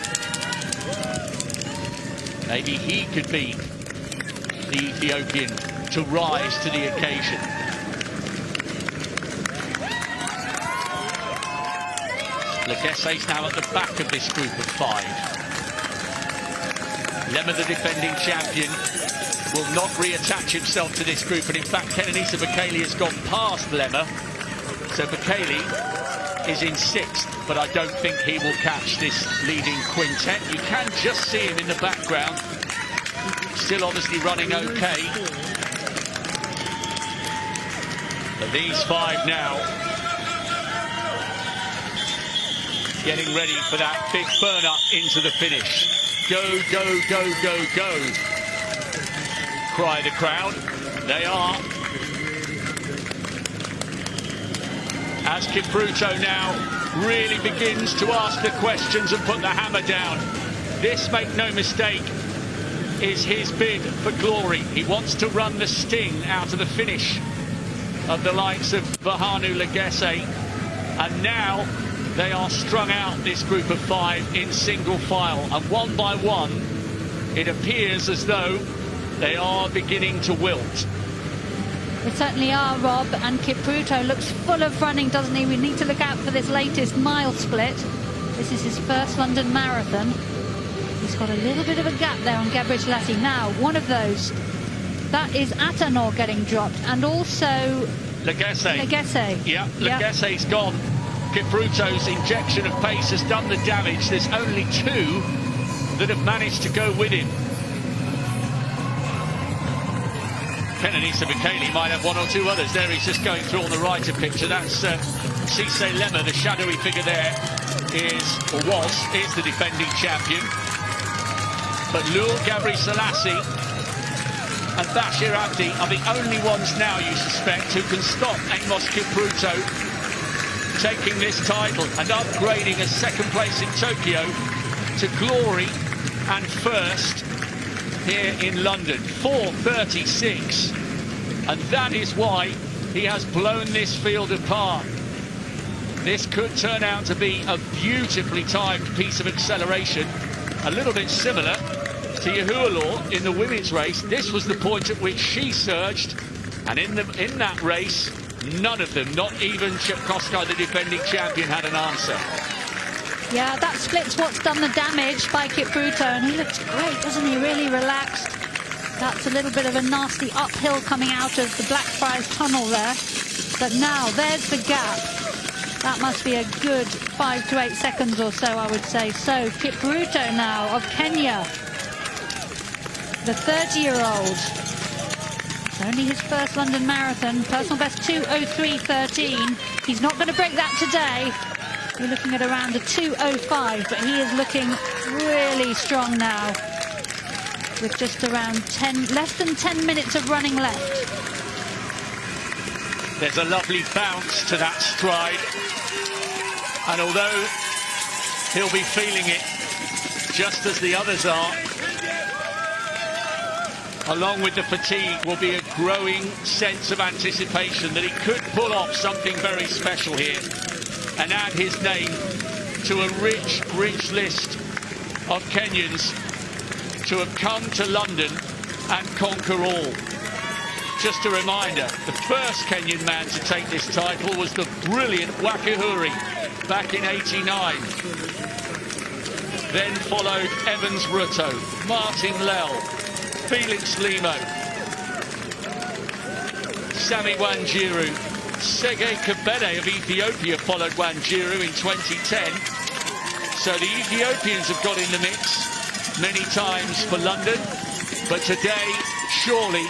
D: Maybe he could be the Ethiopian to rise to the occasion. Legesse's now at the back of this group of 5. Lemma, the defending champion, will not reattach himself to this group, and in fact Kenenisa Bekele has gone past Lemma, so Bekele is in 6th, but I don't think he will catch this leading quintet. You can just see him in the background, still obviously running okay. But these 5 now getting ready for that big burn up into the finish. Go, go, go, go, go, cry the crowd. They are. As Kipruto now really begins to ask the questions and put the hammer down. This, make no mistake, is his bid for glory. He wants to run the sting out of the finish of the likes of Bahanu Legesse. And now they are strung out, this group of 5, in single file. And one by one, it appears as though they are beginning to wilt.
C: They certainly are, Rob, and Kipruto looks full of running, doesn't he? We need to look out for this latest mile split. This is his first London Marathon. He's got a little bit of a gap there on Gabri Selassie. Now, one of those, that is Atanor getting dropped, and also Legesse.
D: Yeah, Legesse's gone. Kipruto's injection of pace has done the damage. There's only 2 that have managed to go with him. Kenenisa Bekele might have 1 or 2 others. There he's just going through on the right of picture. That's Cisse Lemma, the shadowy figure there, is the defending champion. But Lul, Gabri Selassie and Bashir Abdi are the only ones now, you suspect, who can stop Amos Kipruto taking this title and upgrading a 2nd place in Tokyo to glory and 1st here in London. 4:36, and that is why he has blown this field apart. This could turn out to be a beautifully timed piece of acceleration, a little bit similar to Yahualor in the women's race. This was the point at which she surged, and in that race, none of them, not even Chepkoskai, the defending champion, had an answer.
C: Yeah, that split's what's done the damage by Kipruto, and he looks great, doesn't he? Really relaxed. That's a little bit of a nasty uphill coming out of the Blackfriars tunnel there. But now, there's the gap. That must be a good 5 to 8 seconds or so, I would say. So, Kipruto now of Kenya, the 30-year-old. Only his first London Marathon, personal best 2:03.13. He's not going to break that today. We're looking at around a 2:05, but he is looking really strong now, with just around less than 10 minutes of running left.
D: There's a lovely bounce to that stride, and although he'll be feeling it just as the others are, along with the fatigue, will be a growing sense of anticipation that he could pull off something very special here and add his name to a rich, rich list of Kenyans to have come to London and conquer all. Just a reminder, the first Kenyan man to take this title was the brilliant Wakihuri back in '89. Then followed Evans Ruto, Martin Lell, Felix Limo, Sami Wanjiru, Sege Kabede of Ethiopia followed Wanjiru in 2010. So the Ethiopians have got in the mix many times for London, but today surely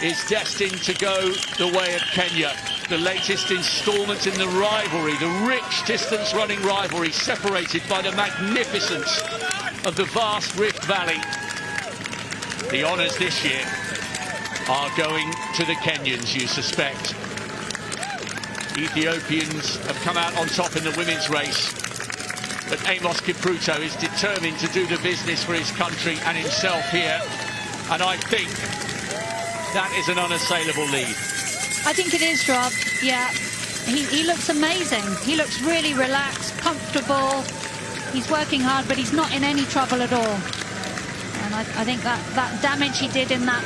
D: is destined to go the way of Kenya. The latest instalment in the rivalry, the rich distance-running rivalry, separated by the magnificence of the vast Rift Valley. The honours this year are going to the Kenyans, you suspect. Ethiopians have come out on top in the women's race, but Amos Kipruto is determined to do the business for his country and himself here, and I think that is an unassailable lead.
C: I think it is, Rob. Yeah, he looks amazing. He looks really relaxed, comfortable. He's working hard, but he's not in any trouble at all. And I think that damage he did in the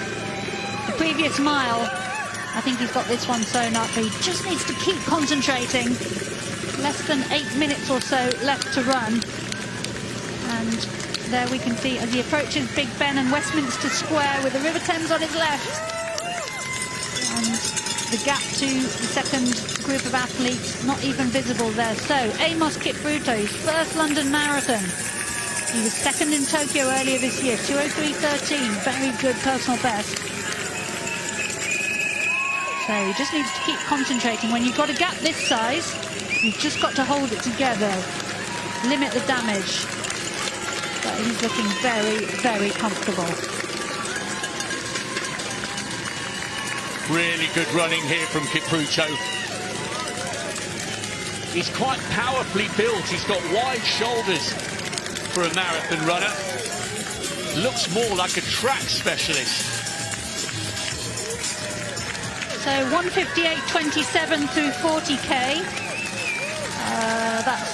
C: previous mile, I think he's got this one sewn up. He just needs to keep concentrating. Less than 8 minutes or so left to run. And there we can see as he approaches Big Ben and Westminster Square with the River Thames on his left. And the gap to the second group of athletes not even visible there. So Amos Kipruto, his first London Marathon. He was second in Tokyo earlier this year, 2:03.13, very good personal best. So he just needs to keep concentrating. When you've got a gap this size, you've just got to hold it together, limit the damage. But he's looking very, very comfortable.
D: Really good running here from Kipruto. He's quite powerfully built. He's got wide shoulders for a marathon runner. Looks more like a track specialist.
C: So 1:58.27 through 40k. That's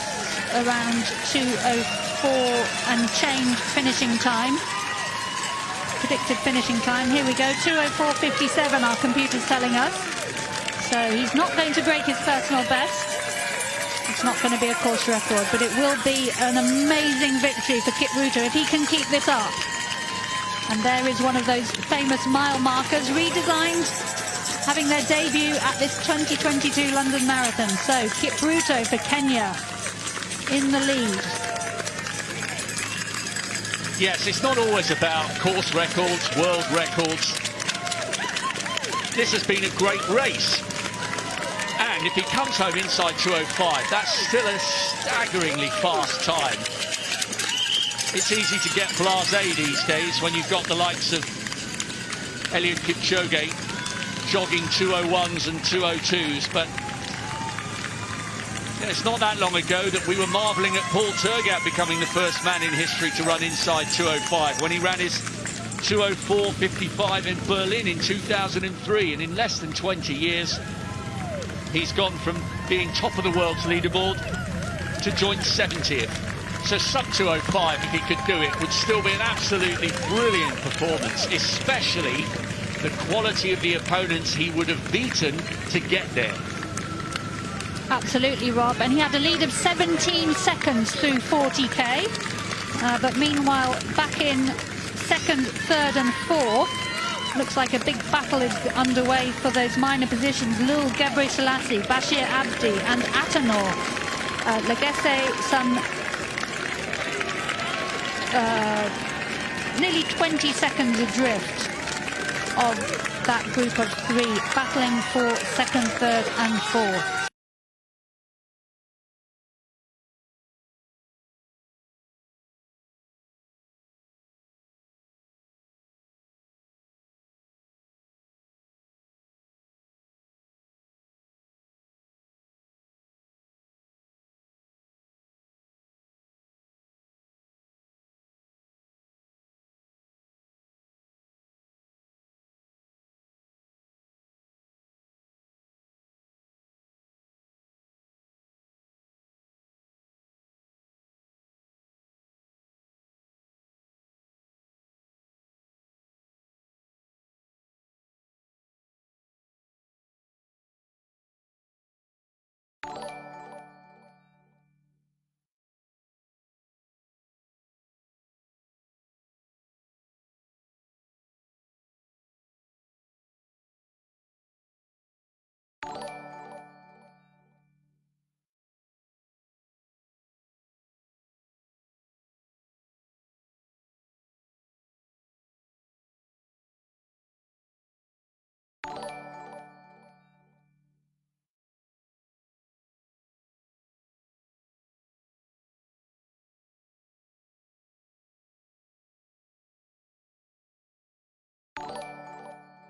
C: around 2:04 and change finishing time. Predicted finishing time. Here we go, 2:04.57, our computer's telling us. So he's not going to break his personal best. It's not going to be a course record, but it will be an amazing victory for Kipruto if he can keep this up. And there is one of those famous mile markers redesigned, having their debut at this 2022 London Marathon. So Kipruto for Kenya in the lead.
D: Yes, it's not always about course records, world records. This has been a great race. And if he comes home inside 2:05, that's still a staggeringly fast time. It's easy to get blasé these days when you've got the likes of Eliud Kipchoge jogging 2:01s and 2:02s, but it's not that long ago that we were marvelling at Paul Tergat becoming the first man in history to run inside 2:05 when he ran his 2:04.55 in Berlin in 2003, and in less than 20 years he's gone from being top of the world's leaderboard to joint 70th. So sub 2:05, if he could do it, would still be an absolutely brilliant performance, especially the quality of the opponents he would have beaten to get there.
C: Absolutely, Rob. And he had a lead of 17 seconds through 40k. But meanwhile, back in second, third and fourth, looks like a big battle is underway for those minor positions. Lul Gebrselassie, Bashir Abdi and Atanor. Legesse, some nearly 20 seconds adrift of that group of three, battling for second, third and fourth.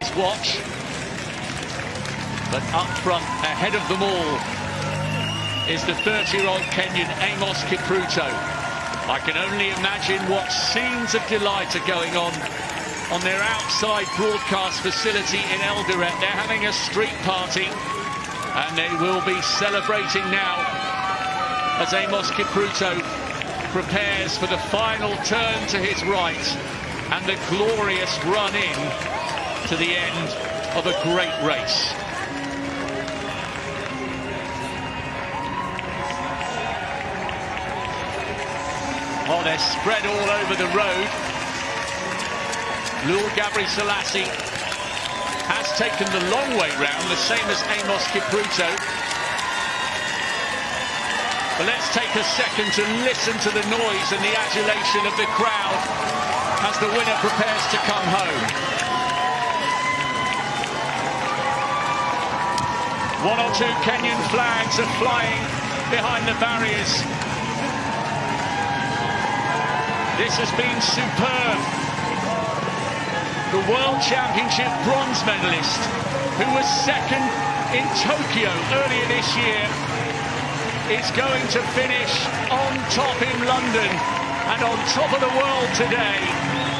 D: his watch. But up front, ahead of them all, is the 30-year-old Kenyan Amos Kipruto. I can only imagine what scenes of delight are going on their outside broadcast facility in Eldoret. They're having a street party, and they will be celebrating now as Amos Kipruto prepares for the final turn to his right and the glorious run in to the end of a great race. Oh, they're spread all over the road. Lul Gabri Selassie has taken the long way round, the same as Amos Kipruto. But let's take a second to listen to the noise and the adulation of the crowd as the winner prepares to come home. One or two Kenyan flags are flying behind the barriers. This has been superb. The World Championship bronze medalist, who was second in Tokyo earlier this year, is going to finish on top in London and on top of the world today.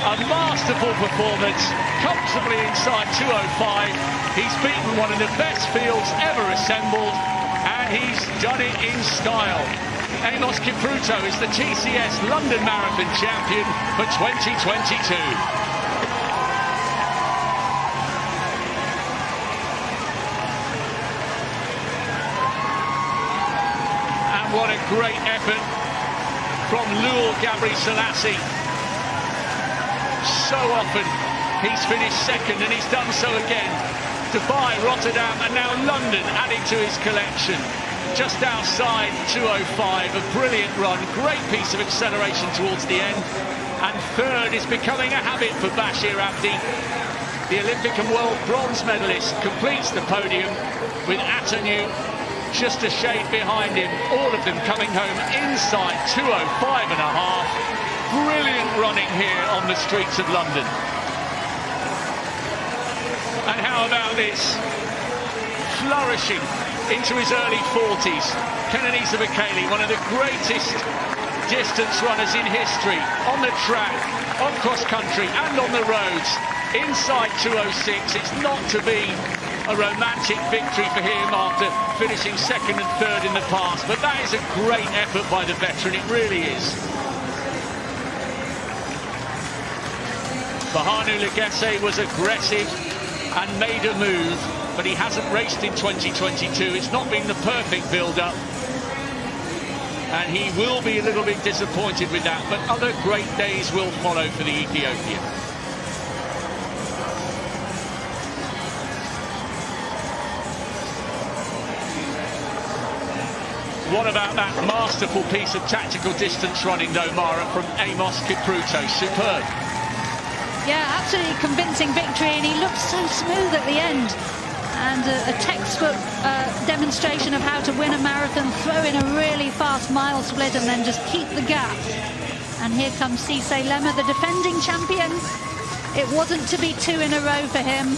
D: A masterful performance, comfortably inside 2:05. He's beaten one of the best fields ever assembled, and he's done it in style. Amos Kipruto is the TCS London Marathon champion for 2022. And what a great effort from Lul Gabri Selassie. So often he's finished second, and he's done so again. Dubai, Rotterdam, and now London adding to his collection. Just outside 2:05, a brilliant run, great piece of acceleration towards the end. And third is becoming a habit for Bashir Abdi. The Olympic and world bronze medalist completes the podium with Atanu just a shade behind him. All of them coming home inside 2:05.5. Brilliant running here on the streets of London. And how about this? Flourishing into his early 40s, Kenenisa Bekele, one of the greatest distance runners in history, on the track, on cross country and on the roads, inside 2:06. It's not to be a romantic victory for him after finishing second and third in the past, but that is a great effort by the veteran, it really is. Bahanu Legesse was aggressive and made a move, but he hasn't raced in 2022. It's not been the perfect build-up, and he will be a little bit disappointed with that, but other great days will follow for the Ethiopian. What about that masterful piece of tactical distance running, though, Mara, from Amos Kipruto? Superb.
C: Yeah, absolutely convincing victory, and he looked so smooth at the end. And a textbook demonstration of how to win a marathon, throw in a really fast mile split and then just keep the gap. And here comes Cisse Lema, the defending champion. It wasn't to be two in a row for him,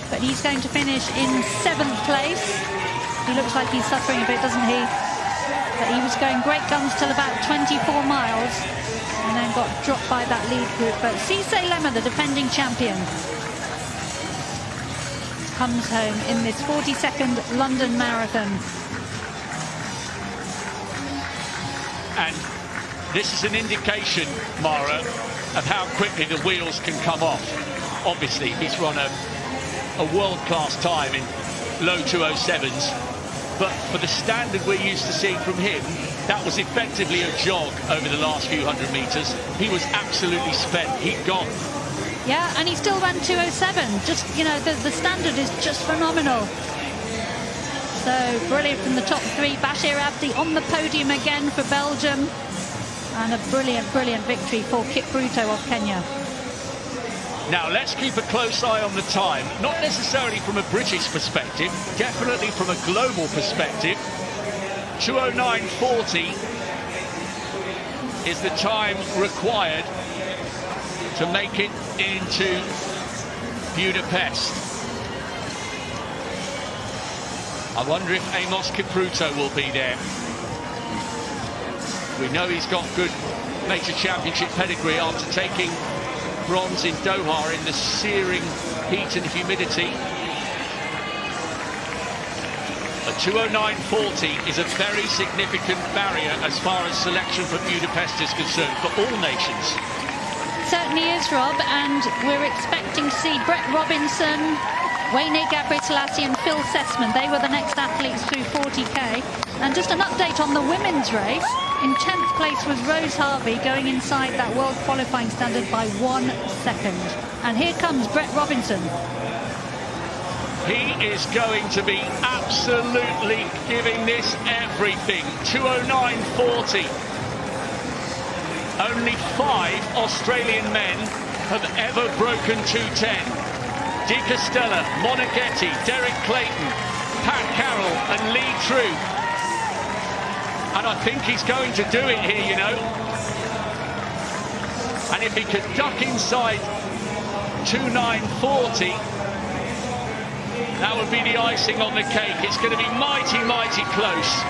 C: but he's going to finish in 7th place. He looks like he's suffering a bit, doesn't he? But he was going great guns till about 24 miles and then got dropped by that lead group. But Cisse Lema, the defending champion, comes home in this 42nd London Marathon.
D: And this is an indication, Mara, of how quickly the wheels can come off. Obviously, he's run a world-class time in low 2:07s, but for the standard we're used to seeing from him, that was effectively a jog over the last few hundred meters. He was absolutely spent. He'd gone.
C: Yeah, and he still ran 2:07. Just, you know, the standard is just phenomenal. So brilliant from the top three. Bashir Abdi on the podium again for Belgium. And a brilliant, brilliant victory for Kipruto of Kenya.
D: Now, let's keep a close eye on the time. Not necessarily from a British perspective, definitely from a global perspective. 2:09.40 is the time required to make it into Budapest. I wonder if Amos Kipruto will be there. We know he's got good major championship pedigree after taking bronze in Doha in the searing heat and humidity. A 2:09.40 is a very significant barrier as far as selection for Budapest is concerned, for all nations.
C: Certainly is, Rob, and we're expecting to see Brett Robinson, Wayne Gabriel-Selassie and Phil Sessman. They were the next athletes through 40k. And just an update on the women's race. In 10th place was Rose Harvey, going inside that world qualifying standard by 1 second. And here comes Brett Robinson.
D: He is going to be absolutely giving this everything. 2:09.40. Only 5 Australian men have ever broken 2:10. Di Castella, Monaghetti, Derek Clayton, Pat Carroll and Lee True. And I think he's going to do it here, you know. And if he could duck inside 2:09.40, that would be the icing on the cake. It's going to be mighty, mighty close.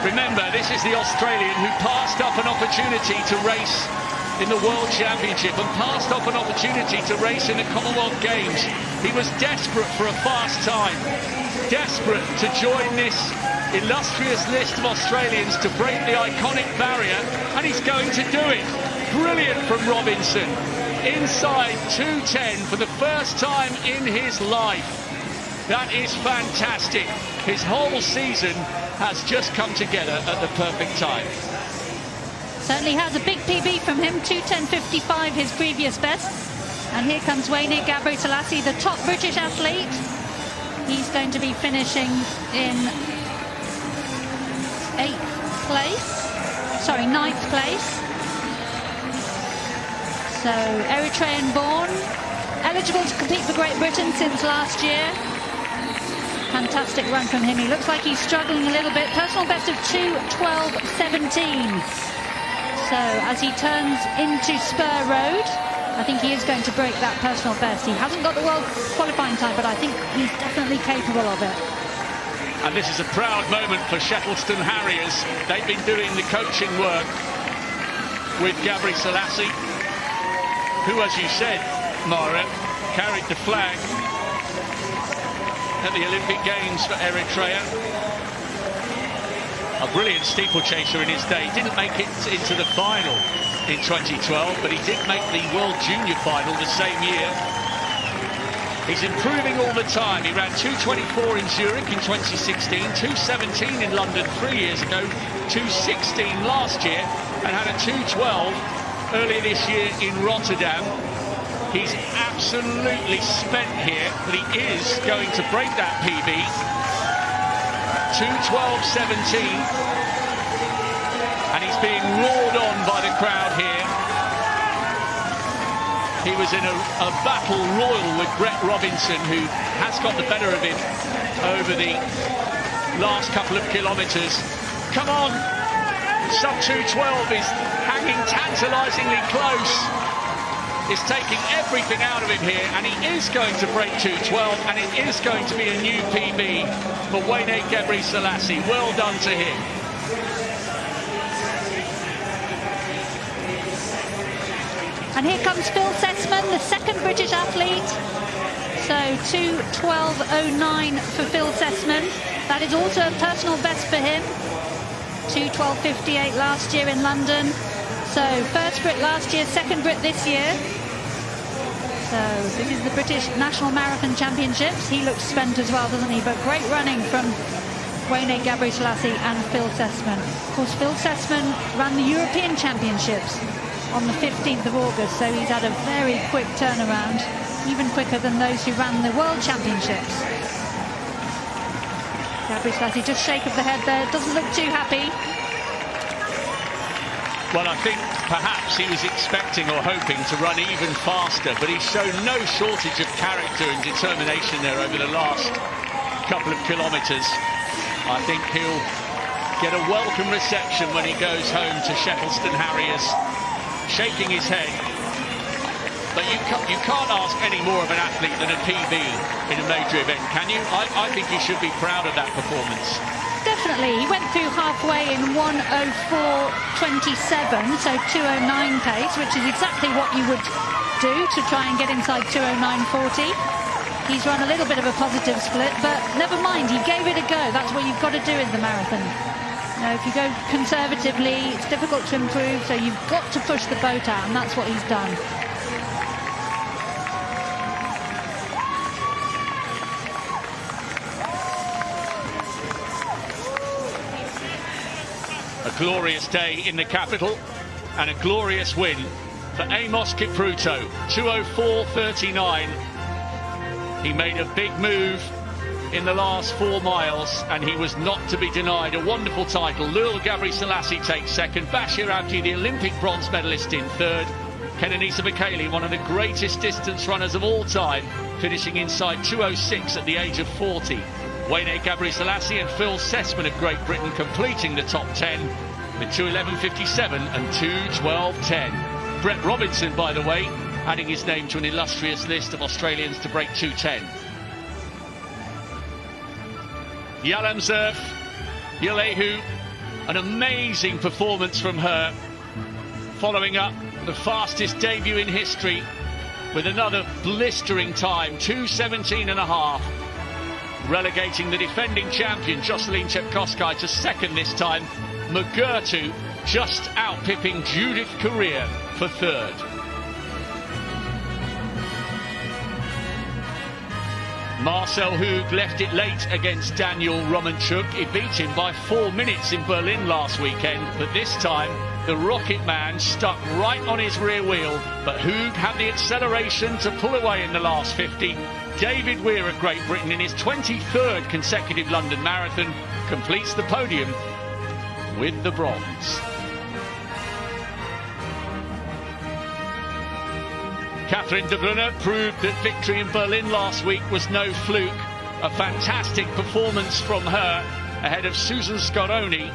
D: Remember, this is the Australian who passed up an opportunity to race in the World Championship and passed up an opportunity to race in the Commonwealth Games. He was desperate for a fast time, desperate to join this illustrious list of Australians to break the iconic barrier, and he's going to do it. Brilliant from Robinson. Inside 2:10 for the first time in his life. That is fantastic. His whole season has just come together at the perfect time.
C: Certainly has a big PB from him, 2:10.55, his previous best. And here comes Wayne Gabriel-Selassie, the top British athlete. He's going to be finishing in 9th place. So Eritrean born, eligible to compete for Great Britain since last year. Fantastic run from him. He looks like he's struggling a little bit. Personal best of 2:12.17. So as he turns into Spur Road, I think he is going to break that personal best. He hasn't got the world qualifying time, but I think he's definitely capable of it.
D: And this is a proud moment for Shettleston Harriers. They've been doing the coaching work with Gabriel-Selassie, who, as you said, Mara, carried the flag at the Olympic Games for Eritrea. A brilliant steeplechaser in his day. Didn't make it into the final in 2012, but he did make the World Junior final the same year. He's improving all the time. He ran 2:24 in Zurich in 2016, 2:17 in London 3 years ago, 2:16 last year, and had a 2:12 earlier this year in Rotterdam. He's absolutely spent here, but he is going to break that PB. 2:12.17, and he's being roared on by the crowd here. He was in a battle royal with Brett Robinson, who has got the better of him over the last couple of kilometres. Come on, sub 2:12 is hanging tantalisingly close. Is taking everything out of him here, and he is going to break 2:12, and it is going to be a new PB for Wayne Gabriel-Selassie. Well done to him.
C: And here comes Phil Sessman, the second British athlete. So 2:12.09 for Phil Sessman. That is also a personal best for him. 2:12.58 last year in London. So first Brit last year, second Brit this year. So this is the British National Marathon Championships. He looks spent as well, doesn't he? But great running from Wayne Gabriel-Selassie and Phil Sessman. Of course, Phil Sessman ran the European Championships on the 15th of August, so he's had a very quick turnaround, even quicker than those who ran the World Championships. Gabriel-Selassie, just shake of the head there, doesn't look too happy.
D: Well, I think perhaps he was expecting or hoping to run even faster, but he's shown no shortage of character and determination there over the last couple of kilometres. I think he'll get a welcome reception when he goes home to Shettleston Harriers, shaking his head. but you can't ask any more of an athlete than a PB in a major event, can you? I think you should be proud of that performance.
C: Definitely. He went through halfway in 1:04.27, so 2:09 pace, which is exactly what you would do to try and get inside 2:09.40. He's run a little bit of a positive split, but never mind, he gave it a go. That's what you've got to do in the marathon. You know, if you go conservatively, it's difficult to improve, so you've got to push the boat out, and that's what he's done.
D: A glorious day in the capital and a glorious win for Amos Kipruto, 2:04.39. He made a big move in the last 4 miles, and he was not to be denied a wonderful title. Lul Gabri Selassie takes second, Bashir Abdi, the Olympic bronze medalist, in third. Kenenisa Bekele, one of the greatest distance runners of all time, finishing inside 2:06 at the age of 40. Wayne Gabri Selassie and Phil Sessman of Great Britain completing the top 10 with 2:11.57 and 2:12.10. Brett Robinson, by the way, adding his name to an illustrious list of Australians to break 2:10. Yalam Zerf, Yalehu, an amazing performance from her, following up the fastest debut in history with another blistering time, 2:17.5, relegating the defending champion Jocelyn Chepkoskai to second this time. Mugurtu just outpipping Judith Correa for third. Marcel Hug left it late against Daniel Romanchuk. He beat him by 4 minutes in Berlin last weekend, but this time the Rocket Man stuck right on his rear wheel, but Hug had the acceleration to pull away in the last 50. David Weir of Great Britain, in his 23rd consecutive London Marathon, completes the podium with the bronze. Catherine de Bruyne proved that victory in Berlin last week was no fluke. A fantastic performance from her ahead of Susan Scaroni,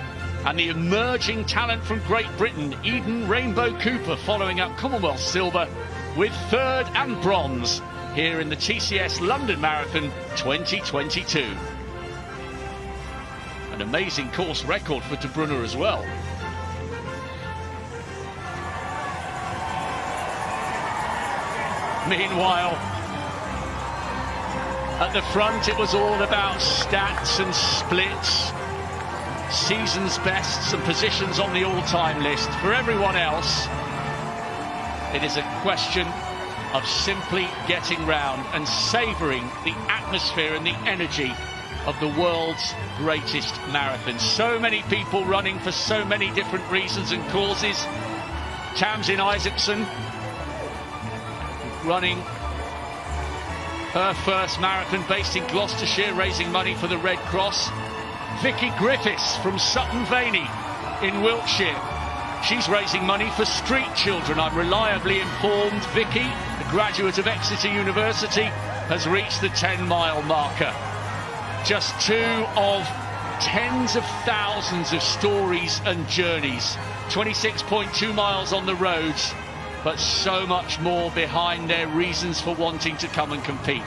D: and the emerging talent from Great Britain, Eden Rainbow Cooper, following up Commonwealth silver with third and bronze here in the TCS London Marathon 2022. An amazing course record for de Bruyne as well. Meanwhile, at the front it was all about stats and splits, season's bests and positions on the all-time list. For everyone else, it is a question of simply getting round and savouring the atmosphere and the energy of the world's greatest marathon. So many people running for so many different reasons and causes. Tamsin Isaacson running her first marathon based in Gloucestershire, raising money for the Red Cross. Vicky Griffiths from Sutton Vaney in Wiltshire. She's raising money for street children. I'm reliably informed Vicky, a graduate of Exeter University, has reached the 10-mile marker. Just two of tens of thousands of stories and journeys. 26.2 miles on the roads, but so much more behind their reasons for wanting to come and compete.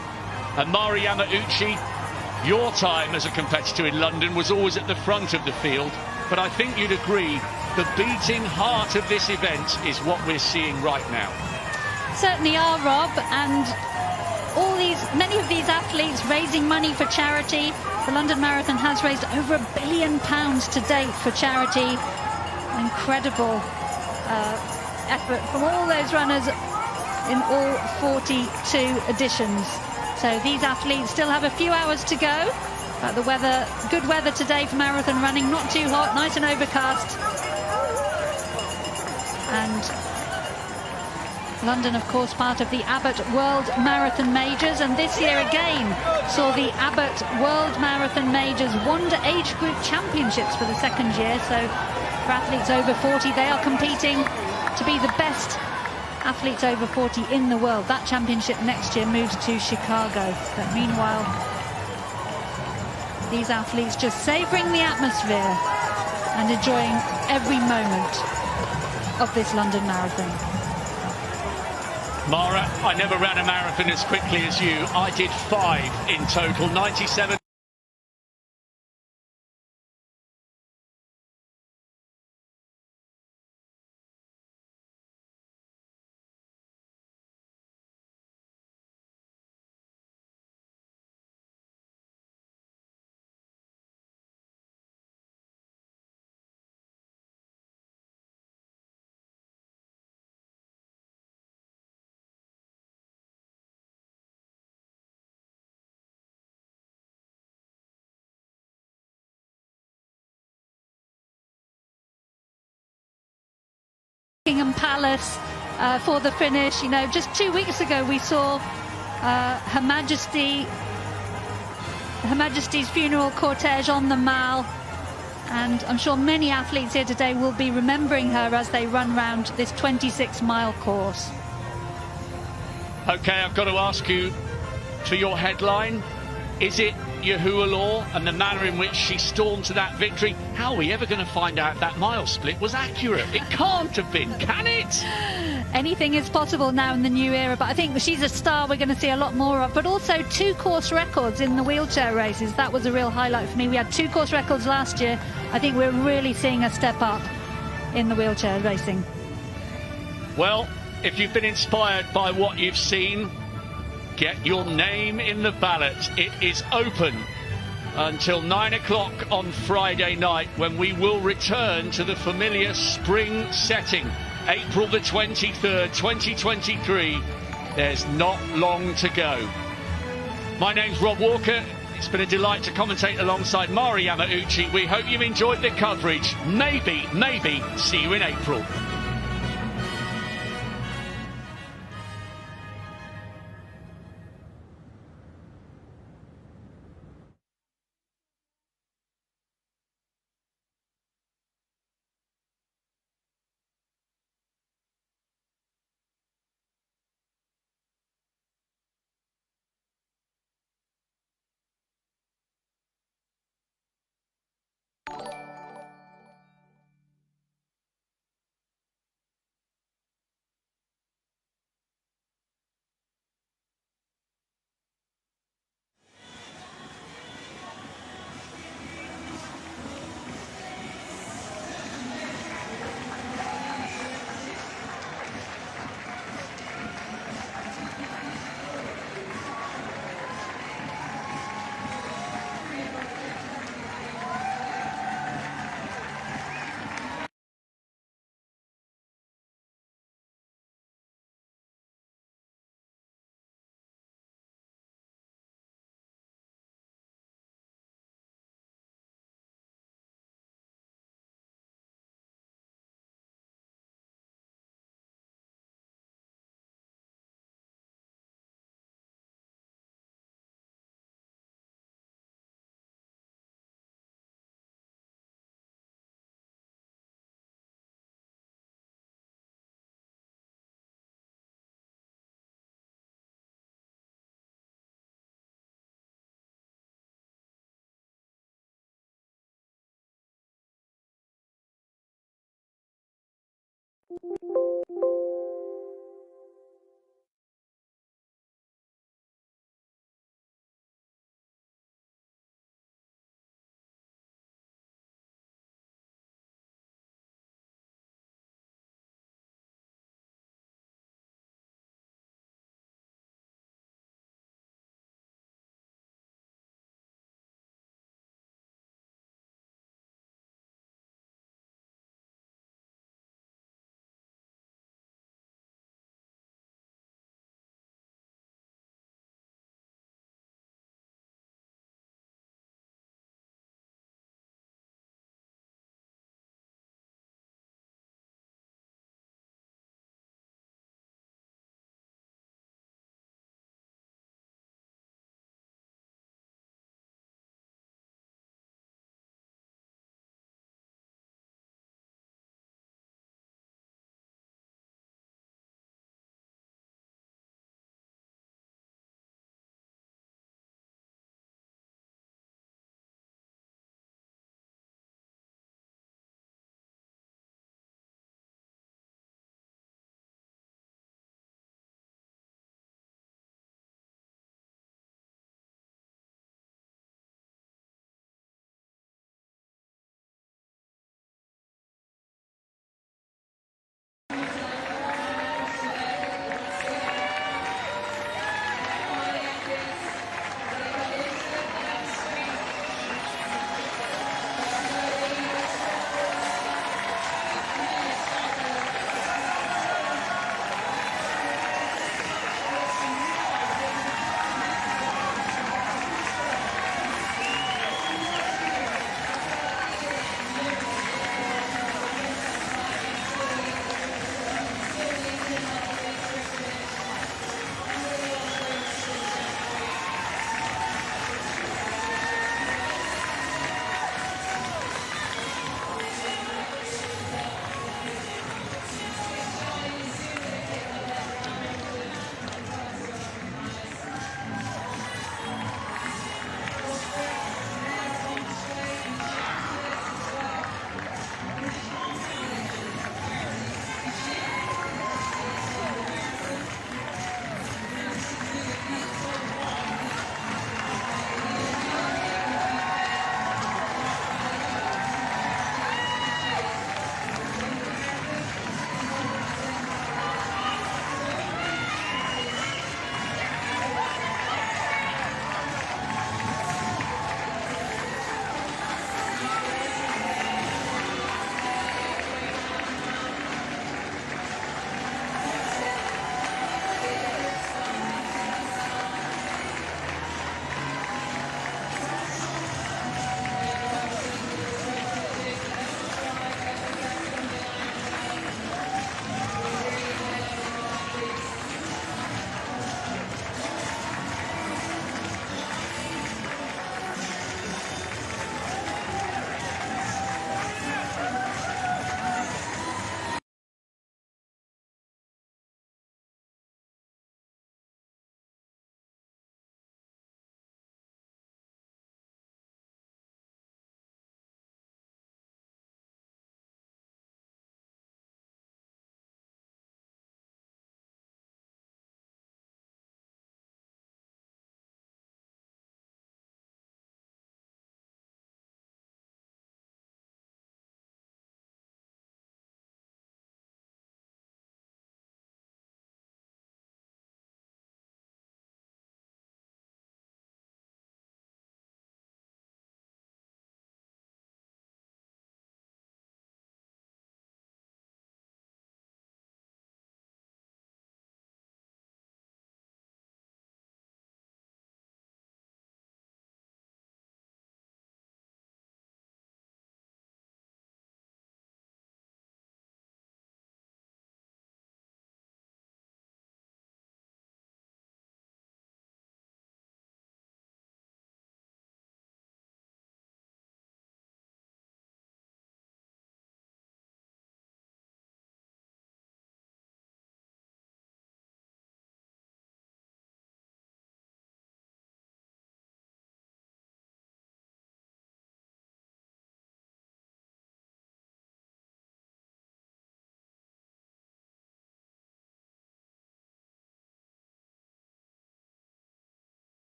D: And Mari Yamauchi, your time as a competitor in London was always at the front of the field, but I think you'd agree the beating heart of this event is what we're seeing right now.
C: Certainly are, Rob, and many of these athletes raising money for charity. The London Marathon has raised over £1 billion to date for charity. Incredible effort from all those runners in all 42 editions. So these athletes still have a few hours to go, but the weather, good weather today for marathon running, not too hot, nice and overcast. And London, of course, part of the Abbott World Marathon Majors, and this year again saw the Abbott World Marathon Majors Wonder Age Group Championships for the second year. So for athletes over 40, they are competing to be the best athletes over 40 in the world. That championship next year moves to Chicago. But meanwhile, these athletes just savouring the atmosphere and enjoying every moment of this London Marathon.
D: Mara, I never ran a marathon as quickly as you. I did 5 in total, 97.
C: Buckingham Palace for the finish. You know, just 2 weeks ago we saw Her Majesty's funeral cortege on the Mall, and I'm sure many athletes here today will be remembering her as they run round this 26-mile course.
D: Okay, I've got to ask you for your headline. Is it Yahuwah Law and the manner in which she stormed to that victory? How are we ever going to find out that mile split was accurate? It can't have been, can it?
C: Anything is possible now in the new era, but I think she's a star we're going to see a lot more of. But also 2 course records in the wheelchair races. That was a real highlight for me. We had 2 course records last year. I think we're really seeing a step up in the wheelchair racing. Well,
D: if you've been inspired by what you've seen, get your name in the ballot. It is open until 9 o'clock on Friday night, when we will return to the familiar spring setting. April the 23rd, 2023. There's not long to go. My name's Rob Walker. It's been a delight to commentate alongside Mari Yamauchi. We hope you've enjoyed the coverage. Maybe see you in April.